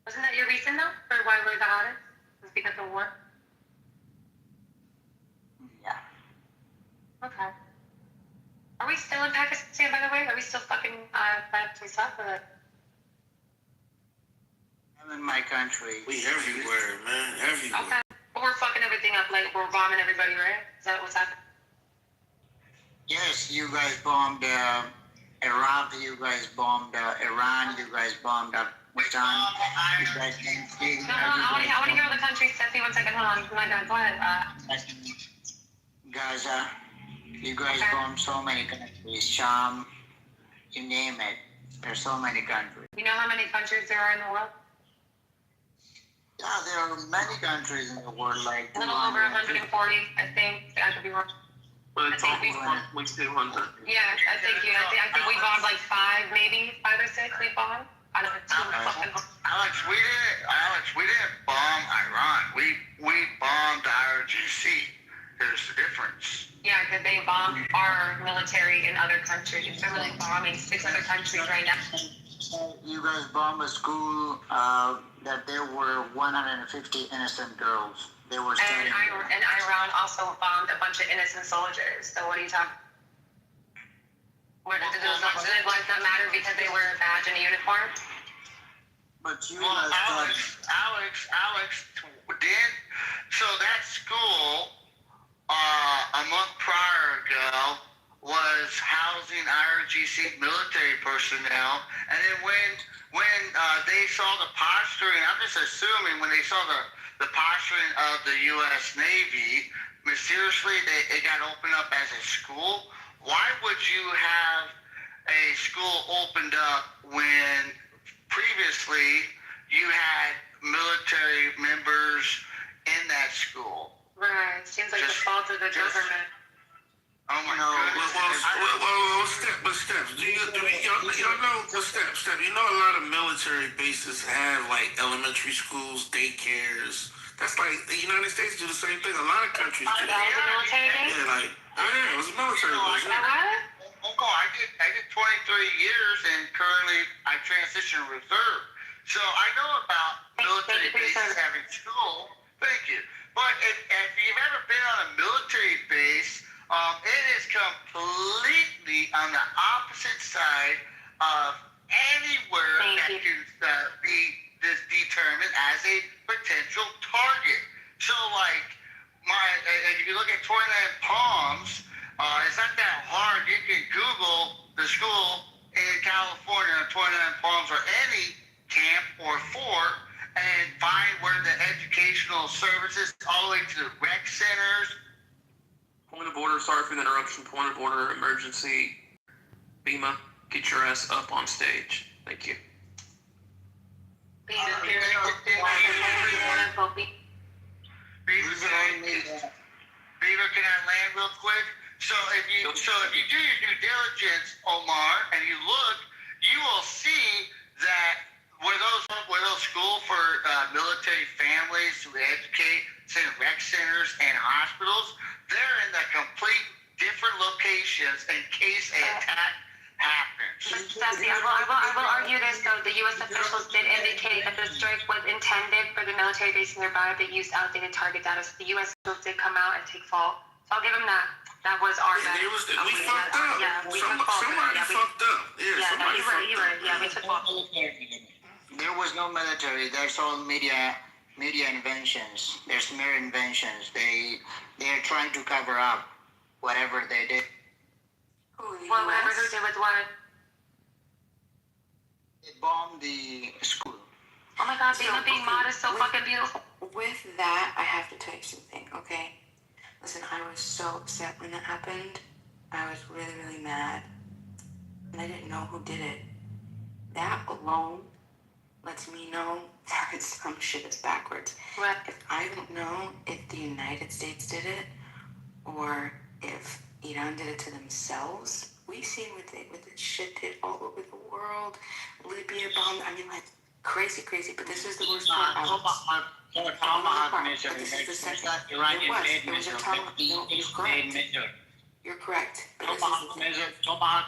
Speaker 2: Wasn't that your reason though for why we're the hottest? Was because of war?
Speaker 17: Yeah.
Speaker 2: Okay. Are we still in Pakistan, by the way? Are we still fucking bad some stuff?
Speaker 17: I'm in my country.
Speaker 16: We everywhere, man. Everywhere.
Speaker 2: Okay. But we're fucking everything up, like we're bombing everybody, right? Is that what's happening?
Speaker 17: Yes, you guys bombed Iraq, you guys bombed Iran, you guys bombed Afghanistan, you guys bombed
Speaker 2: I want to hear all the countries. Stephanie, 1 second, hold on. Oh my God, go ahead.
Speaker 17: Gaza, you guys bombed so many countries. Sham, you name it. There's so many countries.
Speaker 2: You know how many countries there are in the world?
Speaker 17: Yeah, there are many countries in the world, like
Speaker 2: a little over 140, I think. I could be wrong.
Speaker 7: Well, it's like 200.
Speaker 2: Yeah, I think we bombed like 5 or 6 we bombed. I don't know.
Speaker 5: Alex, we didn't bomb Iran. We bombed IRGC. There's a difference.
Speaker 2: Yeah, because they bomb our military in other countries. They're really bombing 6 other countries right now.
Speaker 17: you guys bombed a school that there were 150 innocent girls. They were studying.
Speaker 2: And Iran also bombed a bunch of innocent soldiers. So what are you talking? Where did those lives not matter because they wear a badge and a uniform?
Speaker 17: But you
Speaker 5: well, Alex did. So that school, a month prior ago, was housing IRGC military personnel, and then when they saw the posturing, I'm just assuming when they saw the posturing of the U.S. Navy, mysteriously it got opened up as a school. Why would you have a school opened up when previously you had military members in that school?
Speaker 2: Right. Seems like the fault of the government.
Speaker 5: Oh my goodness.
Speaker 16: Well, steps. Y'all know, steps. You know, a lot of military bases have like elementary schools, daycares. That's like the United States do the same thing. A lot of countries do.
Speaker 2: That was a military base?
Speaker 16: Yeah, it was a military base.
Speaker 5: I did 23 years, and currently I transitioned reserve. So I know about military bases having school. Thank you. But if you've ever been on a military base, it is completely on the opposite side of anywhere that can be determined as a potential target. So, like, if you look at 29 Palms, it's not that hard. You can Google the school in California, 29 Palms, or any camp or fort, and find where the educational services, all the way to the rec centers.
Speaker 7: Point of order, sorry for the interruption. Point of order, emergency. Bima, get your ass up on stage. Thank you.
Speaker 5: Beaver, can I land real quick? So if you do your due diligence, Omar, and you look, you will see that where those schools for military families to educate, say rec centers and hospitals, they're in the complete different locations in case an attack happens.
Speaker 2: Sassy, I will argue this though. The U.S. officials did indicate that the strike was intended for the military base nearby, but used outdated target data. So the U.S. officials did come out and take fault. So I'll give them that. That was our bad.
Speaker 16: We fucked up.
Speaker 2: Yeah, we took fault.
Speaker 16: Somebody fucked up.
Speaker 2: You're right. Yeah, we took fault.
Speaker 17: There was no military. That's all media inventions. There's mere inventions. They're trying to cover up whatever they did.
Speaker 2: Whatever they did with what?
Speaker 17: They bombed the school.
Speaker 2: Oh my God, being modest, so fucking beautiful.
Speaker 18: With that, I have to tell you something, okay? Listen, I was so upset when that happened. I was really, really mad. And I didn't know who did it. That alone lets me know that some shit is backwards.
Speaker 2: What?
Speaker 18: If I don't know if the United States did it or if Iran did it to themselves, we see what the shit did all over the world. Libya bombed. I mean, like, crazy. But this is the worst part.
Speaker 17: Tomahawk missile. It's not Iranian-made missile.
Speaker 18: You're correct.
Speaker 17: Tomahawk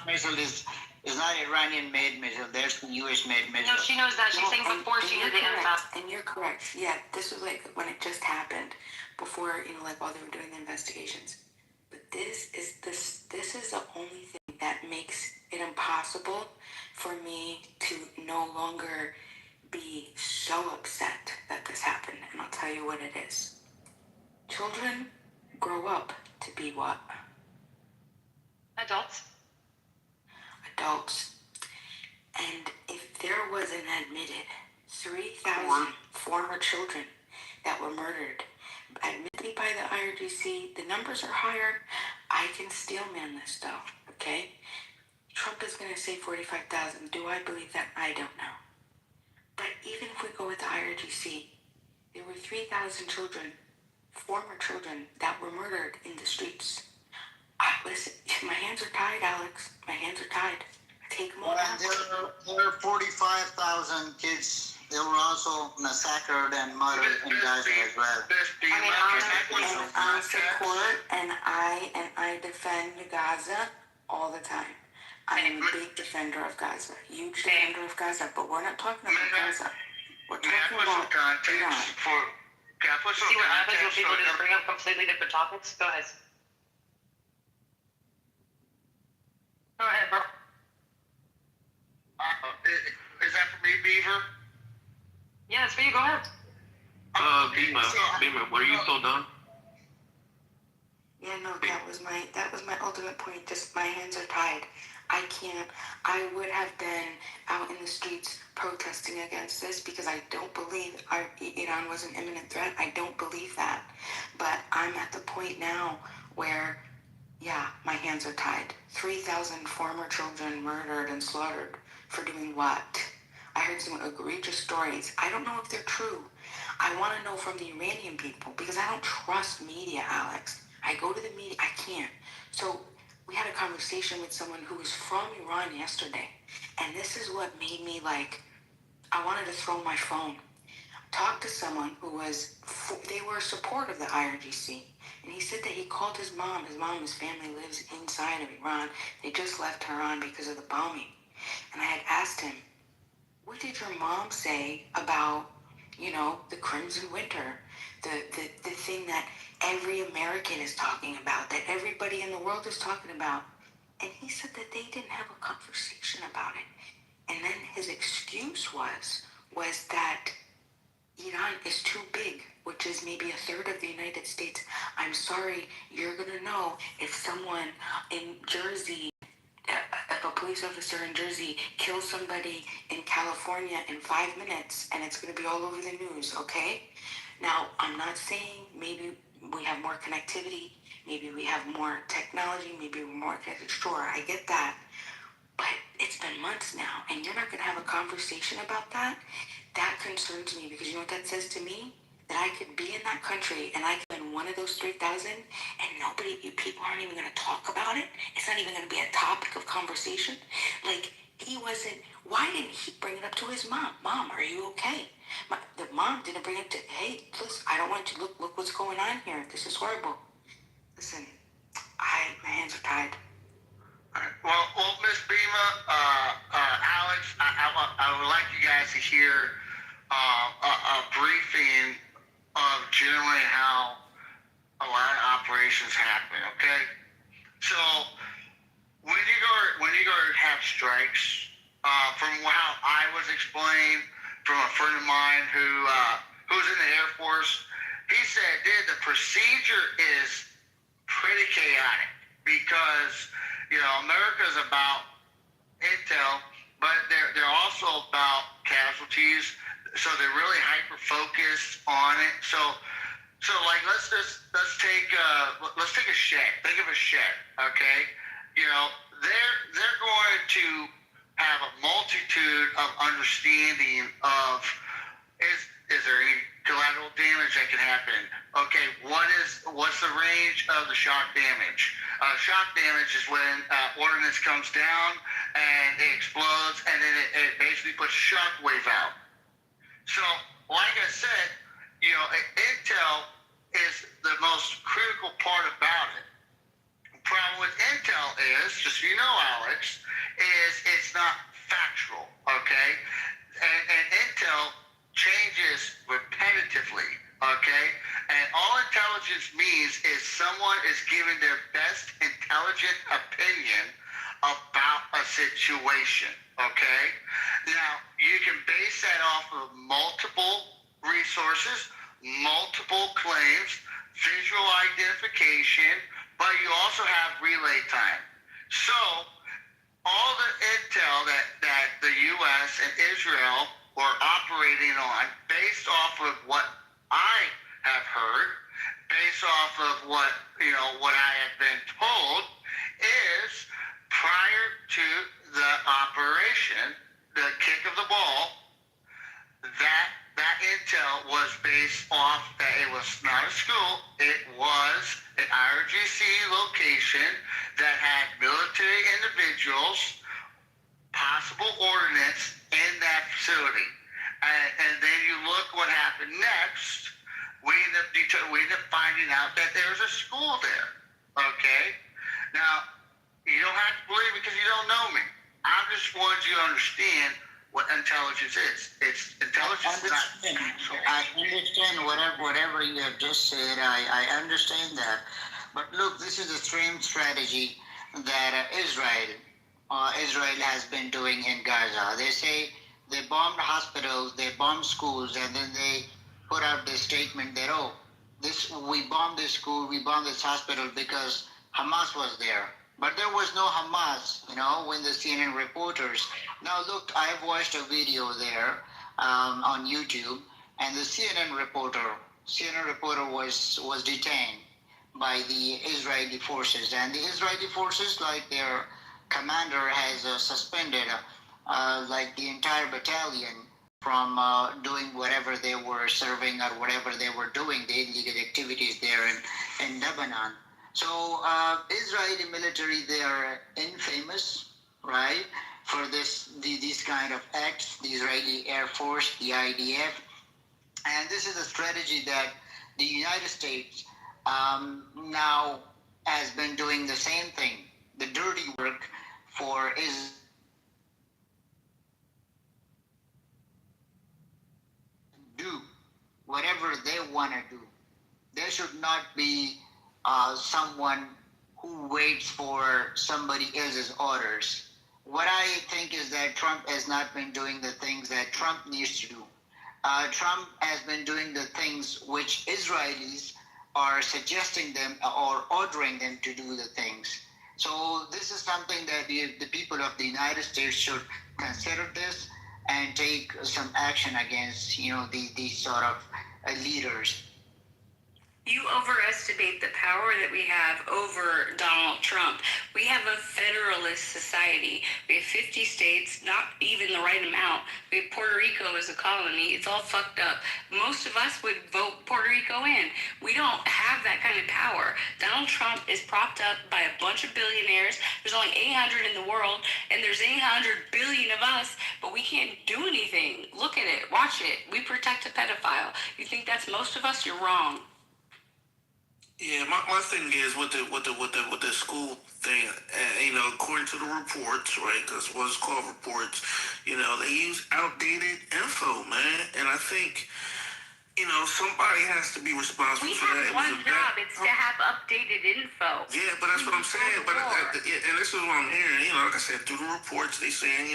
Speaker 17: missile is not Iranian-made missile. There's the U.S.-made missile.
Speaker 2: No, she knows that. She's saying before she knew the info.
Speaker 18: And you're correct. Yeah, this was like when it just happened, before, like while they were doing the investigations. But this is the only thing that makes it impossible for me to no longer be so upset that this happened. And I'll tell you what it is. Children grow up to be what?
Speaker 2: Adults.
Speaker 18: And if there was an admitted 3,000 former children that were murdered, admitted by the IRGC, the numbers are higher. I can steelman this though, okay? Trump is going to say 45,000. Do I believe that? I don't know. But even if we go with the IRGC, there were 3,000 children, former children, that were murdered in the streets. Listen, my hands are tied, Alex. My hands are tied. I take them all down.
Speaker 17: There were 45,000 kids. They were also massacred and murdered in Gaza as well.
Speaker 18: I mean, I support and I defend Gaza all the time. I am a big defender of Gaza, huge defender of Gaza, but we're not talking about Gaza. We're talking about Iran.
Speaker 2: See what happens when people just bring up completely different topics? Go ahead. Go ahead, bro.
Speaker 5: Is that for me, Beaver?
Speaker 2: Yeah, it's for you. Go ahead.
Speaker 7: Beamer, were you still done?
Speaker 18: Yeah, no, that was my ultimate point. Just my hands are tied. I would have been out in the streets protesting against this because I don't believe Iran was an imminent threat. I don't believe that. But I'm at the point now where, yeah, my hands are tied. 3,000 former children murdered and slaughtered for doing what? I heard some egregious stories. I don't know if they're true. I want to know from the Iranian people because I don't trust media, Alex. I go to the media, I can't. So we had a conversation with someone who was from Iran yesterday, and this is what made me I wanted to throw my phone. Talked to someone who they were a support of the IRGC, and he said that he called his mom. His family lives inside of Iran. They just left Iran because of the bombing. And I had asked him, what did your mom say about, the Crimson Winter, the thing that every American is talking about, that everybody in the world is talking about? And he said that they didn't have a conversation about it. And then his excuse was that Iran is too big, which is maybe a third of the United States. I'm sorry, you're going to know if someone in Jersey, if a police officer in Jersey kills somebody in California in 5 minutes, and it's going to be all over the news, okay? Now, I'm not saying maybe we have more connectivity, maybe we have more technology, maybe we're more connected. Sure, I get that. But it's been months now, and you're not going to have a conversation about that? That concerns me, because you know what that says to me? That I could be in that country, and I could be one of those 3,000, and people aren't even going to talk about it. It's not even going to be a topic of conversation. Why didn't he bring it up to his mom? Mom, are you okay? The mom didn't bring it to, hey, listen, I don't want you to look what's going on here. This is horrible. Listen, my hands are tied.
Speaker 5: Well, Miss Bima, Alex, I would like you guys to hear a briefing of generally how a lot of operations happen. Okay, so when you go to have strikes, from how I was explained from a friend of mine who's in the Air Force, he said, dude, the procedure is pretty chaotic because America's about intel, but they're also about casualties. So they're really hyper focused on it. So like let's take a shed. Think of a shed, okay? They're going to have a multitude of understanding of is there any collateral damage that can happen? Okay, what's the range of the shock damage? Shock damage is when ordnance comes down and it explodes, and then it basically puts a shock wave out. So, like I said, intel is the most critical part about it. The problem with intel is, just so you know, Alex, is it's not factual, okay? And intel changes repetitively, okay? And all intelligence means is someone is giving their best intelligent opinion about a situation, okay? Now, you can base that off of multiple resources, multiple claims, visual identification, but you also have relay time. So, all the intel that the U.S. and Israel were operating on, based off of what I have heard, based off of what I have been told, is prior to the operation, the kick of the ball, that intel was based off that it was not a school, it was an IRGC location that had military individuals, possible ordnance in that facility. And then you look what happened next, we end up finding out that there's a school there, okay? Now, you don't have to believe because you you don't know me. I just want you to understand what intelligence is. It's intelligence.
Speaker 17: I understand whatever you have just said. I understand that. But look, this is the same strategy that Israel has been doing in Gaza. They say they bombed hospitals, they bombed schools, and then they put out this statement that, oh, we bombed this school, we bombed this hospital because Hamas was there. But there was no Hamas, when the CNN reporters. Now look, I've watched a video there on YouTube, and the CNN reporter was detained by the Israeli forces, and the Israeli forces, like their commander, has suspended like the entire battalion from doing whatever they were serving or whatever they were doing, the illegal activities there in Lebanon. So Israeli military, they are infamous, right, for these kind of acts, the Israeli Air Force, the IDF. And this is a strategy that the United States now has been doing the same thing, the dirty work for Israel. Do whatever they want to do. There should not be someone who waits for somebody else's orders. What I think is that Trump has not been doing the things that Trump needs to do. Trump has been doing the things which Israelis are suggesting them or ordering them to do the things. So this is something that the people of the United States should consider this and take some action against, these sort of leaders.
Speaker 18: You overestimate the power that we have over Donald Trump. We have a federalist society. We have 50 states, not even the right amount. We have Puerto Rico as a colony. It's all fucked up. Most of us would vote Puerto Rico in. We don't have that kind of power. Donald Trump is propped up by a bunch of billionaires. There's only 800 in the world, and there's 800 billion of us, but we can't do anything. Look at it. Watch it. We protect a pedophile. You think that's most of us? You're wrong.
Speaker 16: Yeah, my thing is with the school thing, according to the reports, right? Because what's called reports, they use outdated info, man, and I think, somebody has to be responsible for that.
Speaker 18: We have one job; it's to have updated info.
Speaker 16: Yeah, but that's what I'm saying. But and this is what I'm hearing. Like I said, through the reports, they saying,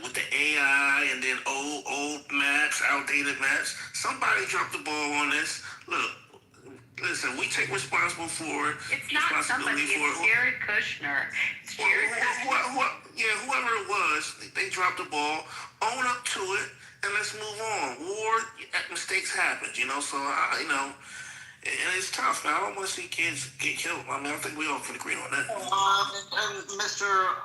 Speaker 16: with the AI and then old maps, outdated maps. Somebody dropped the ball on this. Look. Listen, we take responsible for it.
Speaker 18: It's not somebody, it's Jared Kushner. It's Jared Kushner.
Speaker 16: Whoever it was, they dropped the ball. Own up to it, and let's move on. War, mistakes happen, so, and it's tough, man. I don't want to see kids get killed. I mean, I think we all can agree on that.
Speaker 17: Mr.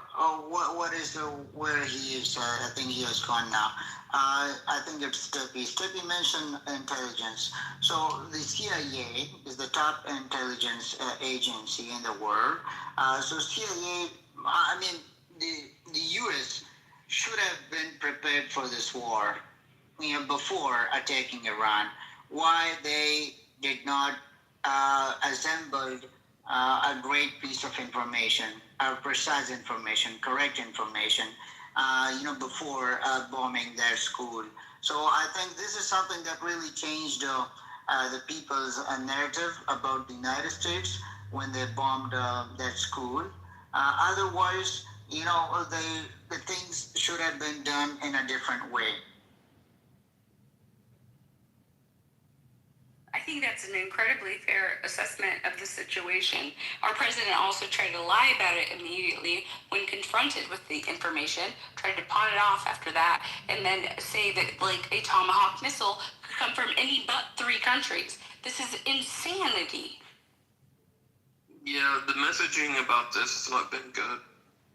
Speaker 17: Where he is, I think he has gone now. I think it's Steppy. Steppy mentioned intelligence. So the CIA is the top intelligence agency in the world. So CIA, the U.S. should have been prepared for this war, before attacking Iran. Why they did not assemble a great piece of information, precise information, correct information, before bombing their school. So I think this is something that really changed the people's narrative about the United States when they bombed that school. Otherwise, the things should have been done in a different way.
Speaker 18: I think that's an incredibly fair assessment of the situation. Our president also tried to lie about it immediately when confronted with the information, tried to pawn it off after that, and then say that, like, a Tomahawk missile could come from any but 3 countries. This is insanity.
Speaker 7: Yeah, the messaging about this has not been good.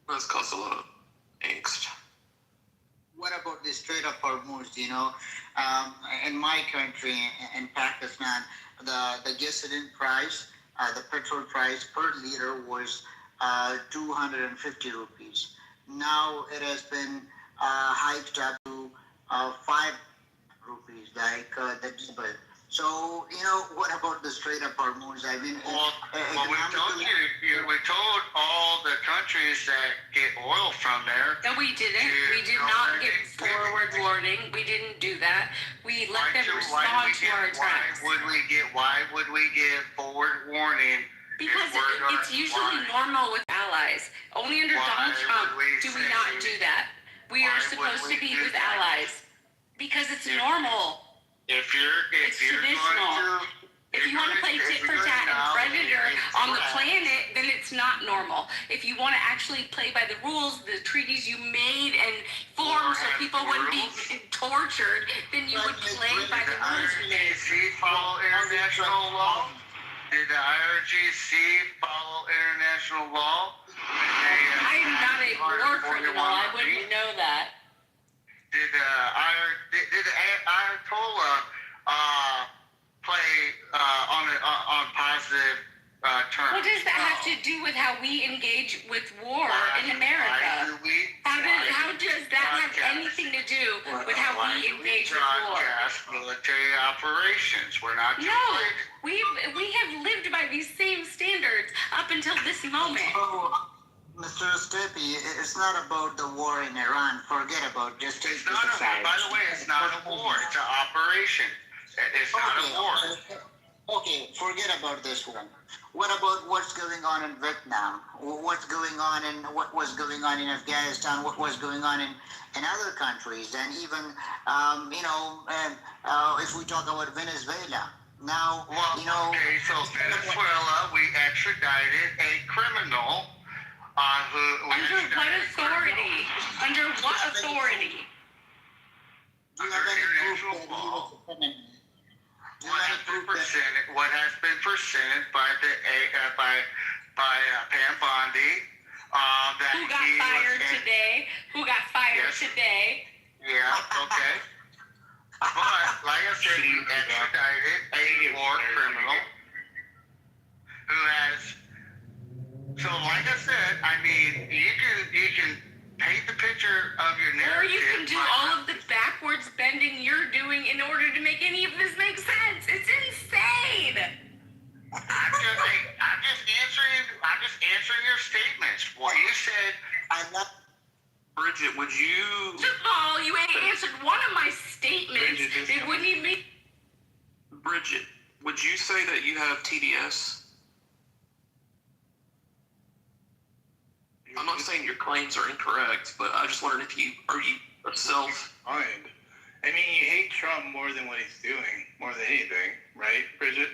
Speaker 7: That's caused a lot of angst.
Speaker 17: What about the Strait of Hormuz? In my country, in Pakistan, the gasoline price, the petrol price per liter was 250 rupees. Now it has been hiked up to 5 rupees, like the diesel. So, what about the straight up hormones? I mean,
Speaker 5: well, we told we told all the countries that get oil from there.
Speaker 2: No, we didn't. We did not get forward warning. We didn't do that. We let them respond to our attacks.
Speaker 5: Why would we give forward warning?
Speaker 2: Because it's usually normal with allies. Only under Donald Trump do we not do that. We are supposed to be with allies. Because it's normal.
Speaker 5: It's traditional.
Speaker 2: If you want to play tit for tat and predator on the planet, then it's not normal. If you want to actually play by the rules, the treaties you made and formed so people wouldn't be tortured, then you would play by the rules you made.
Speaker 5: Follow international law? Did the IRGC follow international law?
Speaker 2: I am not a war criminal. I wouldn't know that.
Speaker 5: Did the Ayatollah play on positive terms?
Speaker 2: What does that have to do with how we engage with war in America? How does that have anything to do with how we engage with war?
Speaker 5: Military operations. We're not.
Speaker 2: No, we have lived by these same standards up until this moment.
Speaker 17: Mr. Steppe, it's not about the war in Iran. Forget about it. Just take this aside.
Speaker 5: By the way, it's not a war. It's an operation. It's not a war.
Speaker 17: Okay, forget about this one. What about what's going on in Vietnam? What's going on in what was going on in Afghanistan? What was going on in other countries? And even if we talk about Venezuela. Now,
Speaker 5: okay, so Venezuela, we extradited a criminal.
Speaker 2: Under what authority? Under what authority?
Speaker 5: Under international law. What has been presented by Pam Bondi.
Speaker 2: Who got fired today? Who got fired today?
Speaker 5: Yeah, okay. But, like I said, he extradited a war criminal who has. So, like I said, I mean, you can paint the picture of your narrative.
Speaker 2: Or you can do all of the backwards bending you're doing in order to make any of this make sense. It's insane.
Speaker 5: I'm just answering your statements. What you said.
Speaker 7: Bridget, would you?
Speaker 2: First of all, you ain't answered one of my statements. It wouldn't even be.
Speaker 7: Bridget, would you say that you have TDS? I'm not saying your claims are incorrect, but I just wondered if you yourself.
Speaker 15: I mean, you hate Trump more than what he's doing, more than anything, right, Bridget?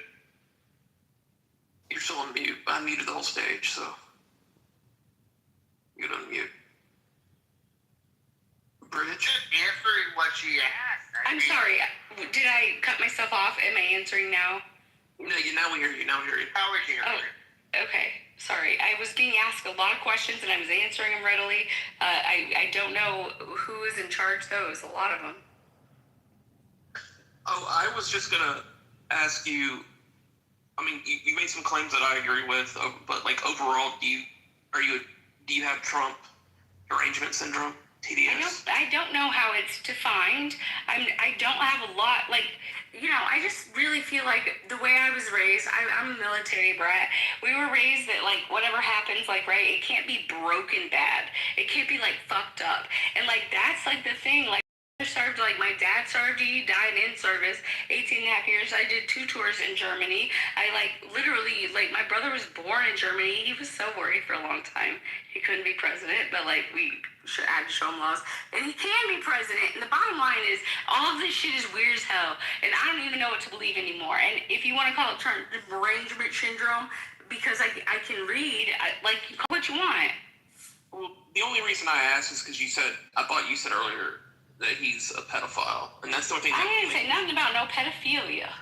Speaker 7: You're still on mute. I muted the whole stage, so you can unmute. Bridget?
Speaker 5: Just answering what she asked.
Speaker 2: I'm sorry. Did I cut myself off? Am I answering now?
Speaker 7: No, now we hear you. Now we hear you.
Speaker 5: Now we hear you.
Speaker 2: Oh, okay. Sorry, I was being asked a lot of questions and I was answering them readily. I don't know who is in charge though. It's a lot of them.
Speaker 7: Oh, I was just gonna ask you. I mean, you made some claims that I agree with, but like overall, do you have Trump derangement syndrome, TDS?
Speaker 2: I don't know how it's defined. I don't have a lot like. I just really feel like the way I was raised, I'm a military brat. We were raised that, like, whatever happens, like, right, it can't be broken bad. It can't be, like, fucked up. And, like, that's, like, the thing. Like, I served, like, my dad served, he died in service, 18 and a half years. I did 2 tours in Germany. I, like, literally, like, my brother was born in Germany. He was so worried for a long time. He couldn't be president, but, like, we had to show him laws. And he can be president. And the bottom line is, all of this shit is weird as hell. And I don't even know what to believe anymore. And if you want to call it derangement syndrome, because I can read, you call what you want.
Speaker 7: Well, the only reason I asked is because I thought you said earlier that he's a pedophile. And that's the only thing.
Speaker 2: I didn't say nothing about no pedophilia.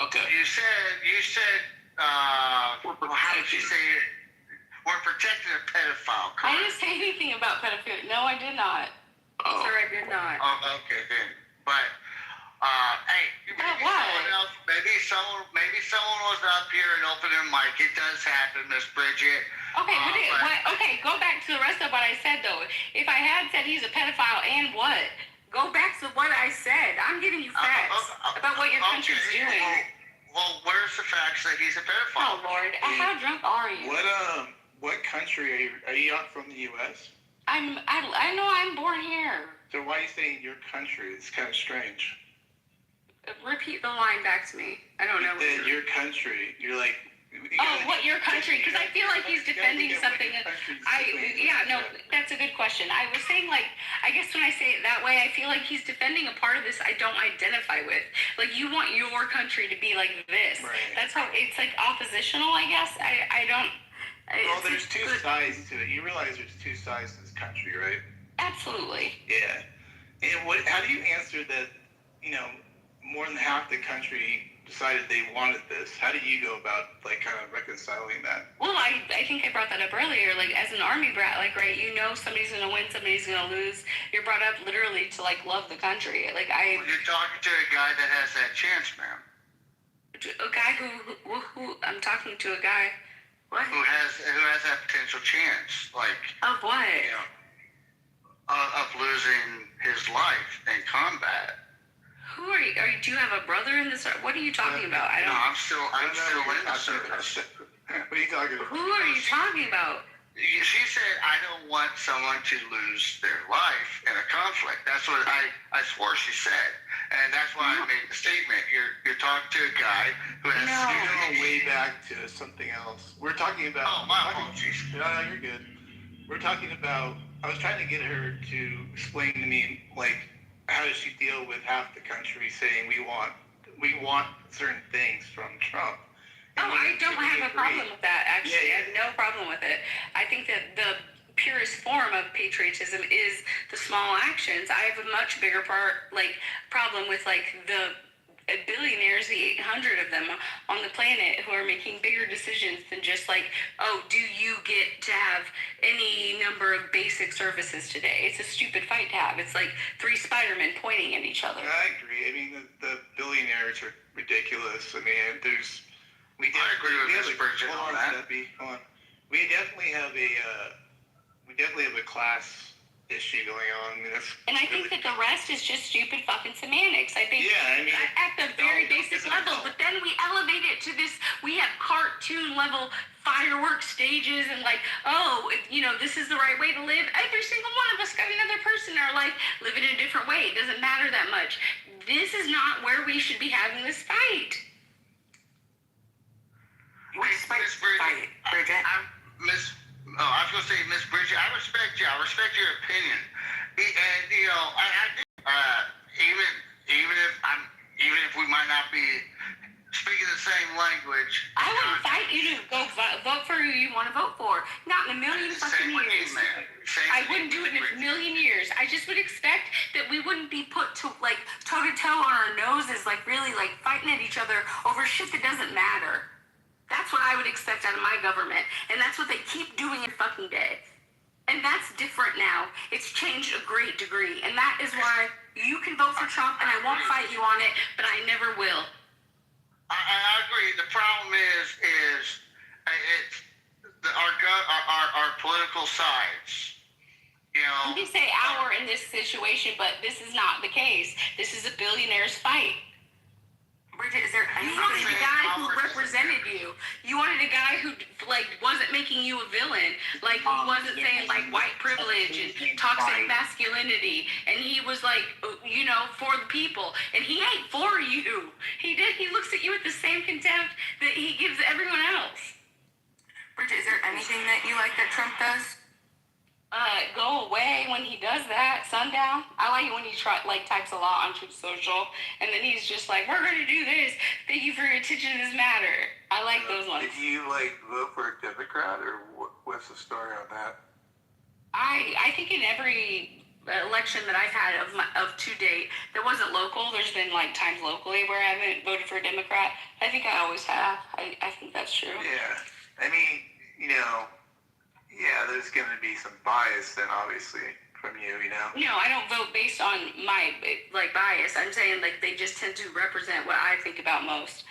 Speaker 7: Okay.
Speaker 5: You said, how did you say it? We're protecting a pedophile, correct?
Speaker 2: I didn't say anything about pedophilia. No, I did not.
Speaker 7: Oh.
Speaker 2: Sir, I did not.
Speaker 5: Oh, okay, then. But, hey, maybe someone was up here and opened their mic. It does happen, Miss Bridget.
Speaker 2: Okay, okay, go back to the rest of what I said, though. If I had said he's a pedophile and what? Go back to what I said. I'm giving you facts about what your country's doing.
Speaker 5: Well, where's the facts that he's a pedophile?
Speaker 2: Oh Lord, how drunk are you?
Speaker 15: What country are you not from the U.S.?
Speaker 2: I know I'm born here.
Speaker 15: So why are you saying your country? It's kind of strange.
Speaker 2: Repeat the line back to me. I don't know.
Speaker 15: Your country. You're like.
Speaker 2: What your country? Because I feel like he's defending something. That's a good question. I was saying, like, I guess when I say it that way, I feel like he's defending a part of this I don't identify with. Like, you want your country to be like this. Right. That's how it's like oppositional, I guess. I don't.
Speaker 15: Well, there's two sides to it. You realize there's two sides to this country, right?
Speaker 2: Absolutely.
Speaker 15: Yeah. And how do you answer that? You know, more than half the country decided they wanted this. How do you go about, like, kind of reconciling that?
Speaker 2: Well, I think I brought that up earlier. Like, as an army brat, like, right, you know somebody's going to win, somebody's going to lose. You're brought up literally to, like, love the country. Like,
Speaker 5: You're talking to a guy that has that chance, ma'am.
Speaker 2: A guy who I'm talking to a guy. What?
Speaker 5: Who has that potential chance, like.
Speaker 2: Of what?
Speaker 5: You know, of losing his life in combat.
Speaker 2: Who are you? Do you have a brother in this? What are you talking about? I don't.
Speaker 5: No, I'm still in the service.
Speaker 15: What are you talking about?
Speaker 2: Who are you talking about?
Speaker 5: She said, I don't want someone to lose their life in a conflict. That's what I swore she said. And that's why I made the statement. You're talking to a guy who has...
Speaker 15: You're going way back to something else. We're talking about...
Speaker 5: Oh, my apologies.
Speaker 15: No, you're good. We're talking about... I was trying to get her to explain to me, like, how does she deal with half the country saying we want certain things from Trump?
Speaker 2: Oh, I don't have a problem with that, actually. I have no problem with it. I think that the purest form of patriotism is the small actions. I have a much bigger problem with, like, the billionaires, the 800 of them on the planet who are making bigger decisions than just like, oh, do you get to have any number of basic services today? It's a stupid fight to have. It's like 3 Spider-Men pointing at each other.
Speaker 15: I agree. I mean, the billionaires are ridiculous. I mean,
Speaker 5: I agree with Ms. Bridget on that.
Speaker 15: Hold on. We definitely have a class issue going on. I mean,
Speaker 2: and I think that the rest is just stupid fucking semantics. I think at the very basic level, but then we elevate it to this, we have cartoon level fireworks stages and like, oh, you know, this is the right way to live. Every single one of us got another person in our life living in a different way. It doesn't matter that much. This is not where we should be having this fight.
Speaker 5: Miss Bridget, I was going to say, Miss Bridget, I respect you. I respect your opinion. And, you know, even if we might not be speaking the same language.
Speaker 2: I wouldn't fight you to go vote for who you want to vote for. Not in a million fucking years. I wouldn't do it in a million years. I just would expect that we wouldn't be put to, like, toe-to-toe on our noses, like, really, like, fighting at each other over shit that doesn't matter. That's what I would expect out of my government. And that's what they keep doing every fucking day. And that's different now. It's changed a great degree. And that is why you can vote for Trump and I won't fight you on it, but I never will.
Speaker 5: I agree. The problem is our political sides. You know,
Speaker 2: you can say our in this situation, but this is not the case. This is a billionaire's fight. Bridget, you wanted a guy who represented you. You wanted a guy who, like, wasn't making you a villain. Like, who wasn't saying, like, white privilege and toxic masculinity. And he was, like, you know, for the people. And he ain't for you. He looks at you with the same contempt that he gives everyone else.
Speaker 18: Bridget, is there anything that you like that Trump does?
Speaker 2: Go away when he does that. Sundown. I like it when he types a lot on Truth Social, and then he's just like, "We're gonna do this. Thank you for your attention to this matter." I like those ones.
Speaker 19: Did you vote for a Democrat, or what's the story on that?
Speaker 2: I think in every election that I've had of to date, that wasn't local. There's been like times locally where I haven't voted for a Democrat. I think I always have. I think that's true.
Speaker 19: Yeah, I mean, you know. Yeah, there's going to be some bias then, obviously, from you, you know?
Speaker 2: No, I don't vote based on my, like, bias. I'm saying, like, they just tend to represent what I think about most.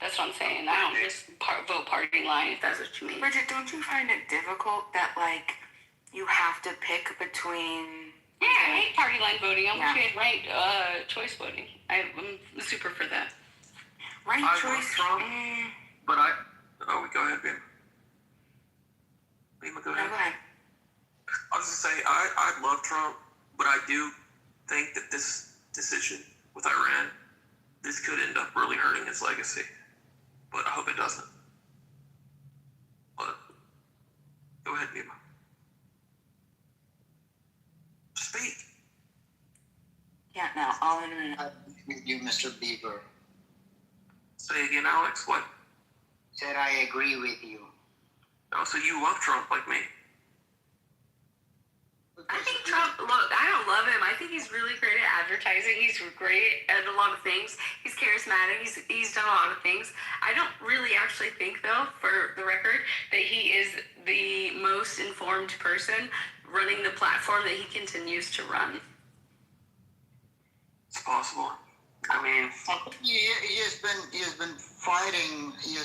Speaker 2: That's what I'm saying. I don't just vote party line, if that's what you mean.
Speaker 18: Bridget, don't you find it difficult that, like, you have to pick between...
Speaker 20: Yeah, I hate party line voting. I wish we had ranked choice voting. I'm super for that.
Speaker 7: Ranked choice. Trump, but go ahead, babe. Go ahead. I was gonna say I love Trump, but I do think that this decision with Iran, this could end up really hurting his legacy. But I hope it doesn't. But go ahead, Nima. Speak.
Speaker 18: Yeah, no, all in a minute.
Speaker 17: With you, Mr. Bieber.
Speaker 7: Say again, Alex. What?
Speaker 17: Said I agree with you.
Speaker 7: Oh, so you love Trump like me?
Speaker 20: I think Trump, look, I don't love him. I think he's really great at advertising. He's great at a lot of things. He's charismatic. He's done a lot of things. I don't really actually think, though, for the record, that he is the most informed person running the platform that he continues to run.
Speaker 7: It's possible. I mean,
Speaker 17: he has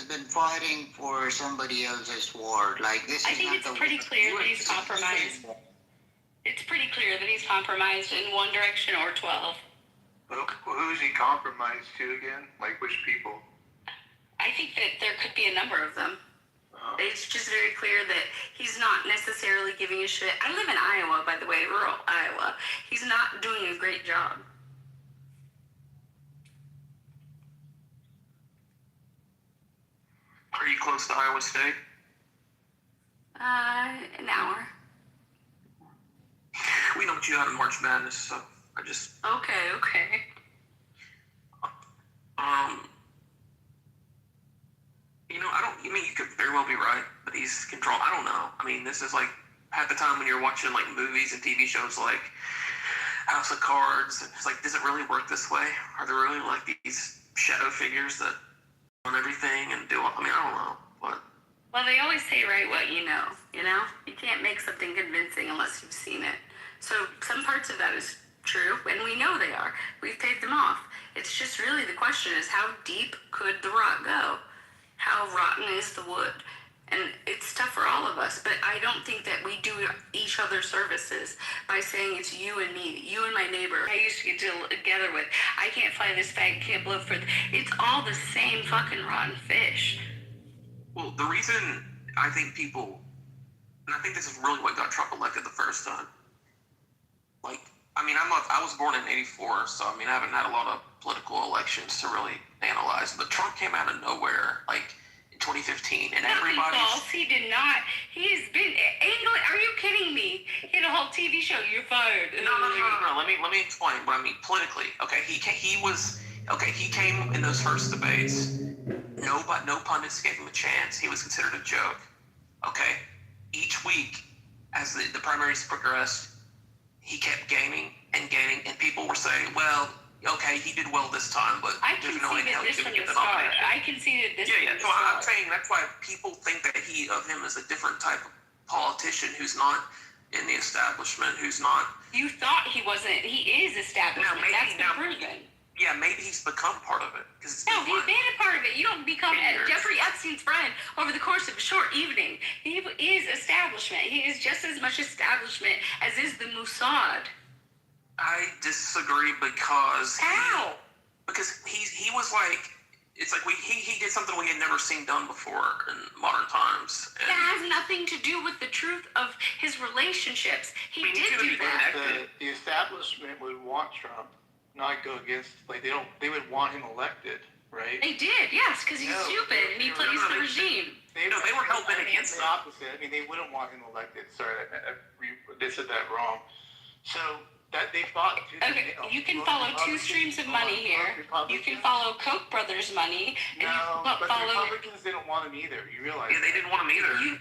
Speaker 17: been fighting for somebody else's war. Like this.
Speaker 20: I think it's pretty clear that he's compromised. It's pretty clear that he's compromised in one direction or 12.
Speaker 19: Well, who's he compromised to again? Like which people?
Speaker 20: I think that there could be a number of them. It's just very clear that he's not necessarily giving a shit. I live in Iowa, by the way, rural Iowa. He's not doing a great job.
Speaker 7: Are you close to Iowa State?
Speaker 20: An hour.
Speaker 7: We don't do out in March Madness, so I just...
Speaker 20: Okay.
Speaker 7: I mean, you could very well be right, but he's controlled. I don't know. I mean, this is like half the time when you're watching like movies and TV shows like House of Cards, it's like, does it really work this way? Are there really like these shadow figures that on everything and do? I mean, I don't know. But
Speaker 20: well, they always say right what you know. You can't make something convincing unless you've seen it. So some parts of that is true, and we know they are. We've paid them off. It's just really the question is how deep could the rot go? How rotten is the wood? And it's tough for all of us, but I don't think that we do each other services by saying it's you and me, you and my neighbor I used to get together with. I can't fly this fag, can't blow for... It's all the same fucking rotten fish.
Speaker 7: Well, the reason I think people... And I think this is really what got Trump elected the first time. Like, I mean, I was born in 84, so I mean, I haven't had a lot of political elections to really analyze, but Trump came out of nowhere, like, in 2015, and everybody...
Speaker 20: false. He did not. He has been angling. Are you kidding me? He had a whole TV show. You're fired.
Speaker 7: No. Let me explain what I mean politically. Okay, he came in those first debates. No pundits gave him a chance. He was considered a joke. Okay, each week as the primaries progressed, he kept gaining, and people were saying, well, okay, he did well this time, but there's no way in hell he's going to get the nomination.
Speaker 20: I can see that this
Speaker 7: Yeah, so I'm saying that's why people think that of him as a different type of politician who's not in the establishment, who's not...
Speaker 20: You thought he wasn't. He is establishment. That's been proven.
Speaker 7: Yeah, maybe he's become part of it.
Speaker 20: No, he's been a part of it. You don't become Jeffrey Epstein's friend over the course of a short evening. He is establishment. He is just as much establishment as is the Mossad.
Speaker 7: I disagree because...
Speaker 20: How?
Speaker 7: Because he was like... It's like he did something we had never seen done before in modern times. And
Speaker 20: that has nothing to do with the truth of his relationships. He did do that.
Speaker 15: The establishment would want Trump, not go against, like, they would want him elected, right?
Speaker 20: They did, yes, because he's stupid and he plays the regime.
Speaker 7: They were hell-bent against
Speaker 15: the opposite. I mean, they wouldn't want him elected. Sorry, they said that wrong. So that they fought.
Speaker 20: Okay, you can follow two streams of money here. You can follow Koch brothers' money, and
Speaker 15: but the Republicans didn't want him either. You realize?
Speaker 7: Yeah, they didn't want him either.
Speaker 20: You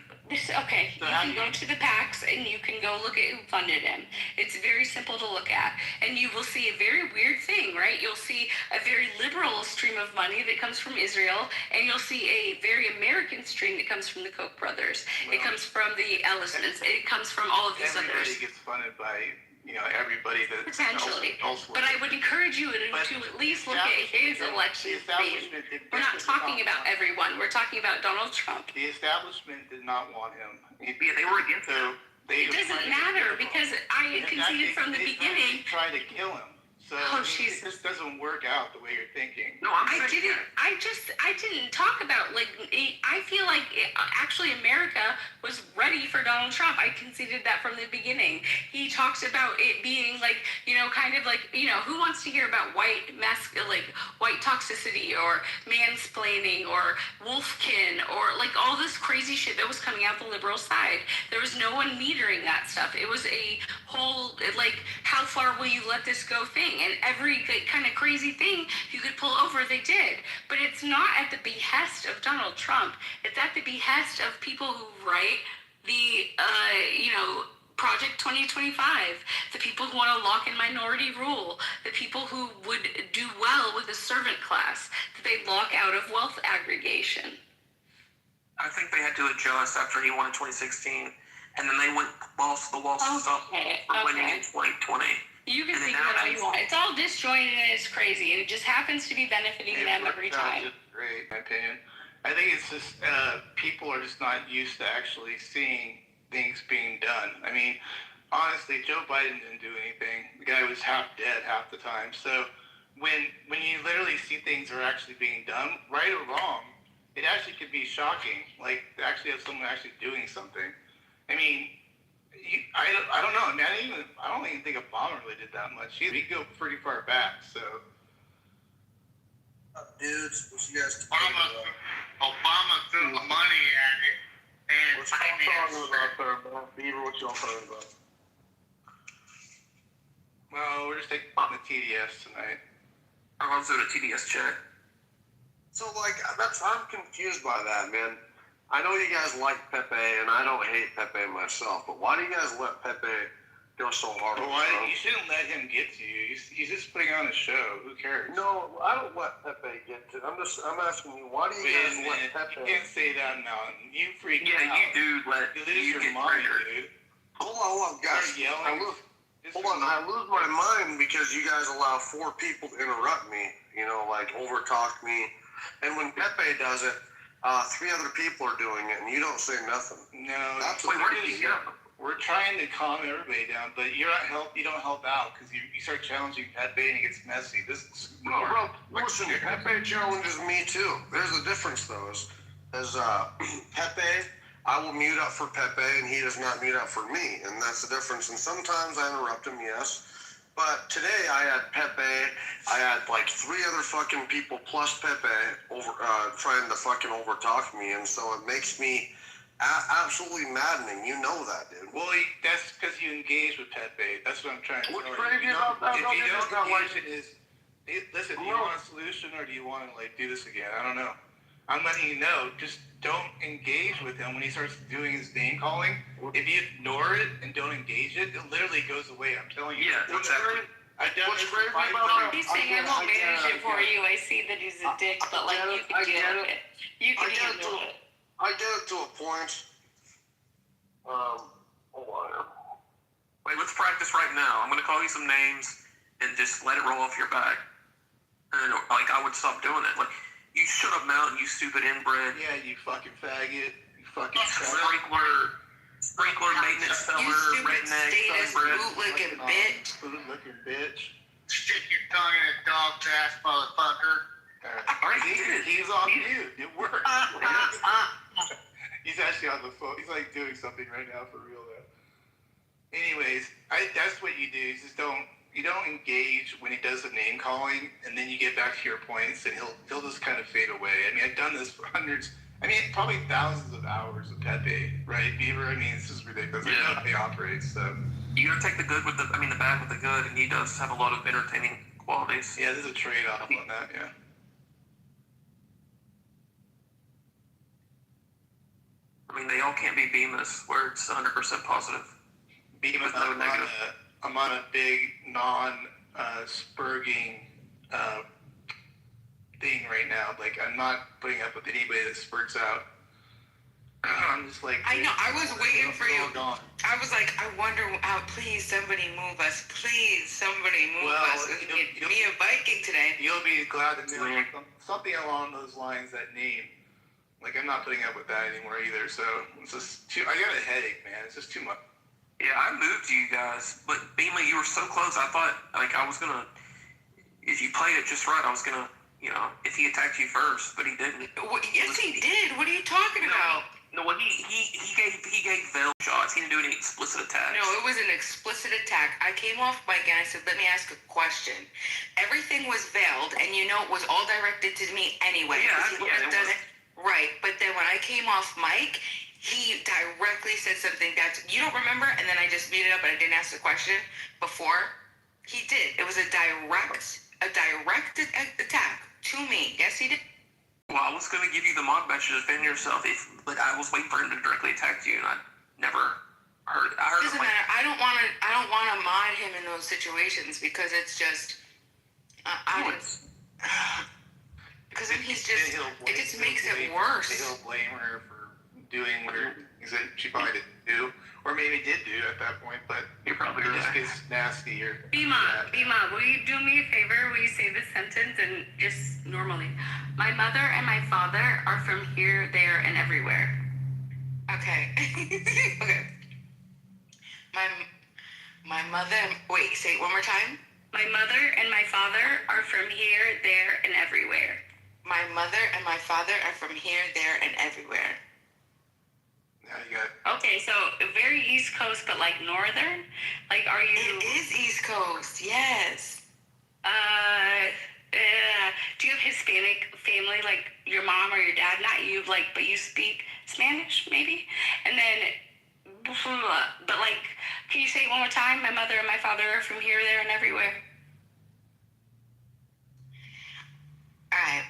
Speaker 20: can go to the PACs and you can go look at who funded him. It's very simple to look at, and you will see a very weird thing, right? You'll see a very liberal stream of money that comes from Israel, and you'll see a very American stream that comes from the Koch brothers. It comes from the Ellisons. It comes from all of these others.
Speaker 15: Everybody gets funded by everybody that
Speaker 20: potentially. But I would encourage you to at least look at his election theme. We're not talking about everyone. We're talking about Donald Trump.
Speaker 15: The establishment did not want him.
Speaker 7: Yeah, they were against him.
Speaker 20: It doesn't matter because I conceded from the beginning.
Speaker 15: Try to kill him. So it just doesn't work out the way you're thinking.
Speaker 7: No,
Speaker 20: I didn't talk about I feel like actually America was ready for Donald Trump. I conceded that from the beginning. He talks about it being like, kind of like, who wants to hear about white toxicity or mansplaining or wolfkin or like all this crazy shit that was coming out the liberal side. There was no one metering that stuff. It was a whole like, how far will you let this go thing? And every kind of crazy thing you could pull over, they did. But it's not at the behest of Donald Trump. It's at the behest of people who write the, Project 2025, the people who want to lock in minority rule, the people who would do well with the servant class, that they lock out of wealth aggregation.
Speaker 7: I think they had to adjust after he won in 2016, and then they went balls to the wall stuff for winning in 2020.
Speaker 20: You can think whatever you want. It's all disjointed and it's crazy, and it just happens to be benefiting them every time.
Speaker 15: Great, in my opinion. I think it's just people are just not used to actually seeing things being done. I mean, honestly, Joe Biden didn't do anything. The guy was half dead half the time. So when you literally see things are actually being done, right or wrong, it actually could be shocking. Like to actually have someone actually doing something. I mean, I don't know. I mean, I don't even think Obama really did that much. He go pretty far back. So,
Speaker 21: dudes, what you guys?
Speaker 5: Obama threw the money at it and
Speaker 21: what y'all
Speaker 5: financed
Speaker 21: talking about there, man? Beaver, what y'all talking about?
Speaker 15: well, we're just taking the TDS tonight.
Speaker 7: I'm also a TDS check.
Speaker 21: So, like, I'm confused by that, man. I know you guys like Pepe, and I don't hate Pepe myself, but why do you guys let Pepe go so hard?
Speaker 15: Well, you shouldn't let him get to you. He's just putting on a show. Who cares?
Speaker 21: No, I don't let Pepe get to. I'm asking you, why do you guys let Pepe?
Speaker 15: You can't say that now. You freak out.
Speaker 7: Yeah, you do let
Speaker 15: you lose your mind, dude.
Speaker 21: Hold on, guys. I lose my mind because you guys allow 4 people to interrupt me. Like over-talk me, and when Pepe does it. 3 other people are doing it, and you don't say nothing.
Speaker 15: No,
Speaker 21: that's
Speaker 15: where did you go? We're trying to calm everybody down, but you don't help out because you start challenging Pepe and it gets messy. This is
Speaker 21: bro, listen, Pepe challenges me too. There's a difference though. As Pepe, I will mute up for Pepe, and he does not mute up for me, and that's the difference. And sometimes I interrupt him, yes. But today I had Pepe, I had like 3 other fucking people plus Pepe over trying to fucking overtalk me, and so it makes me absolutely maddening. You know that, dude.
Speaker 15: Well, that's because you engage with Pepe. That's what I'm trying to tell you.
Speaker 21: What's crazy about that?
Speaker 15: If you don't engage listen, do you want a solution or do you want to like do this again? I don't know. I'm letting you know, just don't engage with him when he starts doing his name calling. If you ignore it and don't engage it, it literally goes away. I'm telling you.
Speaker 7: Yeah, exactly.
Speaker 20: He's saying I won't manage it for you. I see that he's a dick, but like you can deal with it. You can handle it.
Speaker 21: I get it to a point. Hold on.
Speaker 7: Wait, let's practice right now. I'm gonna call you some names and just let it roll off your back. And like I would stop doing it. Like you shut up, Mountain, you stupid inbred.
Speaker 15: Yeah, you fucking faggot. You fucking
Speaker 7: sprinkler maintenance seller, redneck, sunbred.
Speaker 12: Bootlicking bitch.
Speaker 15: Bootlicking bitch.
Speaker 5: Stick your tongue in a dog's ass, motherfucker.
Speaker 15: He's on mute. It works. He's actually on the phone. He's like doing something right now for real though. Anyways, that's what you do. You just don't engage when he does the name calling, and then you get back to your points, and he'll just kind of fade away. I mean, I've done this for probably thousands of hours of Pepe, right, Beaver? I mean, it's just ridiculous. I know how he operates, so.
Speaker 7: You gotta take the bad with the good, and he does have a lot of entertaining qualities.
Speaker 15: Yeah, there's a trade-off on that, yeah.
Speaker 7: I mean, they all can't be Bemis, where it's 100% positive.
Speaker 15: Bemis, I'm on a big non-spurging thing right now. Like, I'm not putting up with anybody that spurts out. I'm just like...
Speaker 12: I know, I was waiting for you. I was like, I wonder how, please, somebody move us. Please, somebody move us. Me and Viking today.
Speaker 15: You'll be glad to know something along those lines, that name. Like, I'm not putting up with that anymore either, so it's just I got a headache, man. It's just too much.
Speaker 7: Yeah, I moved you guys, but Beema, you were so close. I thought, like, I was gonna, if you played it just right, I was gonna, you know, if he attacked you first, but he didn't.
Speaker 18: Yes, he did. What are you talking about?
Speaker 7: No, well, he gave veil shots. He didn't do any explicit attacks.
Speaker 18: No, it was an explicit attack. I came off mic and I said, let me ask a question. Everything was veiled, and you know it was all directed to me anyway. Right, but then when I came off mic, he directly said something that you don't remember, and then I just muted up and I didn't ask the question before. He did. It was a direct attack to me. Yes, he did.
Speaker 7: Well, I was going to give you the mod badge to defend yourself, but I was waiting for him to directly attack you, and I never heard. I heard.
Speaker 18: Doesn't matter. I don't want to mod him in those situations because it's just. Because then he's just. It just makes it worse.
Speaker 15: He'll blame her for doing what she probably didn't do, or maybe did do at that point. But
Speaker 7: you're probably right.
Speaker 15: Just gets nasty or.
Speaker 20: Beema, will you do me a favor? Will you say this sentence and just normally? My mother and my father are from here, there, and everywhere.
Speaker 18: Okay. Okay. My mother. Wait, say it one more time.
Speaker 20: My mother and my father are from here, there, and everywhere.
Speaker 18: My mother and my father are from here, there, and everywhere.
Speaker 15: Now you got.
Speaker 20: Okay, so very East Coast, but like northern. Like, are you?
Speaker 18: It is East Coast. Yes.
Speaker 20: Do you have Hispanic family, like your mom or your dad? Not you, like, but you speak Spanish, maybe? And then, but like, can you say it one more time? My mother and my father are from here, there, and everywhere.
Speaker 18: All right,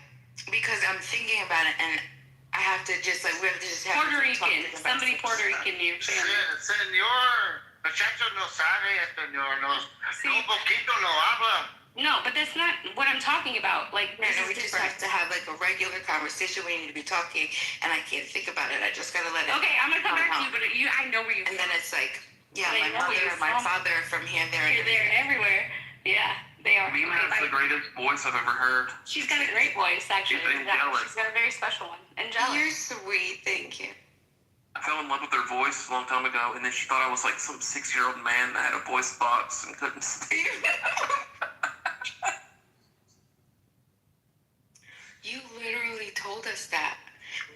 Speaker 18: because I'm thinking about it, and I have to just like we have to just have
Speaker 20: Puerto Rican, somebody Puerto Rican, your family.
Speaker 5: Señor, muchacho no sabe, señor, no poquito no habla.
Speaker 20: No, but that's not what I'm talking about. Like,
Speaker 18: no, we just have to have like a regular conversation. We need to be talking, and I can't think about it. I just gotta let it.
Speaker 20: Okay, I'm gonna come back to you, but I know where you.
Speaker 18: And then it's like, yeah, my mother and my father are from here, there,
Speaker 20: and everywhere. Yeah, they are.
Speaker 7: Beema has the greatest voice I've ever heard.
Speaker 20: She's got a great voice, actually.
Speaker 7: She's angelic.
Speaker 20: She's got a very special one. Angelic.
Speaker 18: You're sweet. Thank you.
Speaker 7: I fell in love with her voice a long time ago, and then she thought I was like some 6-year-old man that had a voice box and couldn't speak.
Speaker 18: You literally told us that,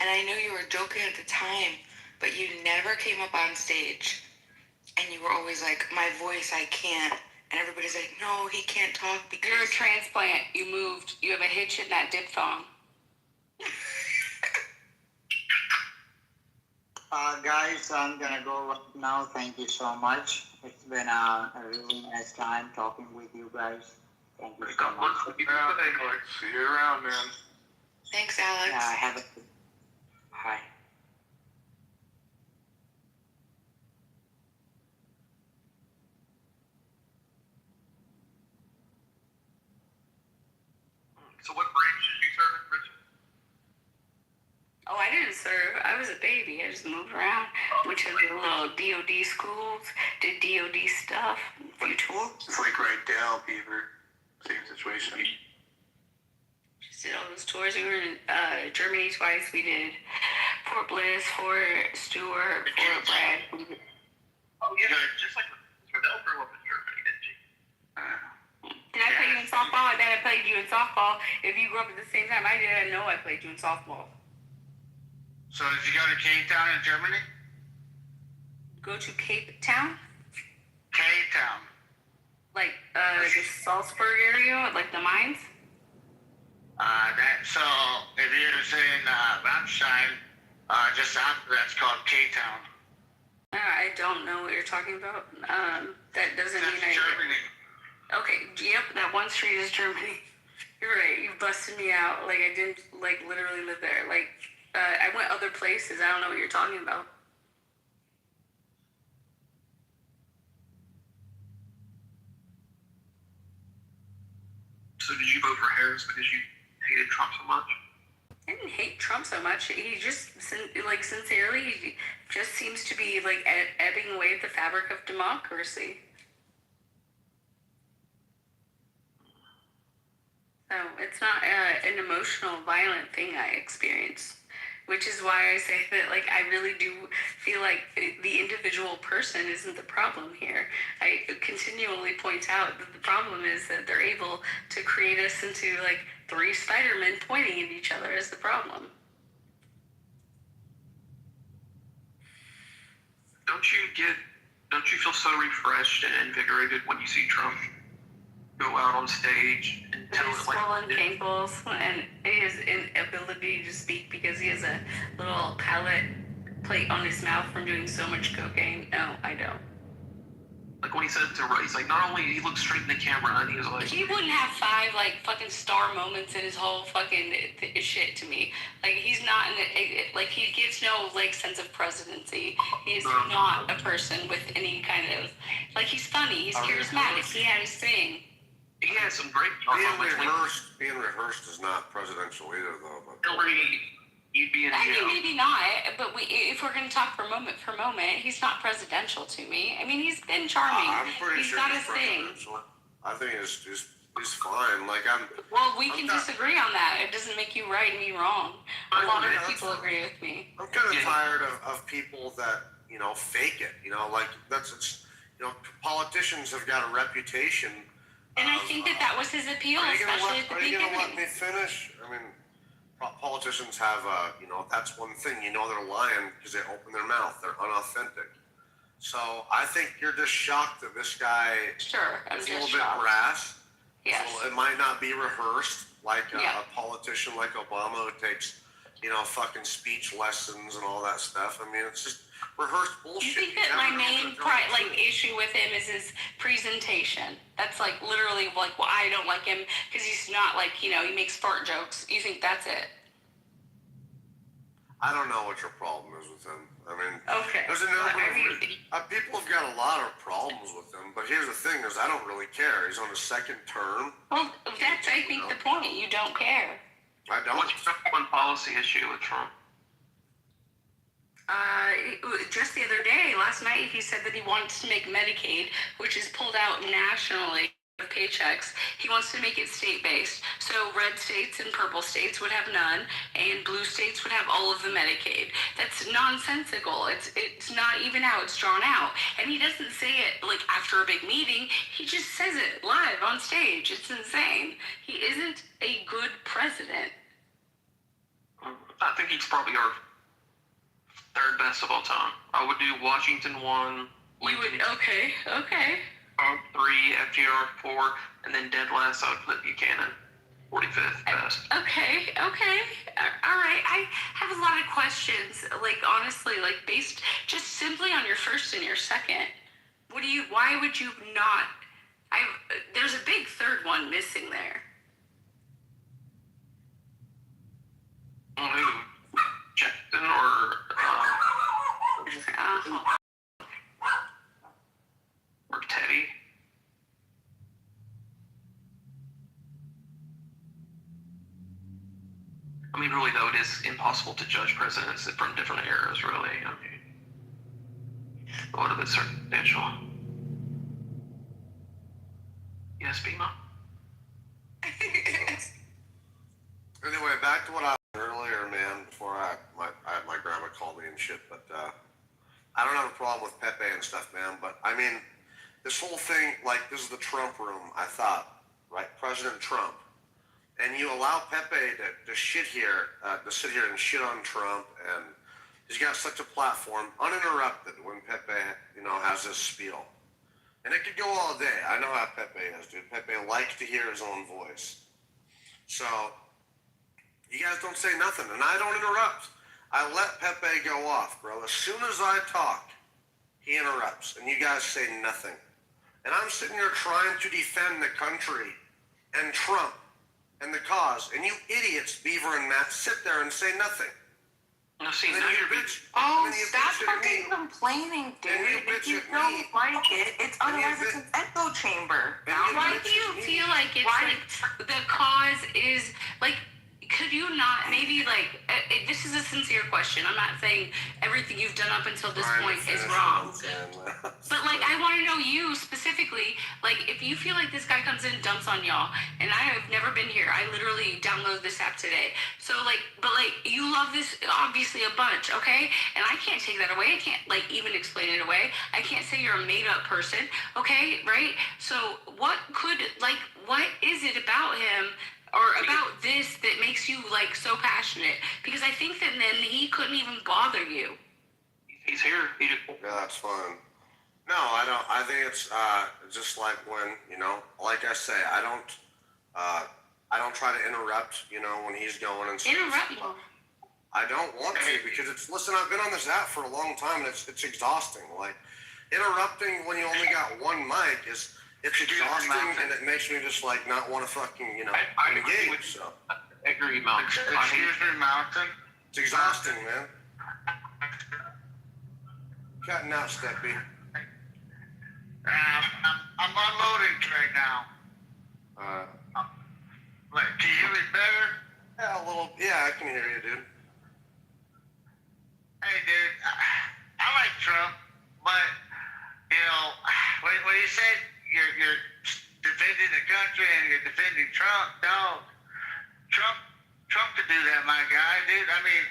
Speaker 18: and I know you were joking at the time, but you never came up on stage, and you were always like, my voice, I can't, and everybody's like, no, he can't talk because...
Speaker 20: You're a transplant, you moved, you have a hitch in that diphthong.
Speaker 17: Guys, I'm gonna go right now. Thank you so much. It's been a really nice time talking with you guys. Thank you so much.
Speaker 11: See you around, man.
Speaker 18: Thanks, Alex.
Speaker 17: Yeah, have a good. Hi.
Speaker 7: So what branch did you serve in Richmond?
Speaker 20: Oh, I didn't serve. I was a baby. I just moved around. Went to the little DOD schools, did DOD stuff, few tours.
Speaker 15: It's like right down, Beaver. Same situation.
Speaker 20: Just did all those tours. We were in Germany twice. We did Fort Bliss, Fort Stewart, Fort Bragg.
Speaker 13: Oh, yeah, just like Fidel grew up in Germany, didn't she?
Speaker 20: Did I play you in softball? I bet I played you in softball. If you grew up at the same time I did, I know I played you in softball.
Speaker 5: So did you go to Cape Town in Germany?
Speaker 20: Go to Cape Town?
Speaker 5: Cape Town.
Speaker 20: Like the Salzburg area, like the mines?
Speaker 5: So if you're in Ramstein, just after that's called Cape Town.
Speaker 20: I don't know what you're talking about. That doesn't mean I...
Speaker 5: Germany.
Speaker 20: Okay, yep, that one street is Germany. You're right, you busted me out. Like, I didn't, like, literally live there. Like, I went other places. I don't know what you're talking about.
Speaker 7: So did you vote for Harris because you hated Trump so much?
Speaker 20: I didn't hate Trump so much. He just, like, sincerely, he just seems to be, like, ebbing away at the fabric of democracy. So it's not an emotional, violent thing I experience, which is why I say that, like, I really do feel like the individual person isn't the problem here. I continually point out that the problem is that they're able to create us into like 3 Spider-Men pointing at each other as the problem.
Speaker 7: Don't you feel so refreshed and invigorated when you see Trump go out on stage and tell
Speaker 20: his
Speaker 7: it
Speaker 20: swollen ankles and his inability to speak because he has a little palate plate on his mouth from doing so much cocaine? No, I don't.
Speaker 7: Like when he said to Rice, like not only he looked straight in the camera and he was like,
Speaker 20: He wouldn't have 5 like fucking star moments in his whole fucking shit to me. Like he's not like he gives no like sense of presidency. He is not a person with any kind of like he's funny. He's charismatic. He had his thing.
Speaker 7: he had some great
Speaker 11: Being rehearsed is not presidential either, though. But
Speaker 7: you'd be in
Speaker 20: I
Speaker 7: jail.
Speaker 20: mean, maybe not, but if we're going to talk for moment, he's not presidential to me. I mean, he's been charming.
Speaker 11: I'm pretty
Speaker 20: he's
Speaker 11: sure
Speaker 20: got
Speaker 11: he's
Speaker 20: his thing.
Speaker 11: presidential. I think he's fine. Like
Speaker 20: Well, we can disagree on that. It doesn't make you right and me wrong. A lot of people agree with me.
Speaker 11: I'm kind of tired of people that fake it. Like politicians have got a reputation.
Speaker 20: And I think that was his appeal, especially at the beginning.
Speaker 11: Are you gonna let me finish? I mean, politicians have that's one thing. They're lying because they open their mouth. They're unauthentic. So I think you're just shocked that this guy is a little bit brass.
Speaker 20: Yes.
Speaker 11: So it might not be rehearsed like a politician like Obama who takes, fucking speech lessons and all that stuff. I mean, it's just rehearsed bullshit.
Speaker 20: You think that my main issue with him is his presentation? That's like literally like why I don't like him, because he's not like, he makes fart jokes. You think that's it?
Speaker 11: I don't know what your problem is with him. I mean,
Speaker 20: okay.
Speaker 11: There's a number of people have got a lot of problems with him, but here's the thing: is I don't really care. He's on his 2nd term.
Speaker 20: Well, that's I think the point. You don't care.
Speaker 11: I don't.
Speaker 7: What's your one policy issue with Trump?
Speaker 20: Just the other day, last night, he said that he wants to make Medicaid, which is pulled out nationally of paychecks. He wants to make it state-based. So red states and purple states would have none, and blue states would have all of the Medicaid. That's nonsensical. It's not even how it's drawn out. And he doesn't say it like after a big meeting. He just says it live on stage. It's insane. He isn't a good president.
Speaker 7: I think he's probably our 3rd best of all time. I would do Washington 1.
Speaker 20: You would, okay.
Speaker 7: 3, FDR 4, and then dead last I would put Buchanan, 45th best.
Speaker 20: Okay. All right. I have a lot of questions, like honestly, like based just simply on your 1st and your 2nd. Why would you not? There's a big 3rd one missing there.
Speaker 7: Who? Jackson or Teddy? I mean, really though, it is impossible to judge presidents from different eras, really. I mean, a lot of it's circumstantial. Yes, Bima?
Speaker 11: Anyway, back to what I was earlier, man. Before I had my grandma call me and shit, but I don't have a problem with Pepe and stuff, man. But I mean, this whole thing, like, this is the Trump room. I thought, right, President Trump, and you allow Pepe to sit here and shit on Trump, and he's got such a platform, uninterrupted, when Pepe, has this spiel. And it could go all day. I know how Pepe is, dude. Pepe likes to hear his own voice. So, you guys don't say nothing, and I don't interrupt. I let Pepe go off, bro. As soon as I talk, he interrupts, and you guys say nothing. And I'm sitting here trying to defend the country and Trump and the cause, and you idiots, Beaver and Matt, sit there and say nothing.
Speaker 7: No, see, now you're bitch.
Speaker 18: Stop fucking complaining, dude. If you don't like it, it's otherwise it's an echo chamber.
Speaker 20: Why do you feel like it's like the cause is like could you not maybe this is a sincere question. I'm not saying everything you've done up until this point is wrong. But I want to know you specifically. If you feel like this guy comes in and dumps on y'all, and I have never been here. I literally downloaded this app today. So you love this obviously a bunch, okay? And I can't take that away. I can't even explain it away. I can't say you're a made up person, okay? Right? So what is it about him or about this that makes you so passionate? Because I think that then he couldn't even bother you.
Speaker 10: He's here.
Speaker 11: Yeah, that's fine. No, I don't. I think it's just like when, like I say, I don't try to interrupt, when he's going and stuff.
Speaker 20: Interrupt you.
Speaker 11: I don't want to because listen, I've been on this app for a long time and it's exhausting. Interrupting when you only got one mic it's exhausting and it makes me just not want to fucking, engage. So.
Speaker 10: I agree, Mountain.
Speaker 5: Excuse me, Mountain.
Speaker 11: It's exhausting, man. Cutting out, Steppy.
Speaker 5: I'm unloading right now. Can you hear me better?
Speaker 11: Yeah, a little. Yeah, I can hear you, dude.
Speaker 5: Hey, dude, I like Trump, but when you said you're defending the country and you're defending Trump, dog, Trump could do that, my guy, dude. I mean,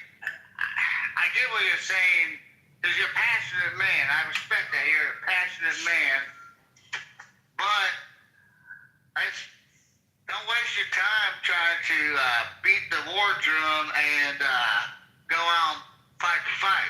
Speaker 5: I get what you're saying. Because you're a passionate man. I respect that. You're a passionate man. But don't waste your time trying to beat the war drum and go out and fight the fight.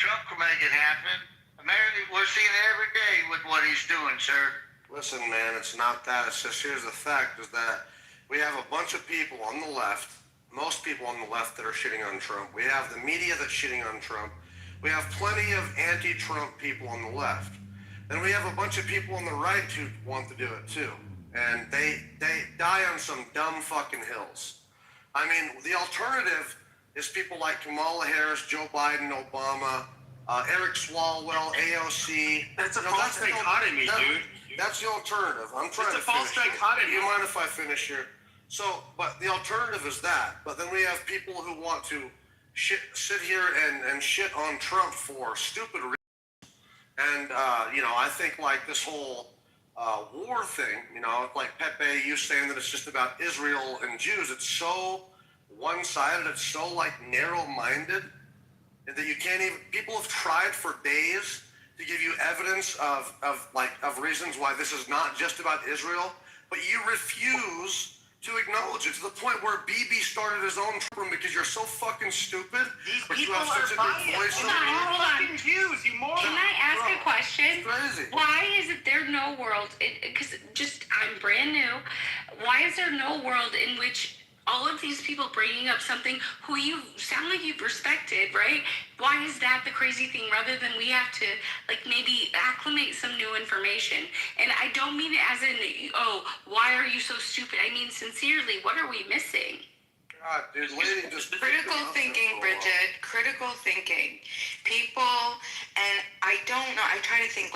Speaker 5: Trump can make it happen. America, we're seeing it every day with what he's doing, sir.
Speaker 11: Listen, man, it's not that. It's just here's the fact is that we have a bunch of people on the left, most people on the left that are shitting on Trump. We have the media that's shitting on Trump. We have plenty of anti-Trump people on the left. Then we have a bunch of people on the right who want to do it too. And they die on some dumb fucking hills. I mean, the alternative is people like Kamala Harris, Joe Biden, Obama, Eric Swalwell, AOC.
Speaker 1: That's a false dichotomy, dude.
Speaker 11: That's the alternative. I'm trying to finish.
Speaker 1: It's a false dichotomy.
Speaker 11: Do you mind if I finish here? So, but the alternative is that. But then we have people who want to sit here and shit on Trump for stupid reasons. And, I think this whole war thing, like Pepe, you saying that it's just about Israel and Jews, it's so one-sided, it's so narrow-minded that you can't even, people have tried for days to give you evidence of reasons why this is not just about Israel, but you refuse to acknowledge it to the point where BB started his own room because you're so fucking stupid.
Speaker 1: These
Speaker 11: but
Speaker 1: people
Speaker 11: you have
Speaker 1: are
Speaker 11: such a big voice.
Speaker 20: Hold on.
Speaker 1: Jews, you moron.
Speaker 20: Can I ask a question?
Speaker 11: Crazy.
Speaker 20: Why is it there no world? Because I'm brand new. Why is there no world in which all of these people bringing up something who you sound like you've respected, right? Why is that the crazy thing rather than we have to maybe acclimate some new information? And I don't mean it as in, why are you so stupid? I mean sincerely, what are we missing?
Speaker 11: God, dude, lady, just
Speaker 18: critical thinking, Bridget. Critical thinking. People, and I don't know. I try to think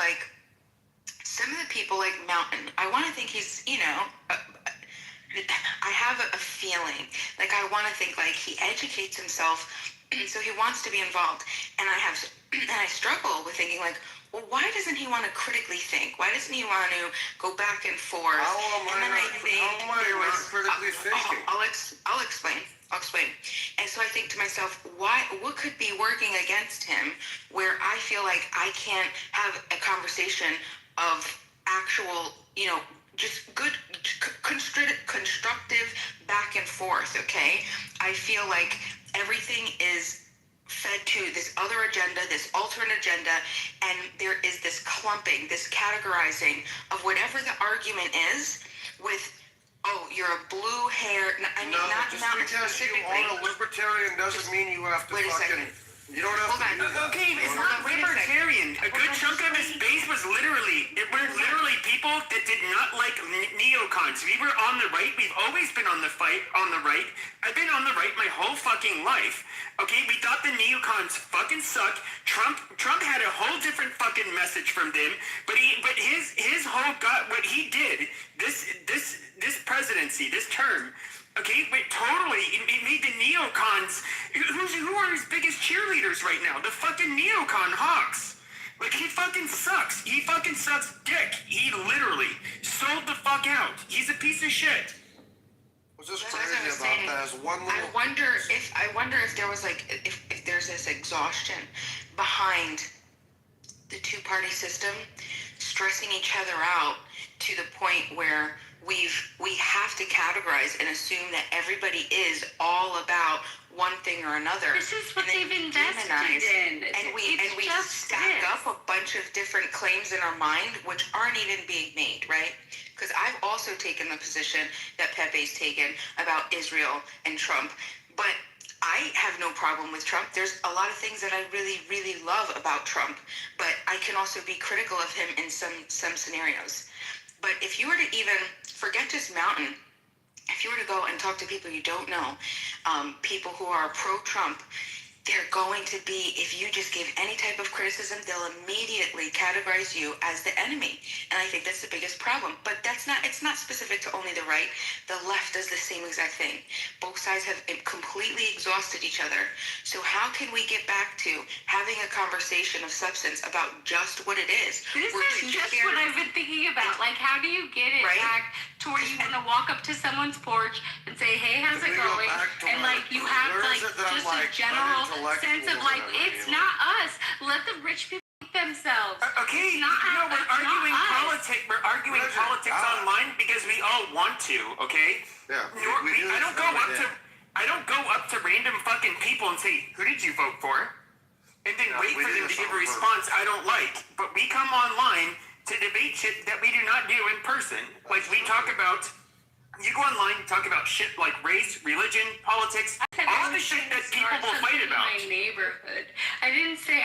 Speaker 18: some of the people like Mountain. I want to think he's, I have a feeling, I want to think he educates himself, so he wants to be involved, and I struggle with thinking well, why doesn't he want to critically think? Why doesn't he want to go back and forth?
Speaker 11: How am I not critically thinking?
Speaker 18: I'll explain. And so I think to myself, what could be working against him where I feel like I can't have a conversation of actual, just good, constructive back and forth, okay? I feel like everything is fed to this other agenda, this alternate agenda, and there is this clumping, this categorizing of whatever the argument is with, you're a blue hair. I mean, not
Speaker 11: because you are a libertarian doesn't mean you have to You don't have to.
Speaker 1: Okay, it's not libertarian. A good chunk of his base was literally people that did not like neocons. We were on the right. We've always been on the right. I've been on the right my whole fucking life. Okay, we thought the neocons fucking suck. Trump had a whole different fucking message from them. But his whole what he did this presidency, this term. Okay, but totally, it made the neocons, who are his biggest cheerleaders right now? The fucking neocon hawks. Like, he fucking sucks. He fucking sucks dick. He literally sold the fuck out. He's a piece of shit.
Speaker 11: What's just
Speaker 9: That's what I
Speaker 11: crazy
Speaker 9: was
Speaker 11: about
Speaker 9: saying.
Speaker 11: that is one little...
Speaker 9: I wonder if there was like if there's this exhaustion behind the two-party system stressing each other out to the point where we have to categorize and assume that everybody is all about one thing or another.
Speaker 20: This is what
Speaker 9: and then
Speaker 20: they've invested in.
Speaker 9: And we stack up a bunch of different claims in our mind which aren't even being made, right? Because I've also taken the position that Pepe's taken about Israel and Trump, but I have no problem with Trump. There's a lot of things that I really, really love about Trump, but I can also be critical of him in some scenarios. But if you were to even forget just Mountain, if you were to go and talk to people you don't know, people who are pro-Trump, they're going to be, if you just give any type of criticism, they'll immediately categorize you as the enemy. And I think that's the biggest problem. But it's not specific to only the right. The left does the same exact thing. Both sides have completely exhausted each other. So how can we get back to having a conversation of substance about just what it is?
Speaker 20: This is just what I've been thinking about. Like, how do you get it back to where you want to walk up to someone's porch and say, hey, how's it going? And like, you have like just a general sense of like, it's not us. Let the rich people eat themselves.
Speaker 1: Okay, we're arguing politics. We're arguing politics online because we all want to. Okay.
Speaker 11: Yeah.
Speaker 1: I don't go up to random fucking people and say, who did you vote for? And then wait for them to give a response I don't like. But we come online to debate shit that we do not do in person. Like, we talk about, you go online and talk about shit like race, religion, politics, all the shit that people will fight about.
Speaker 20: My neighborhood. I didn't say.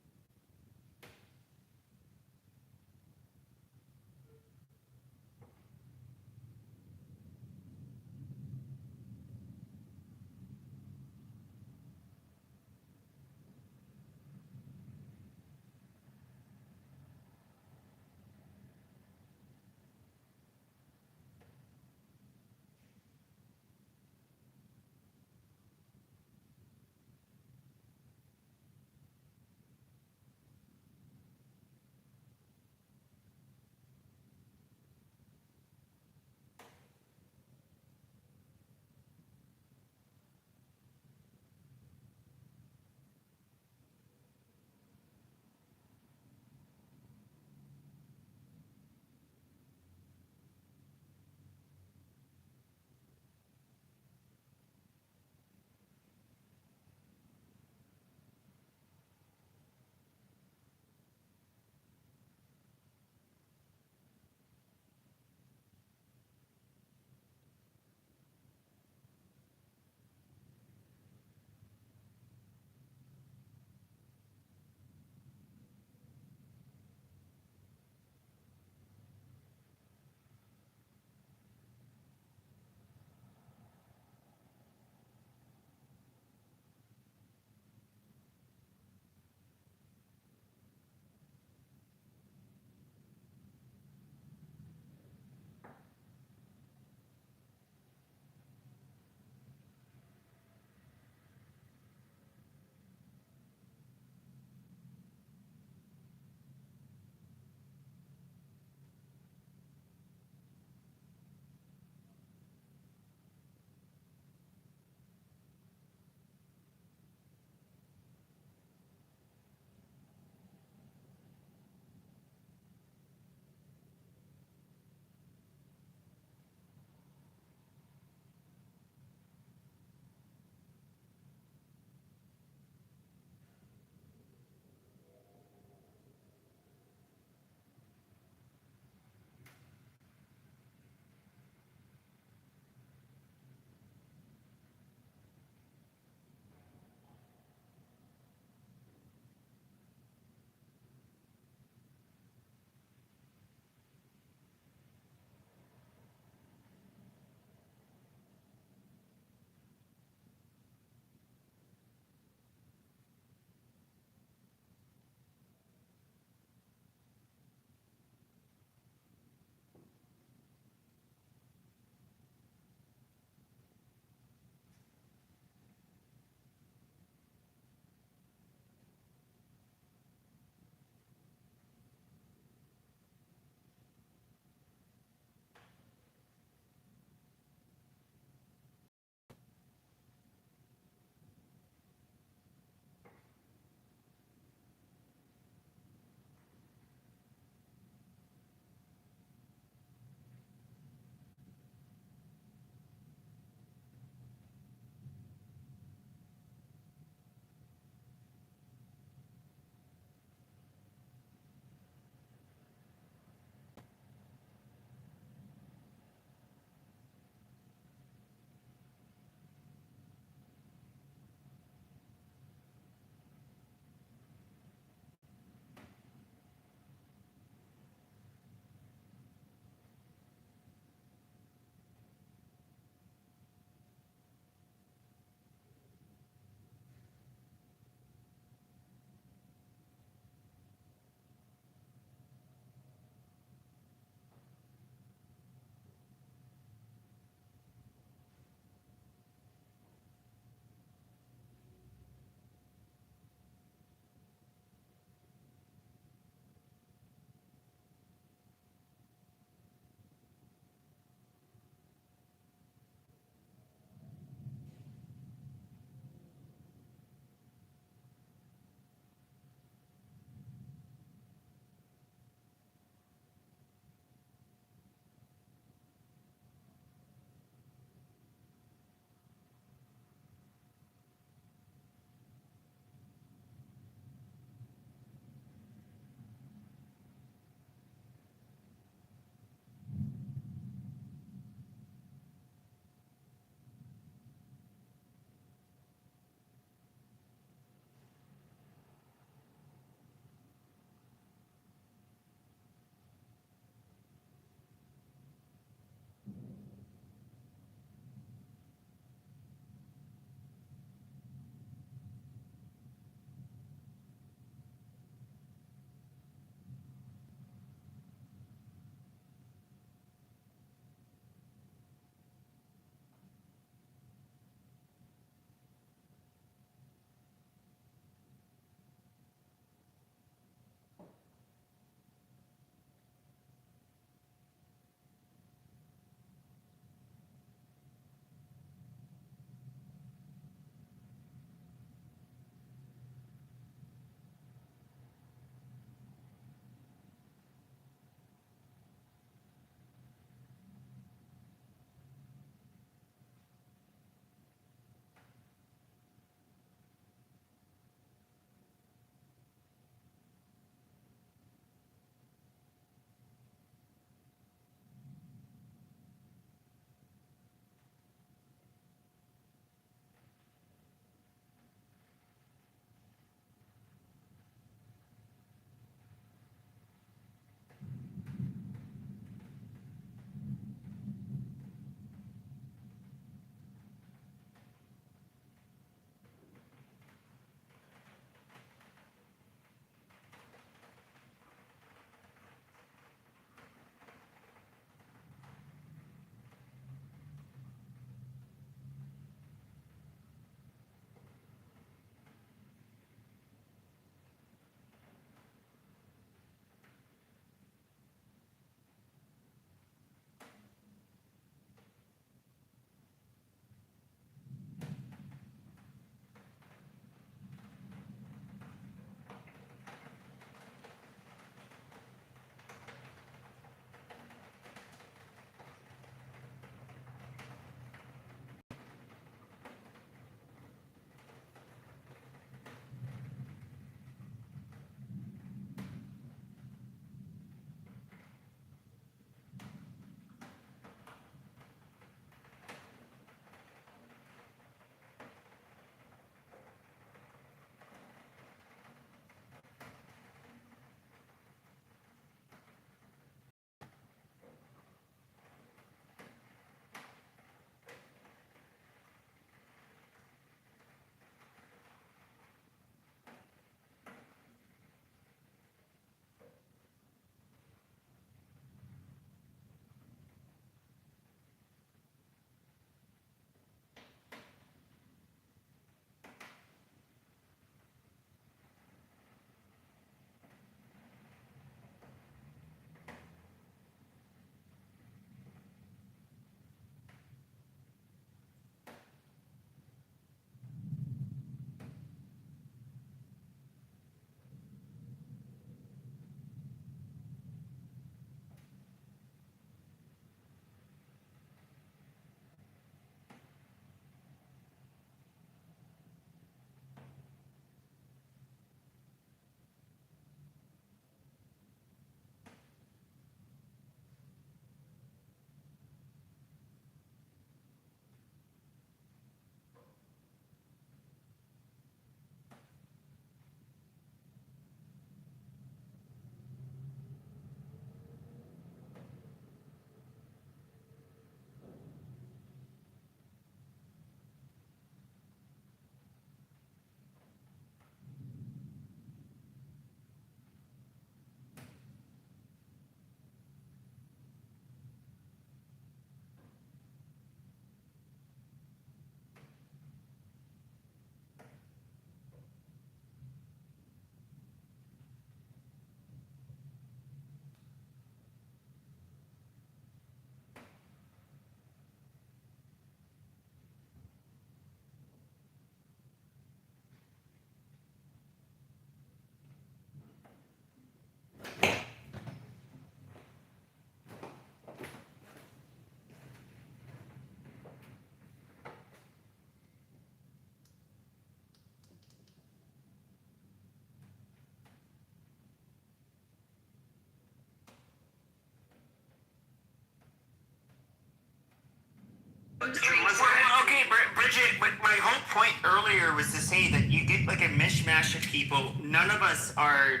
Speaker 1: Well, okay, Bridget, but my whole point earlier was to say that you get like a mishmash of people. None of us are,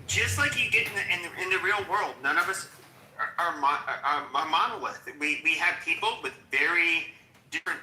Speaker 1: just like you get in the real world, none of us are monolith. We have people with very different